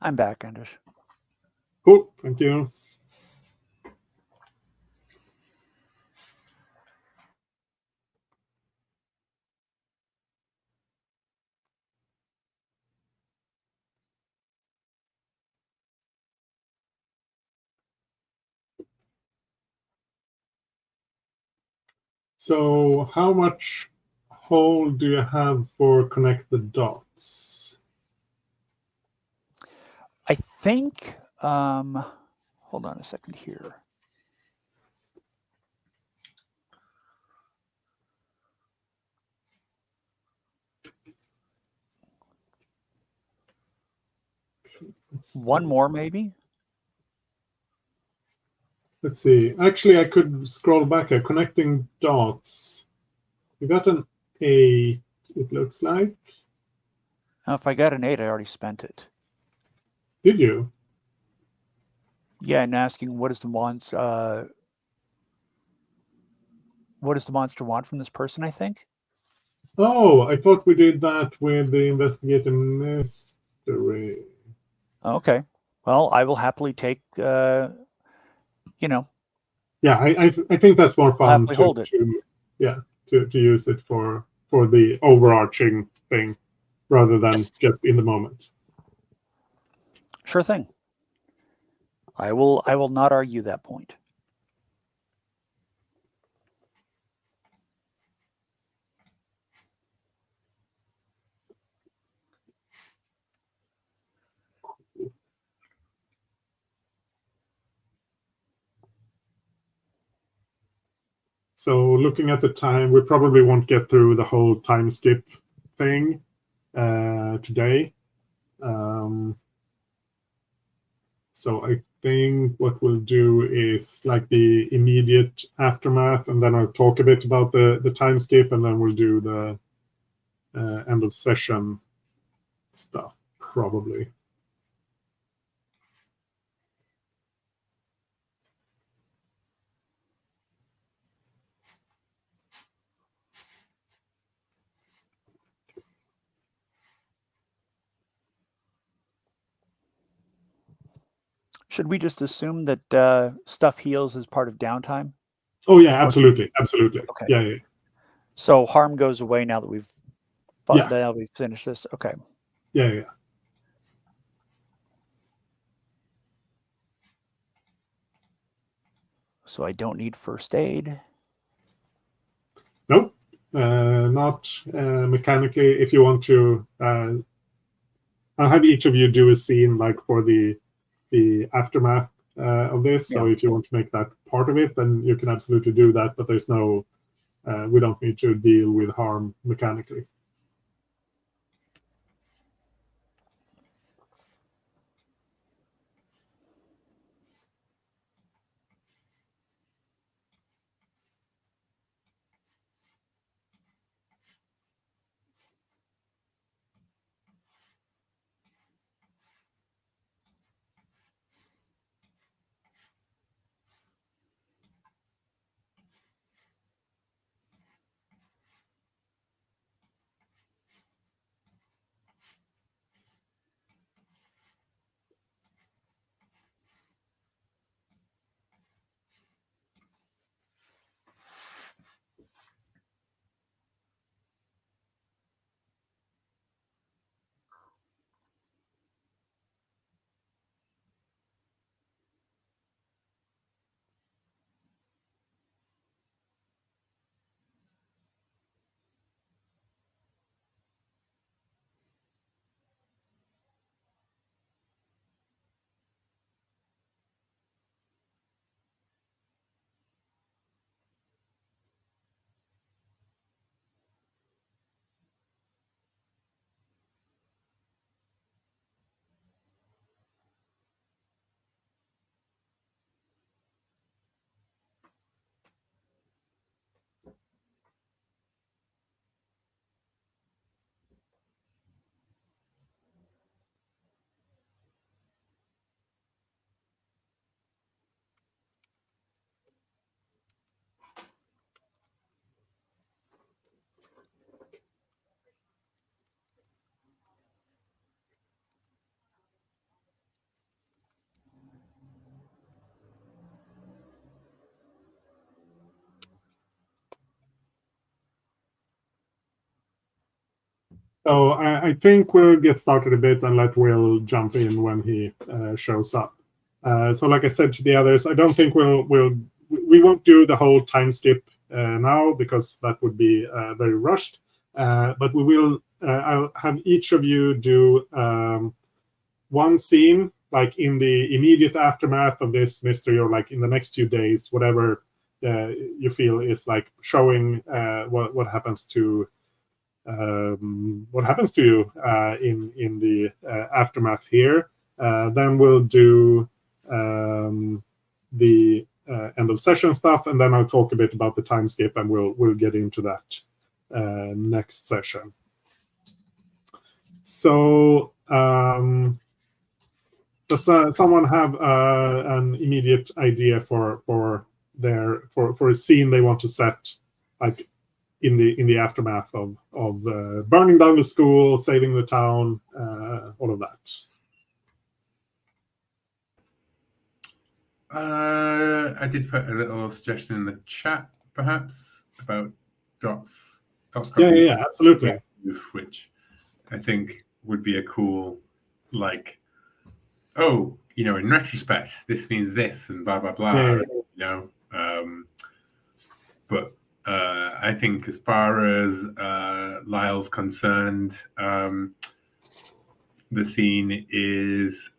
Speaker 3: I'm back, Anders.
Speaker 1: Cool. Thank you. So how much hole do you have for connect the dots?
Speaker 3: I think, hold on a second here. One more, maybe?
Speaker 1: Let's see. Actually, I could scroll back here. Connecting dots. You got an 8, it looks like.
Speaker 3: Now, if I got an 8, I already spent it.
Speaker 1: Did you?
Speaker 3: Yeah, and asking what does the monster want from this person, I think?
Speaker 1: Oh, I thought we did that with the investigate a mystery.
Speaker 3: Okay. Well, I will happily take,
Speaker 1: Yeah, I think that's more fun
Speaker 3: happily hold it.
Speaker 1: to use it for the overarching thing rather than
Speaker 3: Yes.
Speaker 1: just in the moment.
Speaker 3: Sure thing. I will not argue that point.
Speaker 1: So looking at the time, we probably won't get through the whole time skip thing today. So I think what we'll do is like the immediate aftermath, and then I'll talk a bit about the time skip, and then we'll do the end of session stuff, probably.
Speaker 3: Should we just assume that stuff heals as part of downtime?
Speaker 1: Oh yeah, absolutely.
Speaker 3: Okay.
Speaker 1: Yeah.
Speaker 3: So harm goes away now that we've
Speaker 1: Yeah.
Speaker 3: now we've finished this. Okay.
Speaker 1: Yeah.
Speaker 3: So I don't need first aid.
Speaker 1: Nope. Not mechanically. If you want to, I'll have each of you do a scene like for the aftermath of this. So
Speaker 3: Yeah.
Speaker 1: if you want to make that part of it, then you can absolutely do that. But there's no, we don't need to deal with harm mechanically. So I think we'll get started a bit and let Will jump in when he shows up. So like I said to the others, I don't think we won't do the whole time skip now because that would be very rushed. But we will. I'll have each of you do one scene, like in the immediate aftermath of this mystery, or like in the next few days, whatever you feel is like showing what happens to you in the aftermath here. Then we'll do the end of session stuff, and then I'll talk a bit about the time skip, and we'll get into that next session. So does someone have an immediate idea for a scene they want to set, like in the aftermath of burning down the school, saving the town, all of that?
Speaker 2: I did put a little suggestion in the chat, perhaps, about Dot's
Speaker 1: Yeah, absolutely.
Speaker 2: Which I think would be a cool, like, oh, in retrospect, this means this, and blah blah blah.
Speaker 1: Yeah.
Speaker 2: But I think as far as Lyle's concerned, the scene is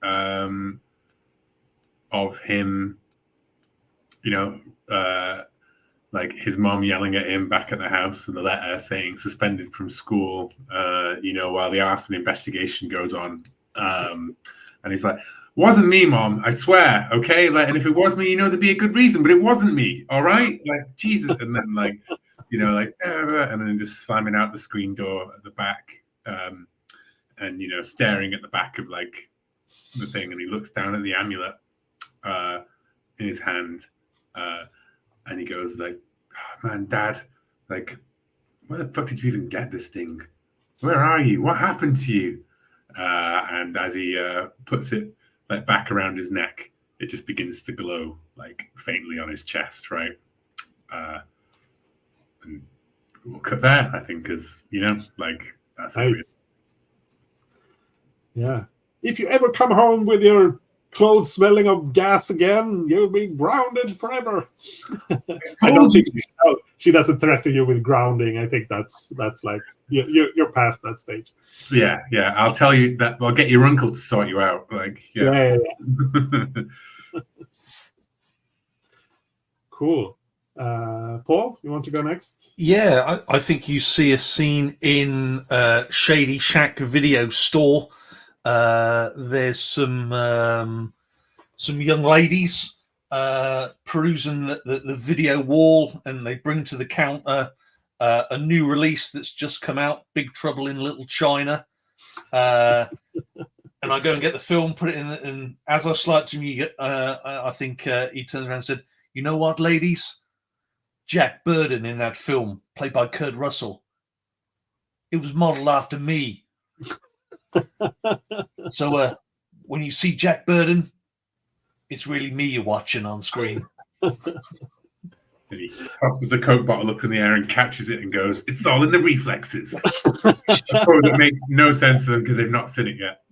Speaker 2: of him, like his mom yelling at him back at the house with a letter saying suspended from school, while the arson investigation goes on. And he's like, wasn't me, Mom, I swear, okay? Like, and if it was me, there'd be a good reason, but it wasn't me, all right? Like, Jesus. And then, like, and then just slamming out the screen door at the back, and, staring at the back of, like, the thing, and he looks down at the amulet in his hand, and he goes, like, oh, man, Dad, like, where the fuck did you even get this thing? Where are you? What happened to you? And as he puts it like back around his neck, it just begins to glow like faintly on his chest, right? And we'll cut there, I think, because like that's
Speaker 1: nice. Yeah. If you ever come home with your clothes smelling of gas again, you'll be grounded forever. I don't think she doesn't threaten you with grounding. I think that's like you're past that stage.
Speaker 2: Yeah. I'll tell you that. I'll get your uncle to sort you out. Like, yeah.
Speaker 1: Cool. Paul, you want to go next?
Speaker 5: Yeah, I think you see a scene in Shady Shack video store. There's some young ladies perusing the video wall, and they bring to the counter a new release that's just come out, Big Trouble in Little China. And I go and get the film, put it in, and as I slide to me, I think he turns around and said, "You know what, ladies? Jack Burden in that film, played by Kurt Russell, it was modeled after me." So when you see Jack Burden, it's really me you're watching on screen.
Speaker 2: And he tosses a Coke bottle up in the air and catches it and goes, "It's all in the reflexes." That makes no sense to them because they've not seen it yet.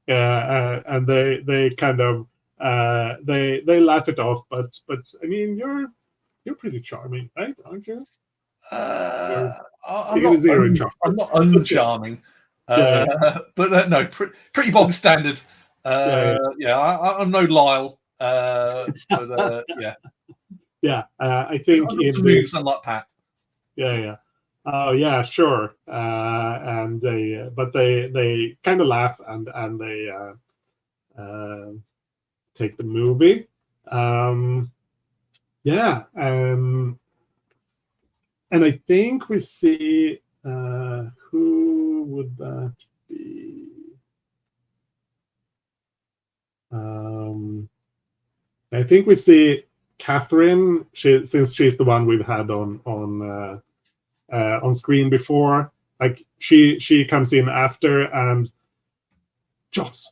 Speaker 1: Yeah, and they kind of they laugh it off, but I mean you're pretty charming, right? Aren't you?
Speaker 5: I'm not uncharming, but no, pretty bog standard. I'm no Lyle, but
Speaker 1: yeah. I think in
Speaker 5: moves unlike Pat.
Speaker 1: Yeah. Oh yeah, sure. And they kind of laugh and they take the movie. And I think we see who would that be? I think we see Catherine, since she's the one we've had on screen before. Like she comes in after, and Joss,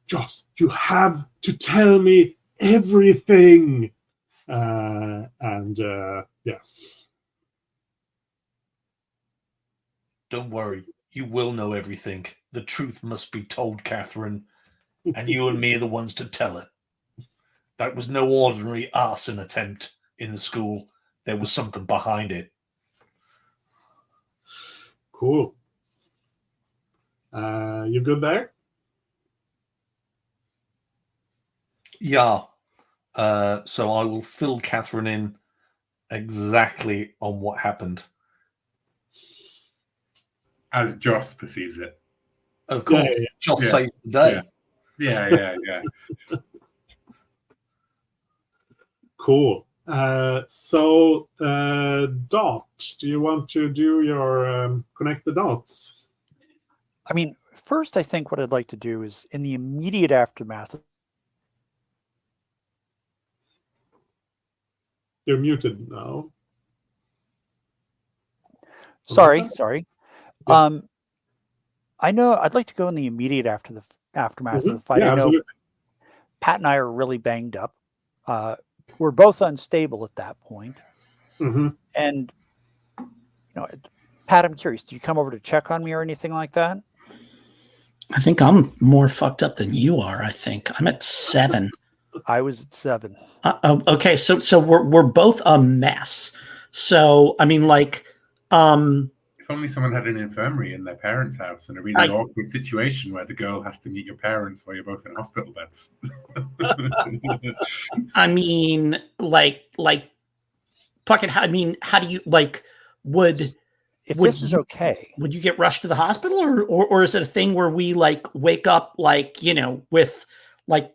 Speaker 1: you have to tell me everything.
Speaker 5: Don't worry. You will know everything. The truth must be told, Catherine, and you and me are the ones to tell it. That was no ordinary arson attempt in the school. There was something behind it.
Speaker 1: Cool. You good there?
Speaker 5: Yeah. So I will fill Catherine in exactly on what happened.
Speaker 2: As Joss perceives it.
Speaker 5: Of course,
Speaker 1: Yeah.
Speaker 5: just
Speaker 2: Yeah.
Speaker 5: saved the day.
Speaker 2: Yeah.
Speaker 1: Cool. So, Dot, do you want to do your connect the dots?
Speaker 3: I mean, first, I think what I'd like to do is in the immediate aftermath.
Speaker 1: You're muted now.
Speaker 3: Sorry.
Speaker 1: Yeah.
Speaker 3: I know I'd like to go in the immediate aftermath of the fight.
Speaker 1: Yeah,
Speaker 3: I know
Speaker 1: absolutely.
Speaker 3: Pat and I are really banged up. We're both unstable at that point.
Speaker 1: Mm-hmm.
Speaker 3: And, Pat, I'm curious, did you come over to check on me or anything like that?
Speaker 4: I think I'm more fucked up than you are. I think I'm at 7.
Speaker 3: I was at 7.
Speaker 4: Okay, so we're both a mess. So I mean, like,
Speaker 2: If only someone had an infirmary in their parents' house in a really awkward situation where the girl has to meet your parents while you're both in hospital beds.
Speaker 4: I mean, like, fucking. I mean, how do you would
Speaker 3: this is okay?
Speaker 4: Would you get rushed to the hospital, or is it a thing where we wake up with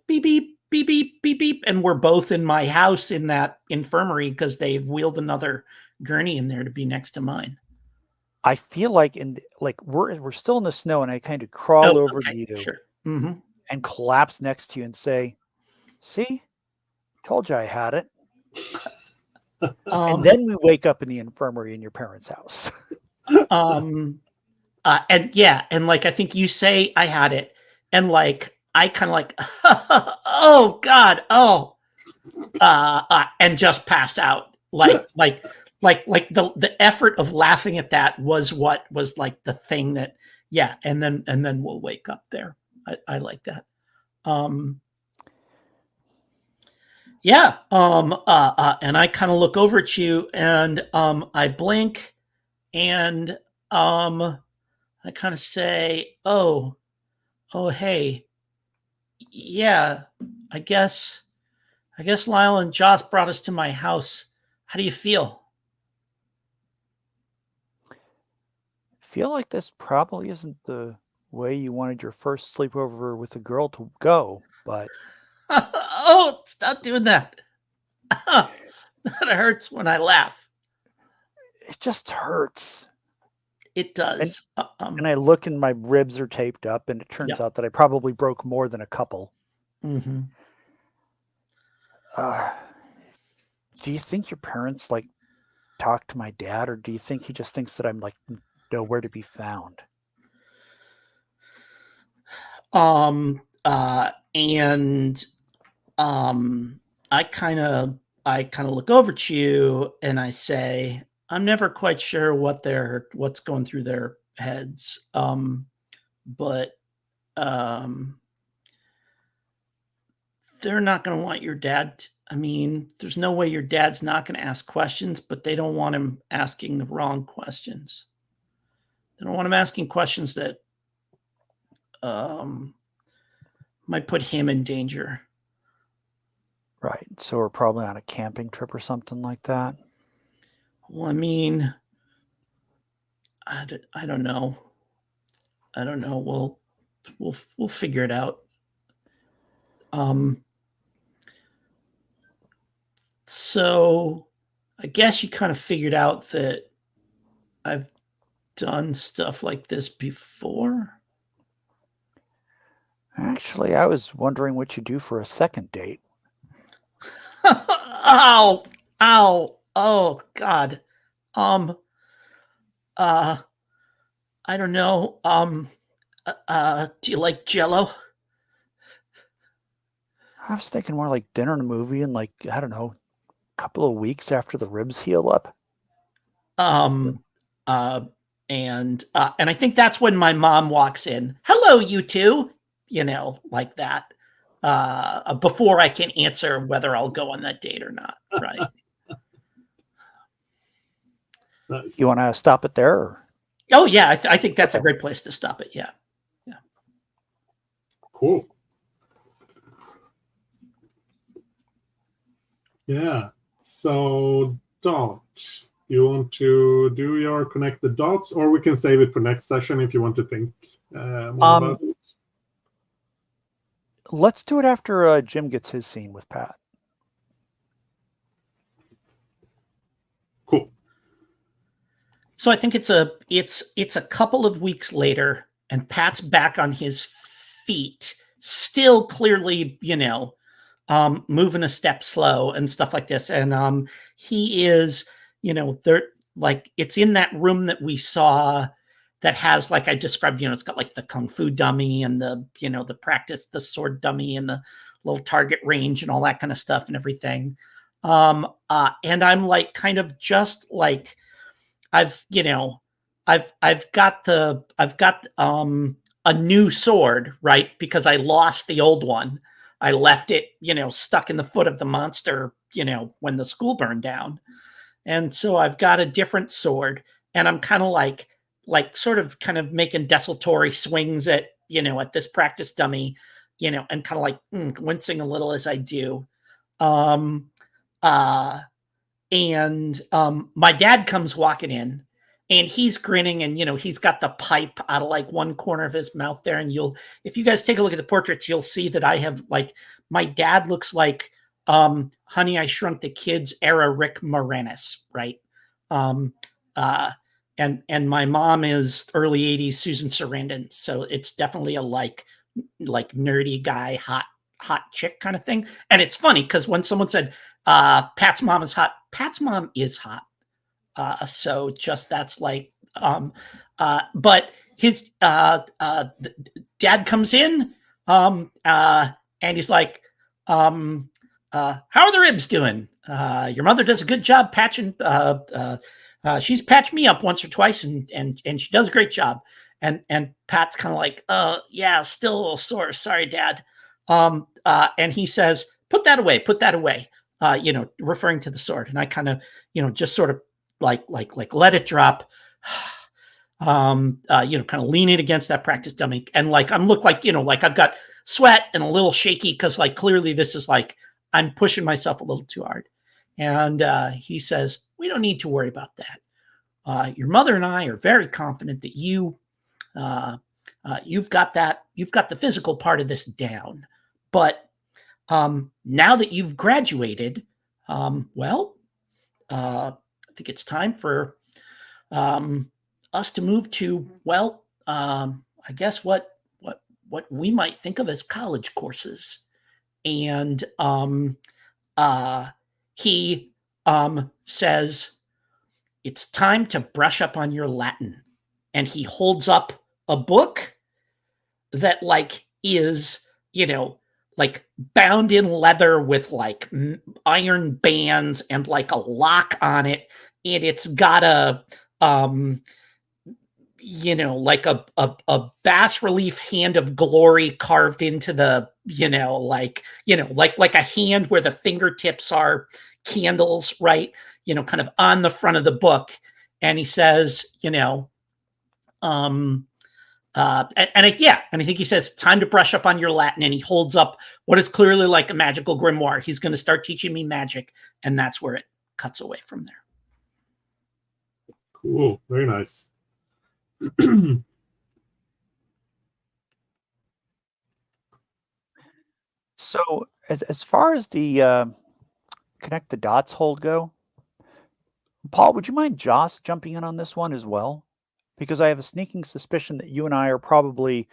Speaker 4: beep beep beep beep beep beep, and we're both in my house in that infirmary because they've wheeled another gurney in there to be next to mine?
Speaker 3: I feel like we're still in the snow, and I kind of crawl over to you and collapse next to you and say, "See, told you I had it." And then we wake up in the infirmary in your parents' house.
Speaker 4: And I think you say I had it, and I kind of oh God, and just pass out. The effort of laughing at that was what was the thing that, and then we'll wake up there. I like that. And I kind of look over at you, and I blink, and I kind of say, oh, hey, yeah, I guess Lyle and Joss brought us to my house. How do you feel?
Speaker 3: Feel like this probably isn't the way you wanted your first sleepover with a girl to go, but
Speaker 4: oh, stop doing that. That hurts when I laugh.
Speaker 3: It just hurts.
Speaker 4: It does.
Speaker 3: And I look and my ribs are taped up, and it turns out that I probably broke more than a couple.
Speaker 4: Mm-hmm.
Speaker 3: Do you think your parents talk to my dad, or do you think he just thinks that I'm nowhere to be found?
Speaker 4: I kind of look over at you and I say, I'm never quite sure what's going through their heads. But they're not going to want your dad. I mean, there's no way your dad's not going to ask questions, but they don't want him asking the wrong questions. They don't want him asking questions that might put him in danger.
Speaker 3: Right. So we're probably on a camping trip or something like that.
Speaker 4: Well, I mean, I don't know. I don't know. We'll figure it out. So I guess you kind of figured out that I've done stuff like this before.
Speaker 3: Actually, I was wondering what you do for a second date.
Speaker 4: Ow, oh God. I don't know. Do you like Jell-O?
Speaker 3: I was thinking more like dinner and a movie in I don't know, a couple of weeks after the ribs heal up.
Speaker 4: And I think that's when my mom walks in. Hello, you two, like that. Before I can answer whether I'll go on that date or not. Right.
Speaker 1: Nice.
Speaker 3: You want to stop it there? Or?
Speaker 4: Oh yeah, I think that's a great place to stop it. Yeah.
Speaker 1: Cool. Yeah. So, Dot, you want to do your connect the dots, or we can save it for next session if you want to think more about it.
Speaker 3: Let's do it after Jim gets his scene with Pat.
Speaker 1: Cool.
Speaker 4: So I think it's a couple of weeks later, and Pat's back on his feet, still clearly, moving a step slow and stuff like this. And he is, there, like, it's in that room that we saw that has, like I described, it's got like the kung fu dummy and the, the practice, the sword dummy and the little target range and all that kind of stuff and everything. And I'm like, kind of just like, I've got a new sword, right? Because I lost the old one. I left it, stuck in the foot of the monster, when the school burned down. And so I've got a different sword, and I'm kind of like sort of kind of making desultory swings at, at this practice dummy, and kind of like wincing a little as I do. My dad comes walking in, and he's grinning, and he's got the pipe out of like one corner of his mouth there. And if you guys take a look at the portraits, you'll see that I have, like, my dad looks like Honey, I Shrunk the Kids era Rick Moranis, right? And my mom is early 80s Susan Sarandon, so it's definitely a like nerdy guy, hot chick kind of thing. And it's funny because when someone said Pat's mom is hot, Pat's mom is hot. So just that's like, but his dad comes in, and he's like, how are the ribs doing? Your mother does a good job patching. She's patched me up once or twice, and she does a great job. And Pat's kind of like, yeah, still a little sore. Sorry, Dad. And he says, put that away, referring to the sword. And I kind of, just sort of like let it drop, kind of lean it against that practice dummy. And like, I'm look like, like I've got sweat and a little shaky. Cause like, clearly this is like, I'm pushing myself a little too hard. And he says, we don't need to worry about that. Your mother and I are very confident that you've got the physical part of this down. But now that you've graduated, I think it's time for us to move to, I guess what we might think of as college courses. And he says, it's time to brush up on your Latin. And he holds up a book that like is, like bound in leather with like iron bands and like a lock on it. And it's got a, like a bas relief hand of glory carved into the, like a hand where the fingertips are candles, right? Kind of on the front of the book. And he says, and I think he says, time to brush up on your Latin. And he holds up what is clearly like a magical grimoire. He's going to start teaching me magic. And that's where it cuts away from there.
Speaker 1: Cool. Very nice.
Speaker 3: So as far as the connect the dots hold go, Paul, would you mind Joss jumping in on this one as well? Because I have a sneaking suspicion that you and I are probably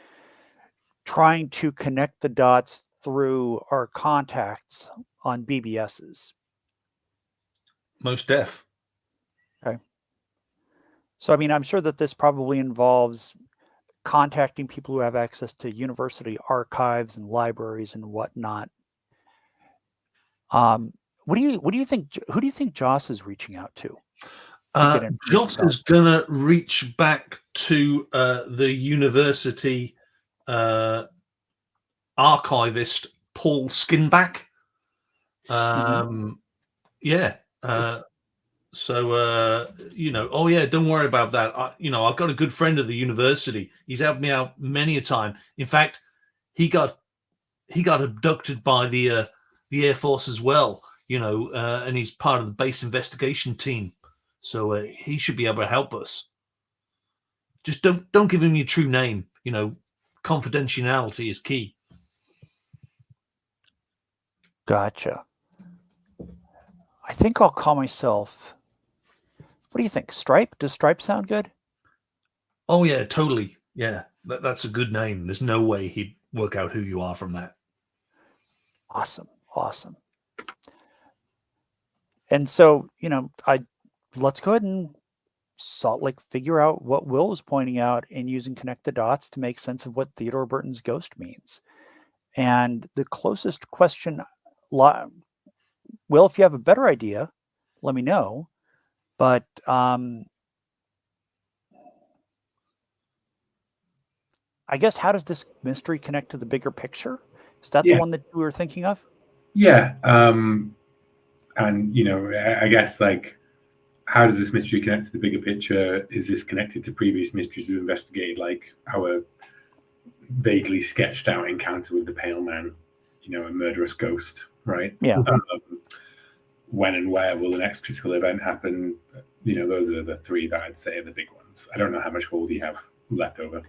Speaker 3: trying to connect the dots through our contacts on BBSs.
Speaker 5: Most def.
Speaker 3: Okay. So, I mean, I'm sure that this probably involves contacting people who have access to university archives and libraries and whatnot. What do you think? Who do you think Joss is reaching out to? get information
Speaker 5: Joss
Speaker 3: about?
Speaker 5: is going to reach back to the university archivist, Paul Skinback. Yeah. So, oh yeah, don't worry about that. I've got a good friend at the university. He's helped me out many a time. In fact, he got abducted by the Air Force as well, and he's part of the base investigation team. So he should be able to help us. Just don't give him your true name. Confidentiality is key.
Speaker 3: Gotcha. I think I'll call myself. What do you think? Stripe? Does Stripe sound good?
Speaker 5: Oh yeah, totally. Yeah, that's a good name. There's no way he'd work out who you are from that.
Speaker 3: Awesome. And so, let's go ahead and figure out what Will was pointing out and using connect the dots to make sense of what Theodore Burton's ghost means. And the closest question, Will, if you have a better idea, let me know. But I guess, how does this mystery connect to the bigger picture? Is that the one that you were thinking of?
Speaker 2: Yeah. And, I guess, how does this mystery connect to the bigger picture? Is this connected to previous mysteries we've investigated, like our vaguely sketched out encounter with the Pale Man, a murderous ghost, right?
Speaker 3: Yeah.
Speaker 2: When and where will the next critical event happen? Those are the three that I'd say are the big ones. I don't know how much hold you have left over.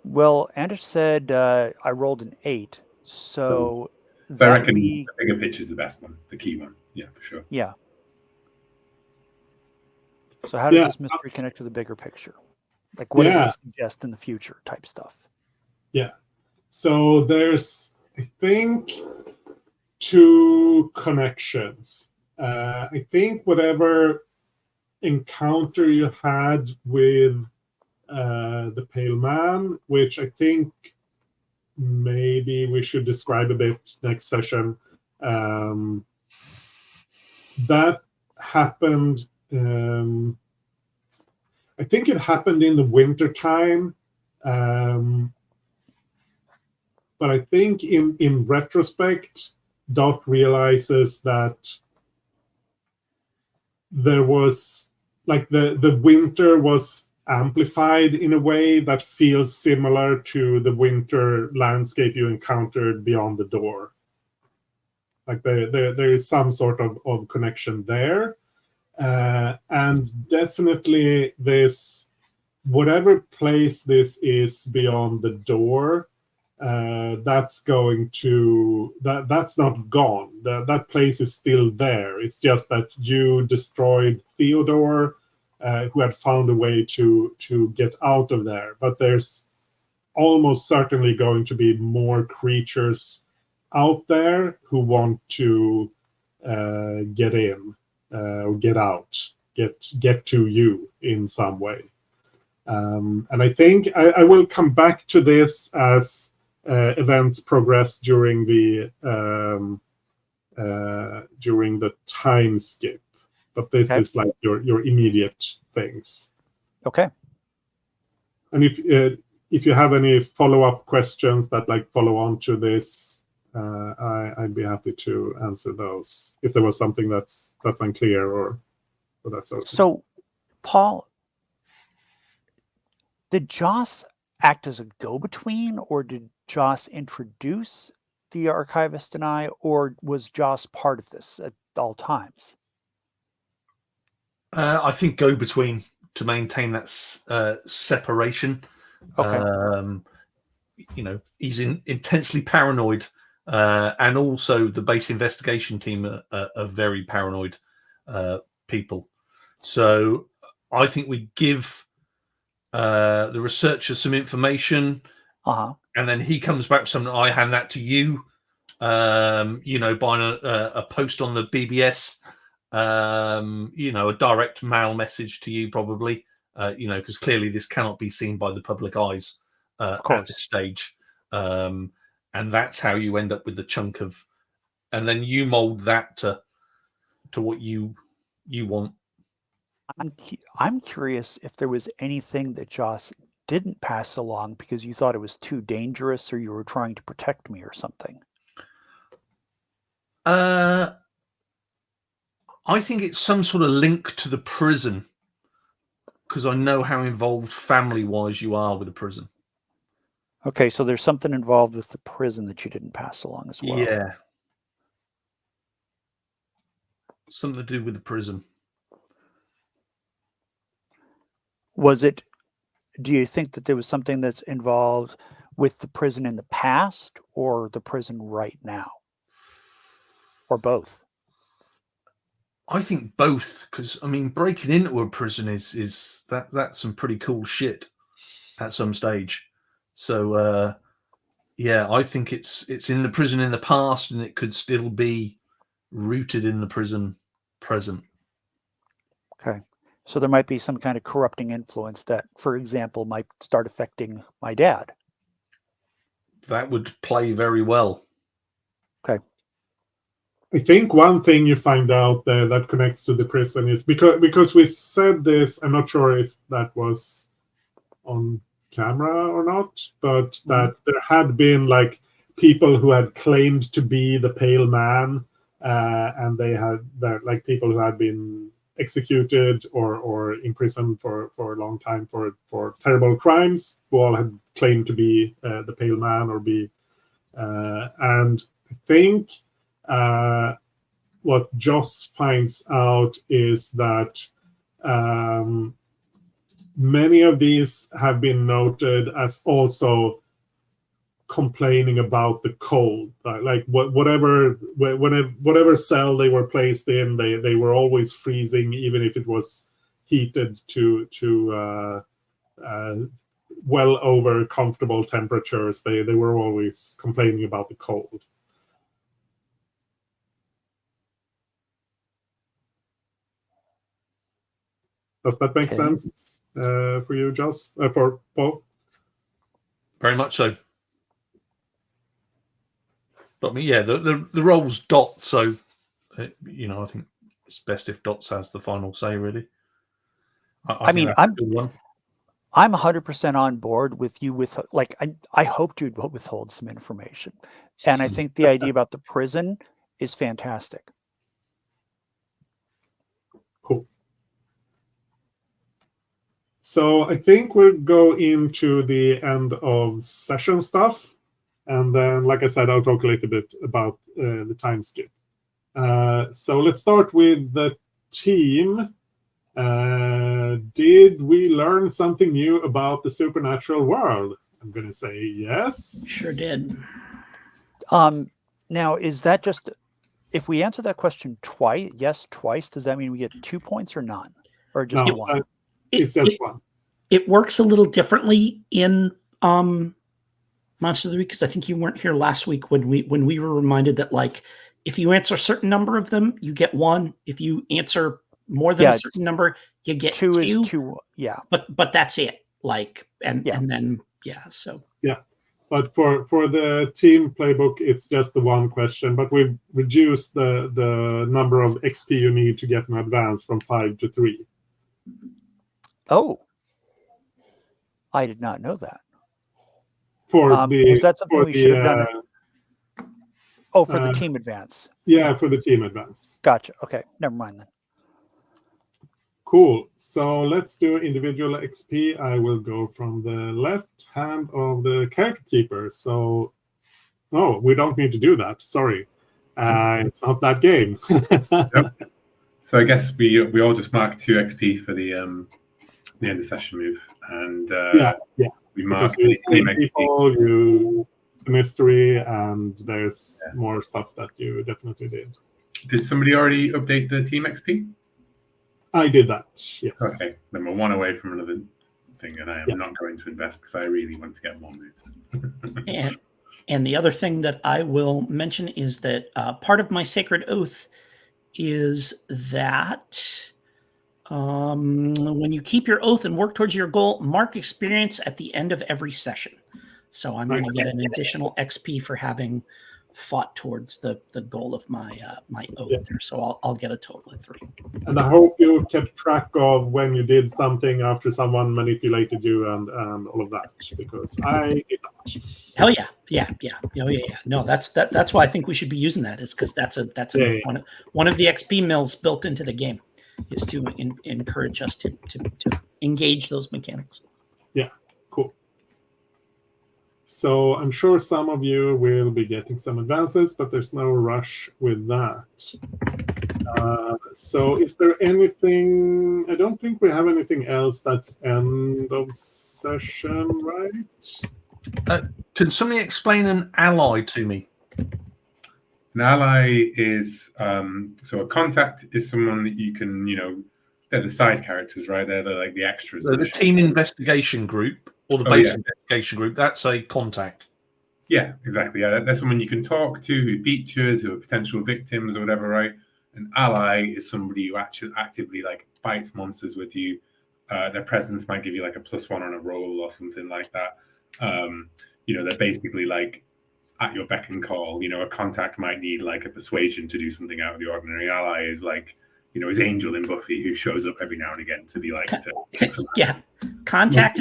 Speaker 3: Well, Anders said I rolled an 8, so
Speaker 2: I reckon the bigger picture is the best one, the key one. Yeah, for sure.
Speaker 3: Yeah. So how does this mystery connect to the bigger picture? What does it suggest in the future type stuff?
Speaker 1: Yeah. So there's, I think, 2 connections. I think whatever encounter you had with the Pale Man, which I think maybe we should describe a bit next session, that happened. I think it happened in the winter time, but I think in retrospect, Dot realizes that there was the winter was amplified in a way that feels similar to the winter landscape you encountered beyond the door. There is some sort of connection there. And definitely this, whatever place this is beyond the door, that's not gone. That place is still there. It's just that you destroyed Theodore, who had found a way to get out of there. But there's almost certainly going to be more creatures out there who want to get in, or get out, get to you in some way. And I think I will come back to this as events progress during the time skip. But this is your immediate things.
Speaker 3: Okay.
Speaker 1: And if you have any follow-up questions that follow on to this, I'd be happy to answer those if there was something that's unclear or that's okay.
Speaker 3: So, Paul, did Joss act as a go-between, or did Joss introduce the archivist and I, or was Joss part of this at all times?
Speaker 5: I think go-between to maintain that separation.
Speaker 3: Okay.
Speaker 5: He's intensely paranoid, and also the base investigation team are very paranoid people. So I think we give the researcher some information, and then he comes back with something. I hand that to you, by a post on the BBS, a direct mail message to you probably, because clearly this cannot be seen by the public eyes at this stage. And that's how you end up with the chunk of, and then you mold that to what you you want.
Speaker 3: I'm curious if there was anything that Joss didn't pass along because you thought it was too dangerous or you were trying to protect me or something.
Speaker 5: I think it's some sort of link to the prison because I know how involved family-wise you are with the prison.
Speaker 3: Okay, so there's something involved with the prison that you didn't pass along as well.
Speaker 5: Yeah. Something to do with the prison.
Speaker 3: Do you think that there was something that's involved with the prison in the past or the prison right now? Or both?
Speaker 5: I think both, because I mean, breaking into a prison is that's some pretty cool shit at some stage. So yeah, I think it's in the prison in the past, and it could still be rooted in the prison present.
Speaker 3: Okay. So there might be some kind of corrupting influence that, for example, might start affecting my dad.
Speaker 5: That would play very well.
Speaker 3: Okay.
Speaker 1: I think one thing you find out there that connects to the prison is because we said this. I'm not sure if that was on camera or not, but that there had been like people who had claimed to be the Pale Man, and they had like people who had been executed or imprisoned for a long time for terrible crimes, who all had claimed to be the Pale Man or be, and I think what Joss finds out is that many of these have been noted as also complaining about the cold. Like whatever cell they were placed in, they were always freezing, even if it was heated to well over comfortable temperatures. They were always complaining about the cold. Does that make sense for you, Joss? For Paul?
Speaker 5: Very much so. But I mean, yeah, the role's Dot, so I think it's best if Dots has the final say. Really, I mean, that's a good one.
Speaker 3: I'm 100% on board with you. With like, I hoped you'd withhold some information, and I think the idea about the prison is fantastic.
Speaker 1: Cool. So I think we'll go into the end of session stuff. And then, like I said, I'll talk a little bit about the time skip. So let's start with the team. Did we learn something new about the supernatural world? I'm going to say yes.
Speaker 4: Sure did.
Speaker 3: Now, is that just, if we answer that question twice, does that mean we get 2 points or none? Or just one?
Speaker 1: It's just one.
Speaker 4: It works a little differently in Monster of the Week, because I think you weren't here last week when we were reminded that, like, if you answer a certain number of them, you get 1. If you answer more than a certain number, you get 2.
Speaker 3: Is 2, yeah.
Speaker 4: But that's it. Like, and then so. Yeah.
Speaker 1: But for the team playbook, it's just the one question. But we've reduced the number of XP you need to get an advance from 5 to 3.
Speaker 3: Oh, I did not know that.
Speaker 1: Was
Speaker 3: that something we should have done? For the team advance.
Speaker 1: Yeah, for the team advance.
Speaker 3: Gotcha. Okay, never mind then.
Speaker 1: Cool. So let's do individual XP. I will go from the left hand of the character keeper. So, we don't need to do that. Sorry, it's not that game.
Speaker 2: Yep. So I guess we all just mark 2 XP for the end of session move, and we mark the team XP.
Speaker 1: You mystery, and there's more stuff that you definitely did.
Speaker 2: Did somebody already update the team XP?
Speaker 1: I did that, yes.
Speaker 2: Okay, then we're 1 away from another thing, and I am not going to invest because I really want to get more moves.
Speaker 4: And the other thing that I will mention is that part of my sacred oath is that when you keep your oath and work towards your goal, mark experience at the end of every session. So I'm going to get an additional XP for having fought towards the goal of my my oath there. So I'll get a total of 3.
Speaker 1: And I hope you kept track of when you did something after someone manipulated you and all of that, because I did not.
Speaker 4: Hell yeah, yeah. Oh yeah. No, that's why I think we should be using that. Is because that's
Speaker 1: Yeah.
Speaker 4: one of the XP mills built into the game, is to encourage us to engage those mechanics.
Speaker 1: Yeah, cool. So I'm sure some of you will be getting some advances, but there's no rush with that. So is there anything? I don't think we have anything else that's end of session, right?
Speaker 5: Can somebody explain an ally to me?
Speaker 2: An ally is so a contact is someone that you can, they're the side characters, right? They're like the extras.
Speaker 5: The team investigation group or the base investigation group. That's a contact.
Speaker 2: Yeah, exactly. Yeah, that's someone you can talk to, who features, who are potential victims or whatever, right? An ally is somebody who actually actively like fights monsters with you. Their presence might give you like a +1 on a roll or something like that. They're basically like at your beck and call. A contact might need like a persuasion to do something out of the ordinary. Ally is like, is Angel in Buffy, who shows up every now and again to be like,
Speaker 4: yeah. Contact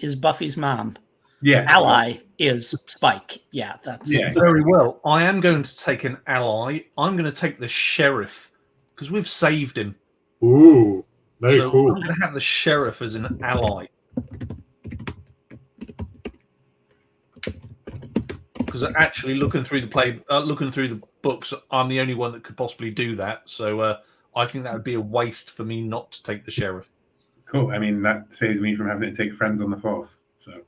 Speaker 4: is Buffy's mom.
Speaker 2: Yeah.
Speaker 4: Ally is Spike. Yeah, that's
Speaker 5: very well. I am going to take an ally. I'm going to take the sheriff because we've saved him.
Speaker 1: Ooh, very cool.
Speaker 5: I'm going to have the sheriff as an ally. Because actually, looking through the books, I'm the only one that could possibly do that. So I think that would be a waste for me not to take the sheriff.
Speaker 2: Cool. I mean, that saves me from having to take friends on the force. So.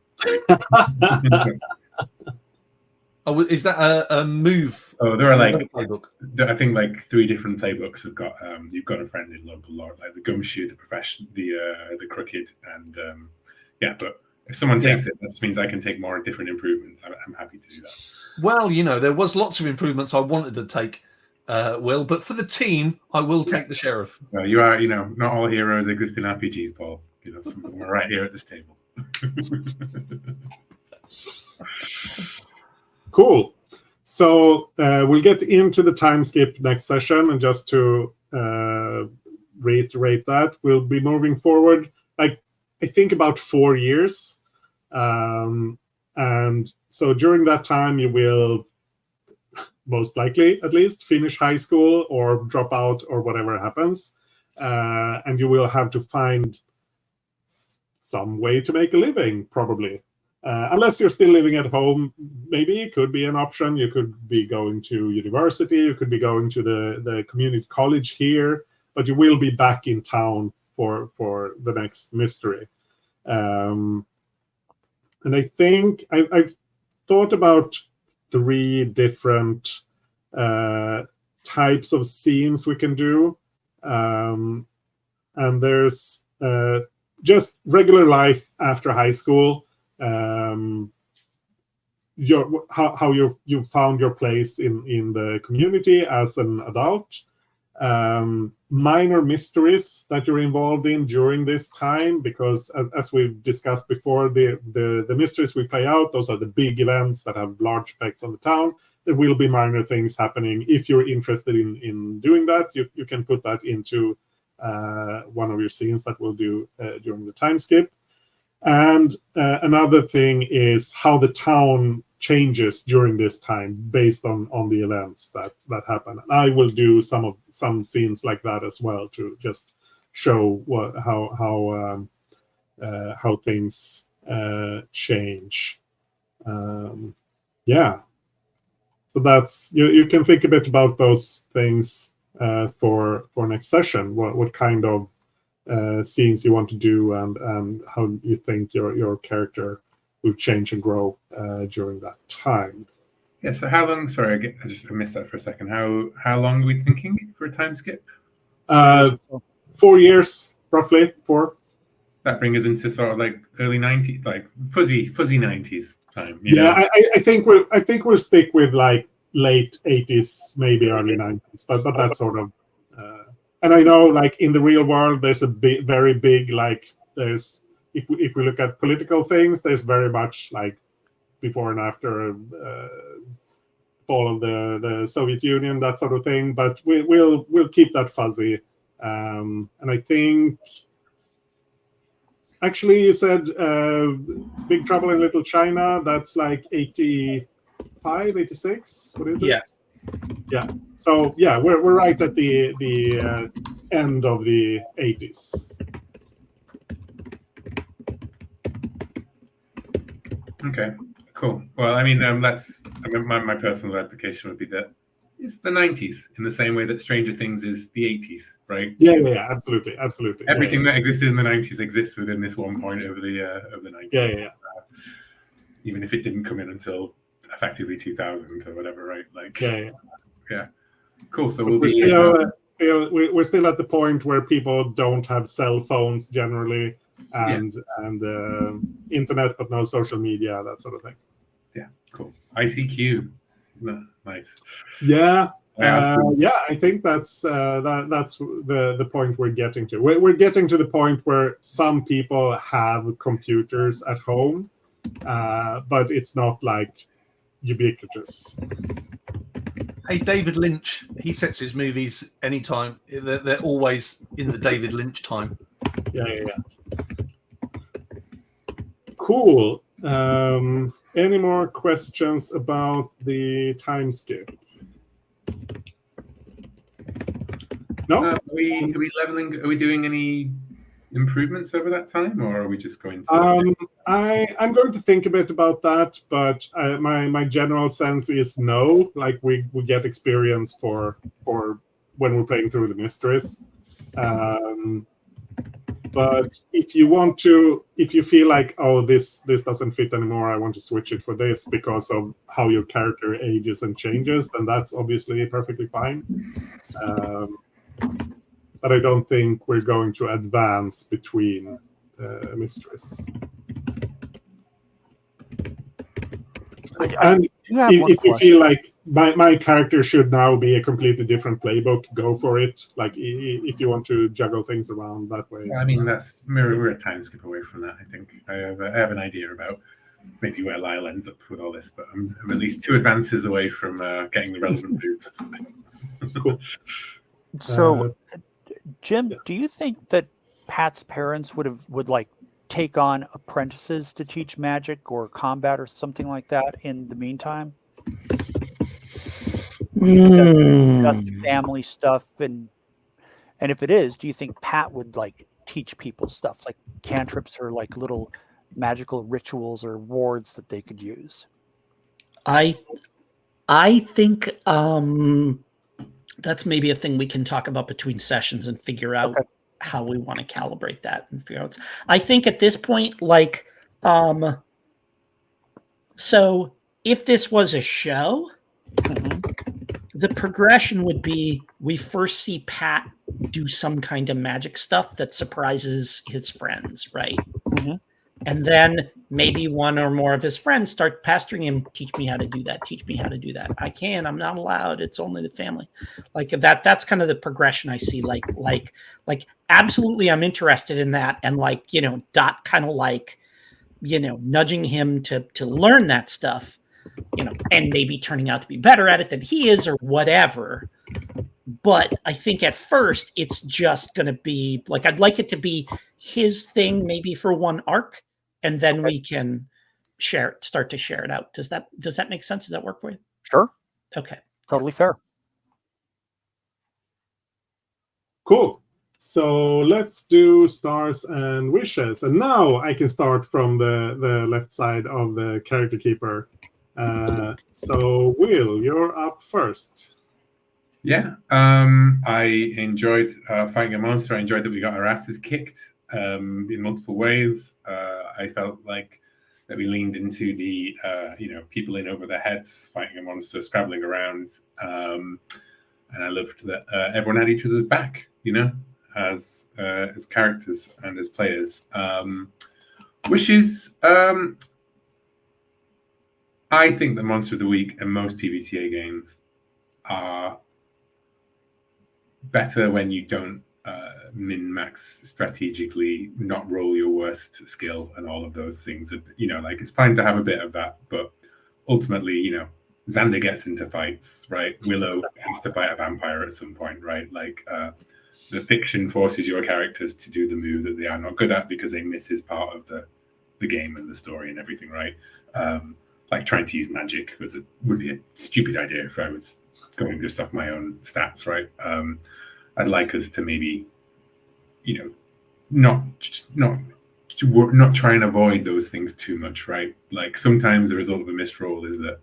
Speaker 5: Oh, is that a move?
Speaker 2: Oh, there are like
Speaker 5: playbook.
Speaker 2: I think like 3 different playbooks have got. You've got a friend in local lore, like the gumshoe, the profession, the crooked, and But if someone takes it, that means I can take more different improvements. I'm happy to do that.
Speaker 5: Well, there was lots of improvements I wanted to take, Will, but for the team, I will take the sheriff.
Speaker 2: Well, you are, not all heroes exist in RPGs, Paul. Some of them are right here at this table.
Speaker 1: Cool. So we'll get into the time skip next session, and just to reiterate that, we'll be moving forward, like I think about 4 years. And so during that time, you will most likely at least finish high school or drop out or whatever happens. And you will have to find some way to make a living, probably. Unless you're still living at home, maybe it could be an option. You could be going to university, you could be going to the community college here, but you will be back in town for the next mystery. And I think I've thought about 3 different types of scenes we can do. And there's just regular life after high school. How you found your place in the community as an adult, minor mysteries that you're involved in during this time, because as we've discussed before, the mysteries we play out, those are the big events that have large effects on the town. There will be minor things happening. If you're interested in doing that, you can put that into one of your scenes that we'll do during the time skip. And another thing is how the town changes during this time based on the events that happen. And I will do some scenes like that as well to just show how things change. So that's you can think a bit about those things for next session. What kind of scenes you want to do, and how you think your character will change and grow during that time.
Speaker 2: Yeah, so how long, sorry, I missed that for a second. How long are we thinking for a time skip?
Speaker 1: 4 years, roughly, 4.
Speaker 2: That brings us into sort of like early 90s, like fuzzy 90s time.
Speaker 1: I think we'll stick with like late 80s, maybe early 90s, but that's sort of and I know, like in the real world, there's a very big, like there's if we look at political things, there's very much like before and after fall of the Soviet Union, that sort of thing. But we'll keep that fuzzy And I think, actually, you said Big Trouble in Little China. That's like 85, 86. What is it?
Speaker 4: Yeah.
Speaker 1: Yeah. So yeah, we're right at the end of the 80s.
Speaker 2: Okay, cool. Well, I mean, my personal advocation would be that it's the 90s in the same way that Stranger Things is the 80s, right?
Speaker 1: Yeah, absolutely.
Speaker 2: Everything that existed in the 90s exists within this one point over the 90s.
Speaker 1: Yeah.
Speaker 2: Even if it didn't come in until effectively 2000 or whatever, right? Like, yeah. Cool. So we'll be.
Speaker 1: We're still at the point where people don't have cell phones generally, and internet, but no social media, that sort of thing.
Speaker 2: Yeah, cool. ICQ, nice.
Speaker 1: Yeah, I think that's the point we're getting to. We're getting to the point where some people have computers at home, but it's not like ubiquitous.
Speaker 5: Hey, David Lynch, he sets his movies anytime. They're always in the David Lynch time.
Speaker 1: Yeah. Cool. Any more questions about the time skip? No?
Speaker 2: Are we leveling? Are we doing any improvements over that time, or are we just going to?
Speaker 1: I'm going to think a bit about that, but my general sense is no. Like we get experience for when we're playing through the mysteries. But if you feel like, oh, this doesn't fit anymore, I want to switch it for this because of how your character ages and changes, then that's obviously perfectly fine. But I don't think we're going to advance between mysteries. And if you feel like my character should now be a completely different playbook, go for it. Like if you want to juggle things around that way.
Speaker 2: I mean, we're a time skip away from that. I think I have an idea about maybe where Lyle ends up with all this, but I'm at least 2 advances away from getting the relevant moves.
Speaker 1: Cool.
Speaker 3: So, Jim, do you think that Pat's parents would like take on apprentices to teach magic or combat or something like that in the meantime? Just family stuff, and if it is, do you think Pat would like teach people stuff like cantrips or like little magical rituals or wards that they could use?
Speaker 4: I think that's maybe a thing we can talk about between sessions and figure out how we want to calibrate that and figure out. I think at this point, like, so if this was a show, the progression would be we first see Pat do some kind of magic stuff that surprises his friends, right? And then maybe one or more of his friends start pestering him, teach me how to do that, teach me how to do that. I can't, I'm not allowed, it's only the family. Like that's kind of the progression I see. Like absolutely I'm interested in that. And like, you know, Dot kind of like, you know, nudging him to learn that stuff, you know, and maybe turning out to be better at it than he is or whatever. But I think at first it's just going to be like, I'd like it to be his thing, maybe for one arc, and then we can start to share it out. Does that make sense? Does that work for you?
Speaker 3: Sure.
Speaker 4: Okay.
Speaker 3: Totally fair.
Speaker 1: Cool. So let's do stars and wishes. And now I can start from the left side of the character keeper. So Will, you're up first.
Speaker 2: Yeah, I enjoyed fighting a monster. I enjoyed that we got our asses kicked in multiple ways. I felt like that we leaned into the people in over their heads, fighting a monster, scrabbling around, and I loved that everyone had each other's back, you know, as characters and as players. Wishes. I think the Monster of the Week and most PBTA games are better when you don't min-max strategically, not roll your worst skill and all of those things. You know, like it's fine to have a bit of that, but ultimately, you know, Xander gets into fights, right? Willow has to fight a vampire at some point, right? Like the fiction forces your characters to do the move that they are not good at because they misses part of the game and the story and everything, right? Like trying to use magic would be a stupid idea if I was going just off my own stats, right? I'd like us to maybe, not try and avoid those things too much, right? Like sometimes the result of a misroll is that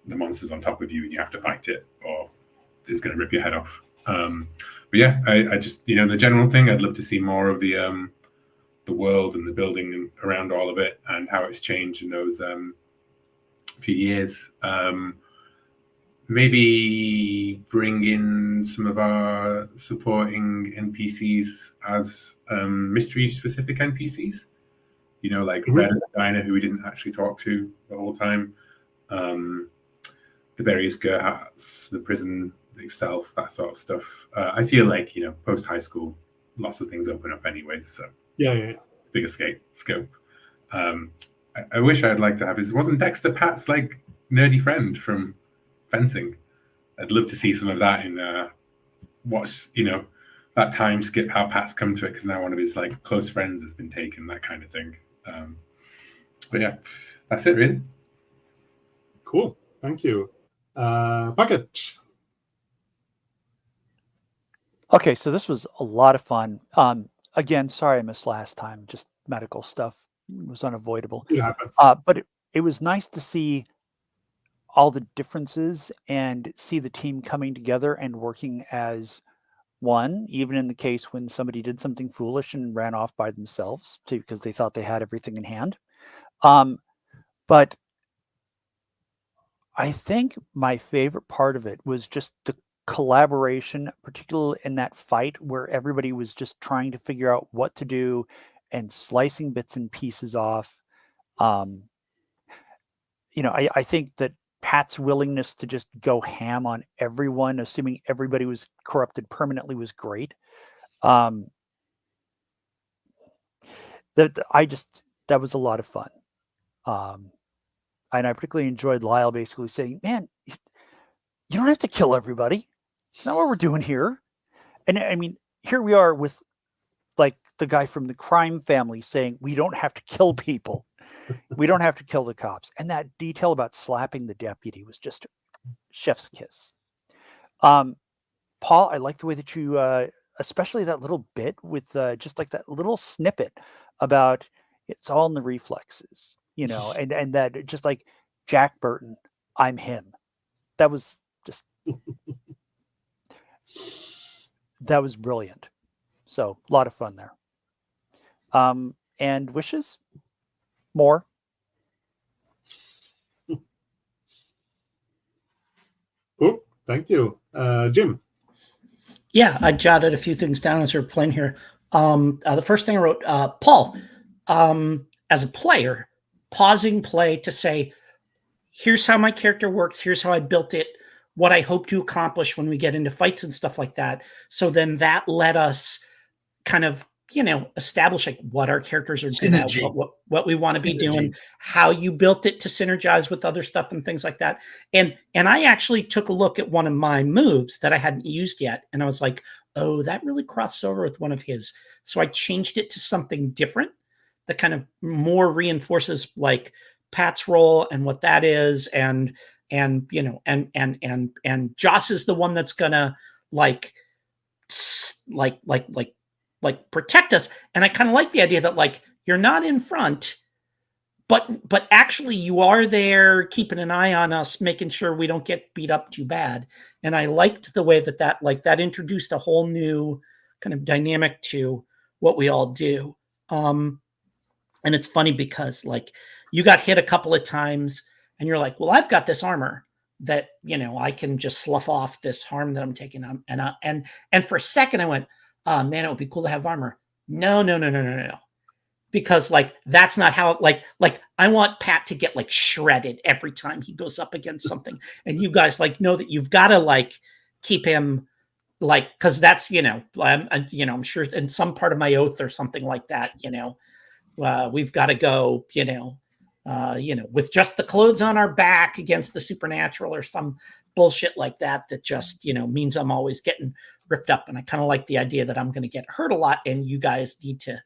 Speaker 2: the monster's on top of you and you have to fight it, or it's going to rip your head off. But yeah, I just, the general thing, I'd love to see more of the world and the building around all of it and how it's changed in those few years. Maybe bring in some of our supporting NPCs as mystery-specific NPCs. Like Red and Dinah, who we didn't actually talk to the whole time. The various Gerhardts, the prison itself, that sort of stuff. I feel like, post-high school, lots of things open up anyway, so
Speaker 1: Yeah.
Speaker 2: big scope. I wish I'd like to have his... Wasn't Dexter Pat's, like, nerdy friend from fencing? I'd love to see some of that in what's, that time skip, how Pat's come to it, because now one of his, like, close friends has been taken, that kind of thing. But yeah, that's it, really.
Speaker 1: Cool. Thank you. Bucket.
Speaker 3: Okay, so this was a lot of fun. Again, sorry I missed last time. Just medical stuff was unavoidable.
Speaker 1: It happens.
Speaker 3: But it was nice to see all the differences and see the team coming together and working as one, even in the case when somebody did something foolish and ran off by themselves because they thought they had everything in hand. But I think my favorite part of it was just the collaboration, particularly in that fight where everybody was just trying to figure out what to do and slicing bits and pieces off. I think that Pat's willingness to just go ham on everyone, assuming everybody was corrupted permanently, was great. That was a lot of fun. And I particularly enjoyed Lyle basically saying, man, you don't have to kill everybody. It's not what we're doing here. And I mean, here we are with like the guy from the crime family saying, we don't have to kill people. We don't have to kill the cops. And that detail about slapping the deputy was just chef's kiss. Paul, I like the way that you, especially that little bit with just like that little snippet about it's all in the reflexes, and that just like Jack Burton, I'm him. That was just, that was brilliant. So a lot of fun there. And wishes? More?
Speaker 1: Cool. Thank you. Jim.
Speaker 4: Yeah, I jotted a few things down as we were playing here. The first thing I wrote, Paul, as a player, pausing play to say, here's how my character works, here's how I built it, what I hope to accomplish when we get into fights and stuff like that. So then that let us kind of, establish like what our characters are doing, what we want to be doing, how you built it to synergize with other stuff and things like that. And I actually took a look at one of my moves that I hadn't used yet. And I was like, oh, that really crosses over with one of his. So I changed it to something different that kind of more reinforces like Pat's role and what that is. And Joss is the one that's gonna like protect us. And I kind of like the idea that like you're not in front, but actually you are there keeping an eye on us, making sure we don't get beat up too bad. And I liked the way that introduced a whole new kind of dynamic to what we all do. And it's funny because like you got hit a couple of times and you're like, well, I've got this armor that, I can just slough off this harm that I'm taking on. And for a second I went, man, it would be cool to have armor. No. Because like, that's not how, like I want Pat to get like shredded every time he goes up against something. And you guys like know that you've got to like keep him like, cause that's, I'm sure in some part of my oath or something like that, we've got to go, with just the clothes on our back against the supernatural or some bullshit like that just, means I'm always getting ripped up. And I kind of like the idea that I'm going to get hurt a lot, and you guys need to,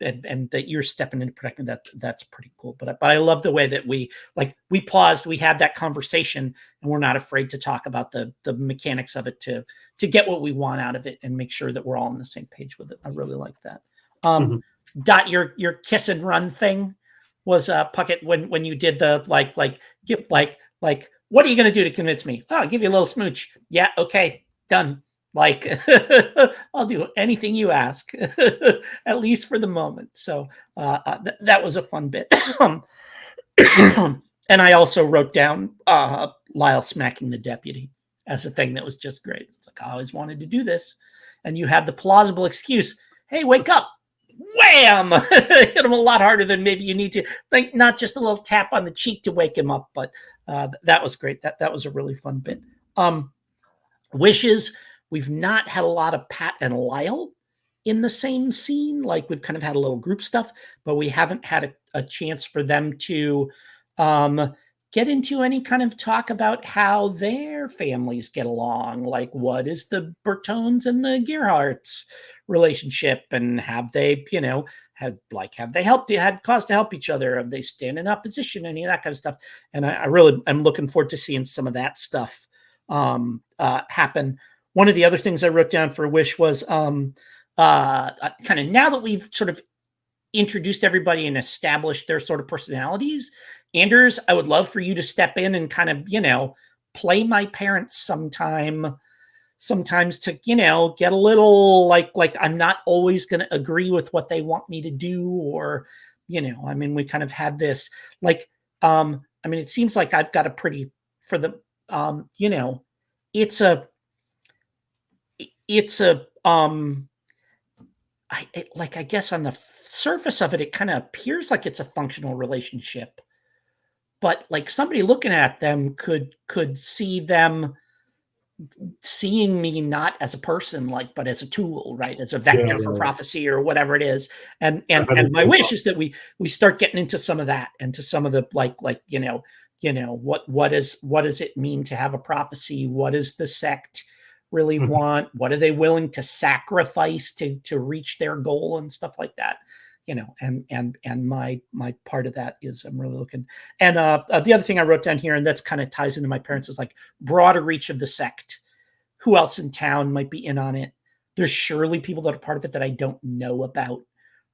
Speaker 4: and that you're stepping into protecting that. That's pretty cool. But I love the way that we paused, we had that conversation, and we're not afraid to talk about the mechanics of it to get what we want out of it and make sure that we're all on the same page with it. I really like that. Dot, your kiss and run thing was Puckett when you did the like what are you going to do to convince me? Oh, I'll give you a little smooch. Yeah, okay, done. Like I'll do anything you ask, at least for the moment. So that was a fun bit. And I also wrote down Lyle smacking the deputy as a thing that was just great. It's like, I always wanted to do this. And you had the plausible excuse, hey, wake up. Wham! Hit him a lot harder than maybe you need to. Like, not just a little tap on the cheek to wake him up, but that was great. That was a really fun bit. Wishes. We've not had a lot of Pat and Lyle in the same scene. Like, we've kind of had a little group stuff, but we haven't had a chance for them to get into any kind of talk about how their families get along. Like, what is the Bertones and the Gearharts relationship, and have they, had cause to help each other? Have they stand in opposition? Any of that kind of stuff. And I really am looking forward to seeing some of that stuff happen. One of the other things I wrote down for Wish was kind of, now that we've sort of introduced everybody and established their sort of personalities, Anders, I would love for you to step in and kind of, play my parents sometimes to, get a little like I'm not always going to agree with what they want me to do, or, we kind of had this, like, it seems like I've got a pretty, for the, I guess on the surface of it, it kind of appears like it's a functional relationship, but like somebody looking at them could see them seeing me not as a person, but as a tool, right? As a vector for prophecy or whatever it is. And my wish is that we start getting into some of that, and to some of the what does it mean to have a prophecy? What does the sect really want? What are they willing to sacrifice to reach their goal and stuff like that? And my part of that is I'm really looking. And the other thing I wrote down here, and that's kind of ties into my parents, is like broader reach of the sect. Who else in town might be in on it? There's surely people that are part of it that I don't know about,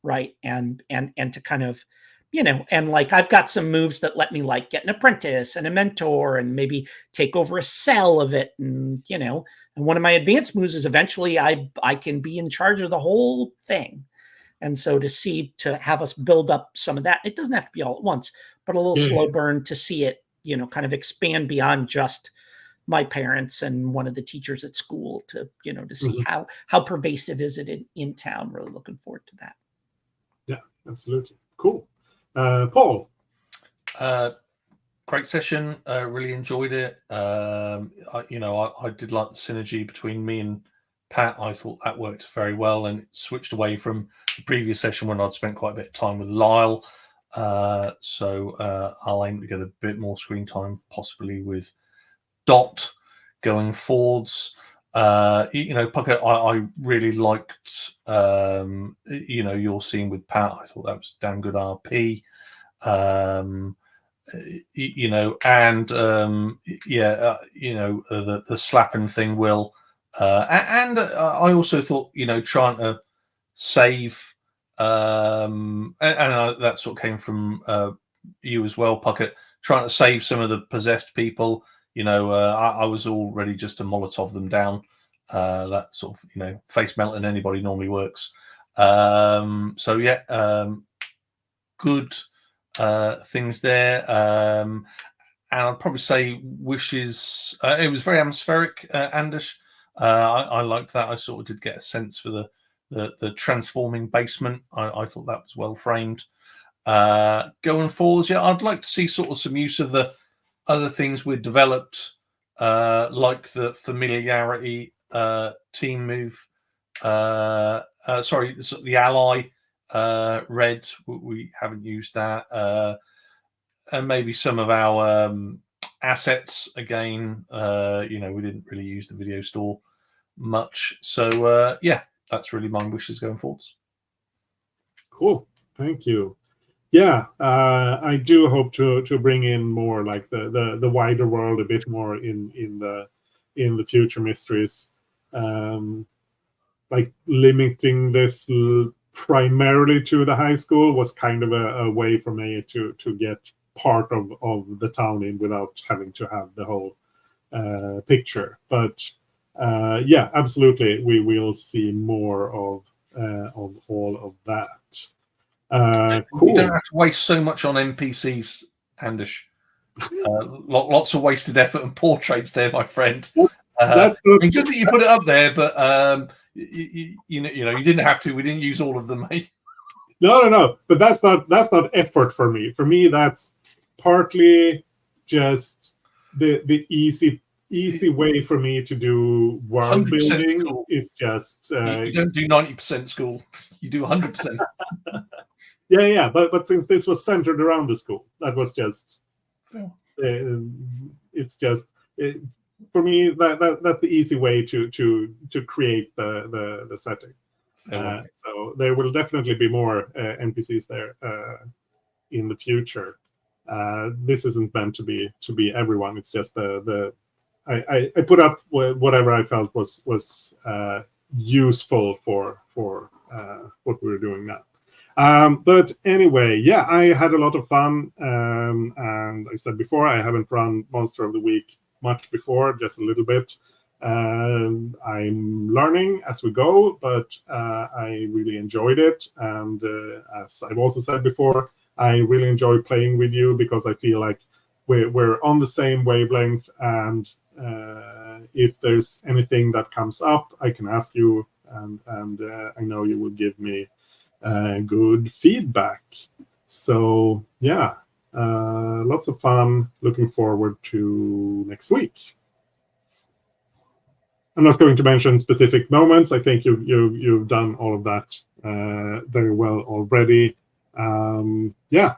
Speaker 4: right? And to kind of, and like I've got some moves that let me like get an apprentice and a mentor and maybe take over a cell of it. And, and one of my advanced moves is eventually I can be in charge of the whole thing. And so to have us build up some of that, it doesn't have to be all at once, but a little slow burn to see it, kind of expand beyond just my parents and one of the teachers at school to see how pervasive is it in town. Really looking forward to that.
Speaker 1: Yeah, absolutely. Cool. Paul.
Speaker 5: Great session. Really enjoyed it. I did like the synergy between me and Pat. I thought that worked very well, and it switched away from the previous session when I'd spent quite a bit of time with Lyle. So I'll aim to get a bit more screen time, possibly with Dot going forwards. Puckett, I really liked your scene with Pat. I thought that was damn good RP. The slapping thing will, and I also thought trying to save, and that sort of came from you as well, Puckett, trying to save some of the possessed people. I was all ready just to Molotov them down. That sort of face melting anybody normally works. Good things there. And I'd probably say wishes. It was very atmospheric, Anders. I liked that. I sort of did get a sense for the transforming basement. I thought that was well framed. Going forwards, I'd like to see sort of some use of the other things we've developed, like the familiarity team move. The ally red. We haven't used that. And maybe some of our assets again. We didn't really use the video store much. So yeah, that's really my wishes going forwards.
Speaker 1: Cool. Thank you. Yeah, I do hope to bring in more like the wider world a bit more in the future mysteries. Like limiting this primarily to the high school was kind of a way for me to get part of the town in without having to have the whole picture. But yeah, absolutely, we will see more of all of that. Cool.
Speaker 5: You don't have to waste so much on NPCs, Andish. Lots of wasted effort and portraits there, my friend. Good that you put it up there, but you know, you didn't have to. We didn't use all of them, mate.
Speaker 1: No. But that's not effort for me. For me, that's partly just the easy way for me to do world building.
Speaker 5: School.
Speaker 1: Is just
Speaker 5: you don't do 90% school. You do 100%.
Speaker 1: Yeah. But since this was centered around the school, that was just. It's just. For me, that's the easy way to create the setting. So there will definitely be more NPCs there in the future. This isn't meant to be everyone. It's just I put up whatever I felt was useful for what we were doing now. But anyway, yeah, I had a lot of fun, and I said before I haven't run Monster of the Week much before, just a little bit. I'm learning as we go, but I really enjoyed it. And as I've also said before, I really enjoy playing with you because I feel like we're on the same wavelength. And if there's anything that comes up, I can ask you, and I know you will give me good feedback. So yeah. Lots of fun. Looking forward to next week. I'm not going to mention specific moments. I think you've done all of that very well already. Yeah.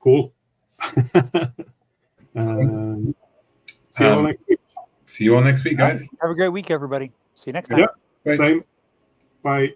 Speaker 1: Cool. See you all next week.
Speaker 2: See you all next week, guys.
Speaker 3: Have a great week, everybody. See you next time.
Speaker 1: Yeah. Same. Bye.